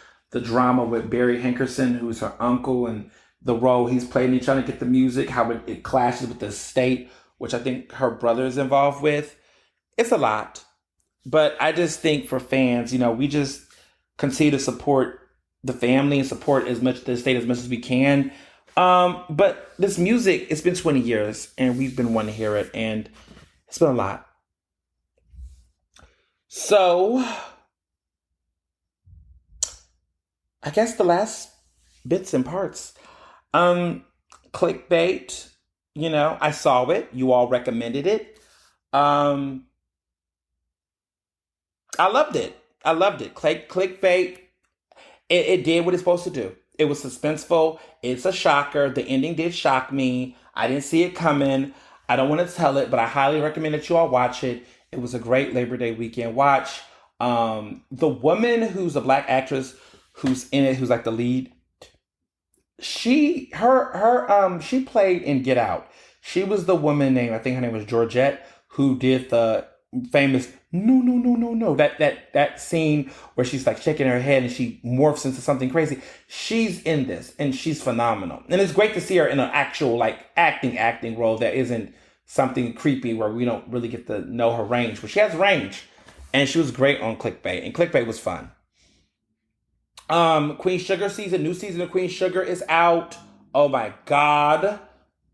drama with Barry Hankerson, who's her uncle, and the role he's played in trying to get the music, how it clashes with the state, which I think her brother is involved with. It's a lot. But I just think for fans, we just continue to support the family and support as much the state as much as we can. But this music, it's been 20 years and we've been wanting to hear it, and it's been a lot. So I guess the last bits and parts. Clickbait, I saw it. You all recommended it. I loved it. I loved it. Clickbait. It did what it's supposed to do. It was suspenseful. It's a shocker. The ending did shock me. I didn't see it coming. I don't want to tell it, but I highly recommend that you all watch it. It was a great Labor Day weekend watch. The woman who's a black actress who's in it, who's like the lead, she played in Get Out. She was the woman named, I think her name was Georgette, who did the famous no, that scene where she's like shaking her head and she morphs into something crazy. She's in this and she's phenomenal, and it's great to see her in an actual like acting role that isn't something creepy where we don't really get to know her range, but she has range, and she was great on Clickbait, and Clickbait was fun. Queen Sugar new season of Queen Sugar is out. Oh my god.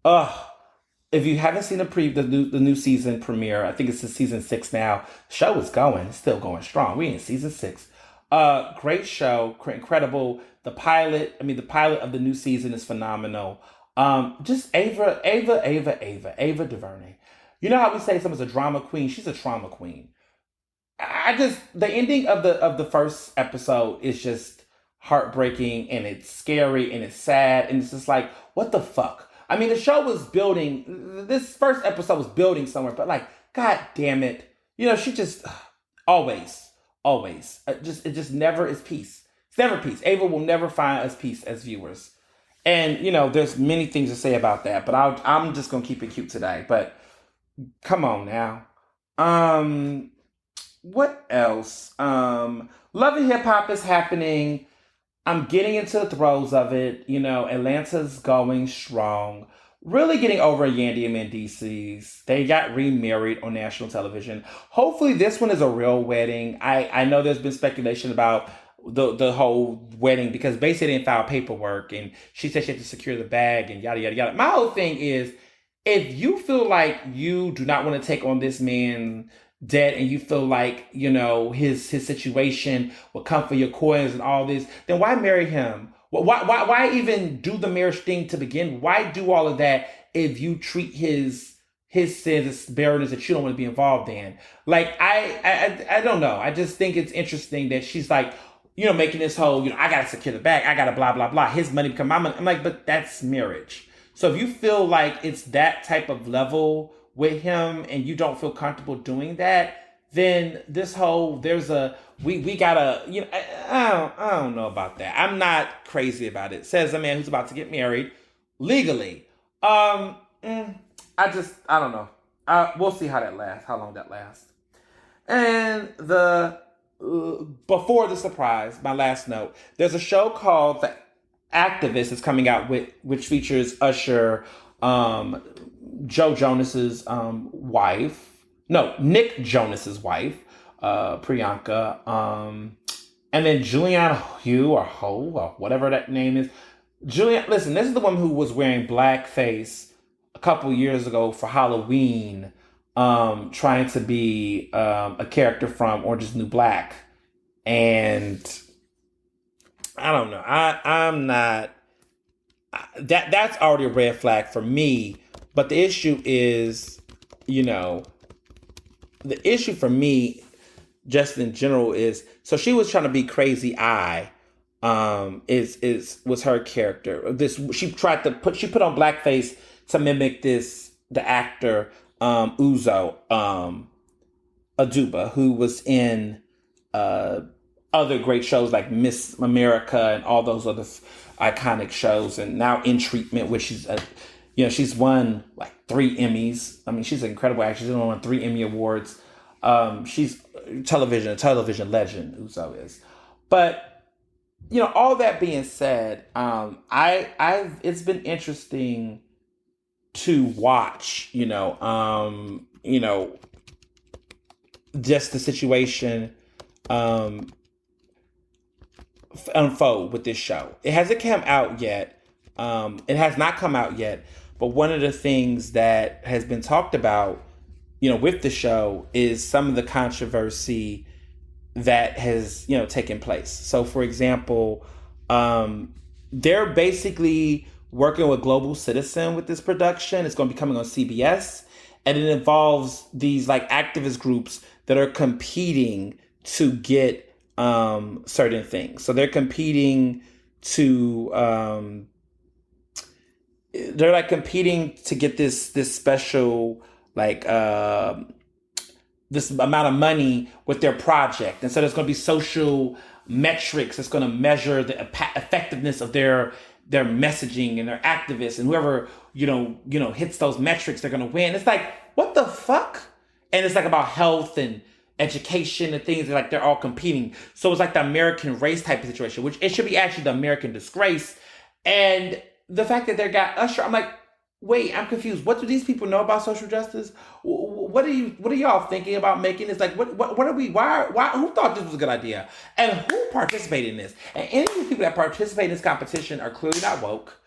Ugh. If you haven't seen the new season premiere, I think it's the season 6 now. Show is going. It's still going strong. We in season 6. Great show. Incredible. The pilot of the new season is phenomenal. Just Ava DuVernay. You know how we say someone's a drama queen? She's a trauma queen. The ending of the first episode is just heartbreaking, and it's scary, and it's sad, and it's just like, what the fuck? I mean, the show was building, this first episode was building somewhere, but like, god damn it. She just, always, it just never is peace. It's never peace. Ava will never find us peace as viewers. And, there's many things to say about that, but I'm just going to keep it cute today. But come on now. What else? Love and Hip Hop is happening. I'm getting into the throes of it. Atlanta's going strong. Really getting over Yandy and Mendeecees. They got remarried on national television. Hopefully this one is a real wedding. I know there's been speculation about the whole wedding because basically they didn't file paperwork, and she said she had to secure the bag and yada, yada, yada. My whole thing is, if you feel like you do not want to take on this man debt, and you feel like, his situation will come for your coins and all this, then why marry him? Why even do the marriage thing to begin? Why do all of that if you treat his sins as barrenness that you don't want to be involved in? Like, I don't know. I just think it's interesting that she's like, making this whole, I gotta secure the bag, I gotta blah, blah, blah, his money become my money. I'm like, but that's marriage. So if you feel like it's that type of level with him and you don't feel comfortable doing that, then this whole, we gotta, I don't know about that. I'm not crazy about it. Says a man who's about to get married legally. I don't know. We'll see how long that lasts. And before the surprise, my last note, there's a show called The Activist that's coming out which features Usher, Joe Jonas's wife. No, Nick Jonas's wife, Priyanka, and then Julianne Hough or whatever that name is. Julianne, listen, this is the woman who was wearing blackface a couple years ago for Halloween, trying to be a character from Orange is the New Black, and I don't know. I'm not. That's already a red flag for me. But the issue is, you know, the issue for me, just in general, is so she was trying to be Crazy Eye. Is was her character. This she put on blackface to mimic the actor Uzo Aduba, who was in uh other great shows like Miss America and all those other iconic shows, and now in treatment, which she's won like 3 Emmys. I mean, she's an incredible actress. She's won 3 Emmy Awards. She's a television legend. Uzo is, but all that being said, I've it's been interesting to watch. Just the situation. Unfold with this show. It hasn't come out yet. It has not come out yet. But one of the things that has been talked about, with the show is some of the controversy that has, taken place. So, for example, they're basically working with Global Citizen with this production. It's going to be coming on CBS, and it involves these like activist groups that are competing to get certain things. So they're competing to get this special like this amount of money with their project. And so there's going to be social metrics that's going to measure the effectiveness of their messaging and their activists, and whoever hits those metrics, they're going to win. It's like, what the fuck? And it's like about health and education and things, like they're all competing. So it's like the American race type of situation, which it should be actually the American disgrace. And the fact that they got Usher, I'm like, wait, I'm confused. What do these people know about social justice? What are y'all thinking about making this? Like, what are we? Why? Who thought this was a good idea? And who participated in this? And any of the people that participate in this competition are clearly not woke.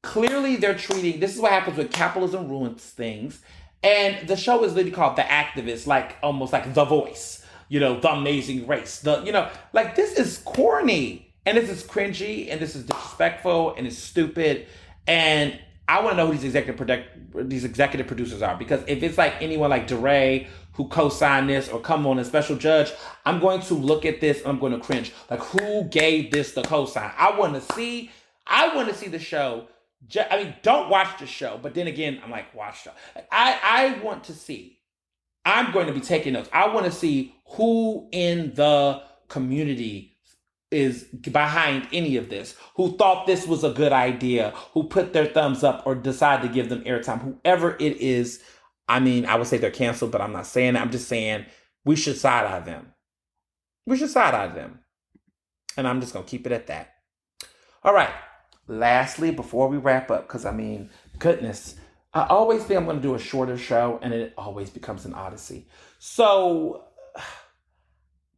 Clearly, they're treating. This is what happens when capitalism ruins things. And the show is literally called The Activist, like almost like The Voice, The Amazing Race. Like this is corny, and this is cringy, and this is disrespectful, and it's stupid. And I want to know who these executive producers are, because if it's like anyone like DeRay who co-signed this or come on a special judge, I'm going to look at this and I'm going to cringe. Like, who gave this the co-sign? I want to see the show. I mean, don't watch the show, but then again, I'm like, watch the show. I want to see. I'm going to be taking notes. I want to see who in the community is behind any of this, who thought this was a good idea, who put their thumbs up or decided to give them airtime, whoever it is. I mean, I would say they're canceled, but I'm not saying that. I'm just saying we should side-eye them. We should side-eye them. And I'm just going to keep it at that. All right. Lastly, before we wrap up, because I mean, goodness, I always think I'm going to do a shorter show, and it always becomes an odyssey. So,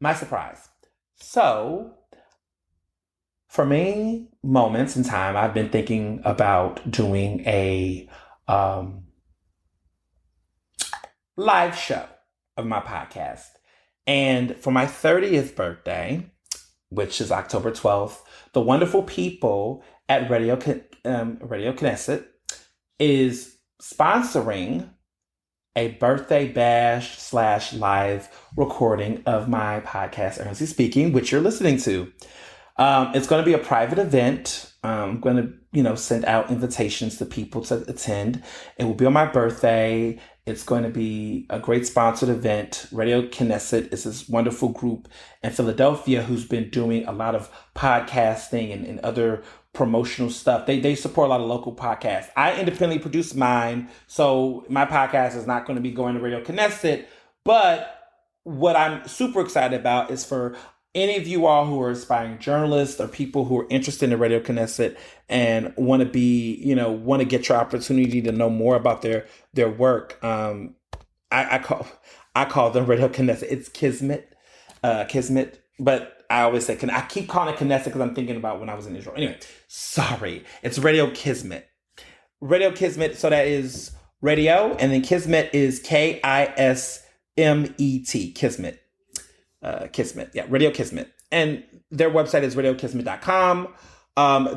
my surprise. So, for many moments in time, I've been thinking about doing a live show of my podcast. And for my 30th birthday, which is October 12th, the wonderful people at Radio Knesset is sponsoring a birthday bash / live recording of my podcast, Ernestly Speaking, which you're listening to. It's going to be a private event. I'm going to, send out invitations to people to attend. It will be on my birthday. It's going to be a great sponsored event. Radio Knesset is this wonderful group in Philadelphia who's been doing a lot of podcasting and other promotional stuff. They support a lot of local podcasts. I independently produce mine, so my podcast is not going to be going to Radio Knesset. But what I'm super excited about is for any of you all who are aspiring journalists or people who are interested in Radio Knesset and want to get your opportunity to know more about their work. I call them Radio Knesset. It's Kismet, but I always say, I keep calling it Knesset because I'm thinking about when I was in Israel. Anyway, sorry. It's Radio Kismet. Radio Kismet, so that is radio, and then Kismet is Kismet. Kismet. Yeah, Radio Kismet. And their website is radiokismet.com.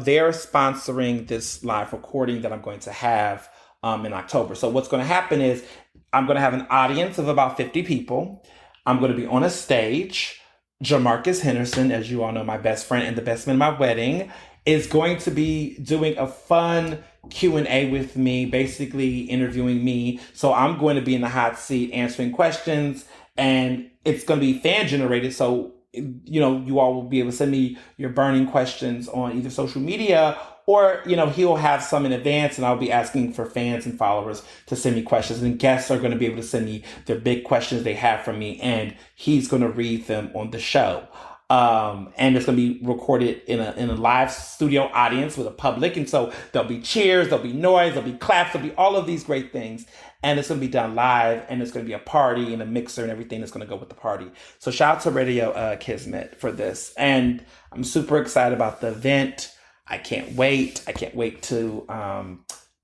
They're sponsoring this live recording that I'm going to have in October. So what's going to happen is I'm going to have an audience of about 50 people. I'm going to be on a stage. Jamarcus Henderson, as you all know, my best friend and the best man at my wedding, is going to be doing a fun Q&A with me, basically interviewing me. So I'm going to be in the hot seat answering questions, and it's going to be fan generated. So, you know, you all will be able to send me your burning questions on either social media, or, you know, he'll have some in advance, and I'll be asking for fans and followers to send me questions. And guests are going to be able to send me their big questions they have for me, and he's going to read them on the show. And it's going to be recorded in a live studio audience with a public. And so there'll be cheers, there'll be noise, there'll be claps, there'll be all of these great things. And it's going to be done live, and it's going to be a party and a mixer and everything that's going to go with the party. So shout out to Radio Kismet for this. And I'm super excited about the event. I can't wait. I can't wait to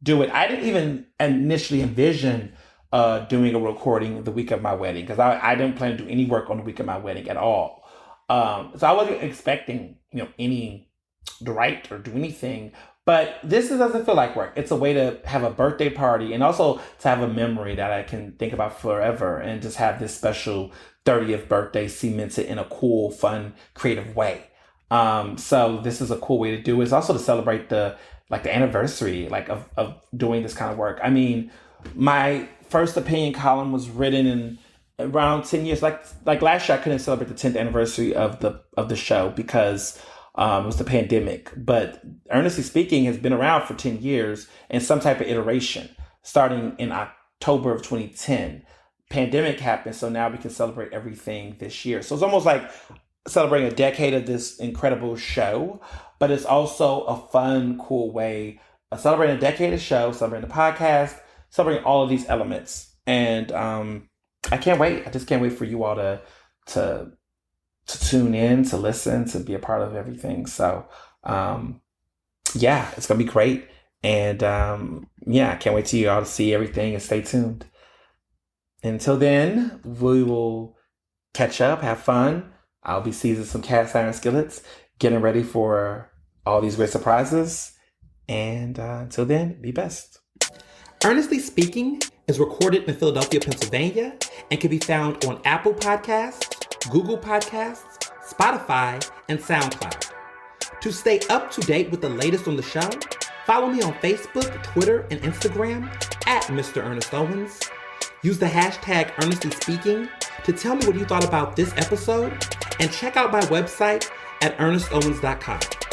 do it. I didn't even initially envision doing a recording the week of my wedding, because I didn't plan to do any work on the week of my wedding at all. So I wasn't expecting, any to write or do anything, but this doesn't feel like work. It's a way to have a birthday party, and also to have a memory that I can think about forever, and just have this special 30th birthday cemented in a cool, fun, creative way. So this is a cool way to do it. It's also to celebrate the anniversary, of doing this kind of work. I mean, my first opinion column was written in around 10 years. Like last year, I couldn't celebrate the 10th anniversary of the show because it was the pandemic. But Ernestly Speaking has been around for 10 years in some type of iteration, starting in October of 2010. Pandemic happened, so now we can celebrate everything this year. So it's almost like celebrating a decade of this incredible show, but it's also a fun, cool way of celebrating a decade of show, celebrating the podcast, celebrating all of these elements. And I can't wait. I just can't wait for you all to tune in, to listen, to be a part of everything. So, it's going to be great. And I can't wait to you all to see everything, and stay tuned. Until then, we will catch up, have fun. I'll be seasoning some cast iron skillets, getting ready for all these great surprises. And until then, be best. Ernestly Speaking is recorded in Philadelphia, Pennsylvania, and can be found on Apple Podcasts, Google Podcasts, Spotify, and SoundCloud. To stay up to date with the latest on the show, follow me on Facebook, Twitter, and Instagram at Mr. Ernest Owens. Use the hashtag Ernestly Speaking to tell me what you thought about this episode, and check out my website at ernestowens.com.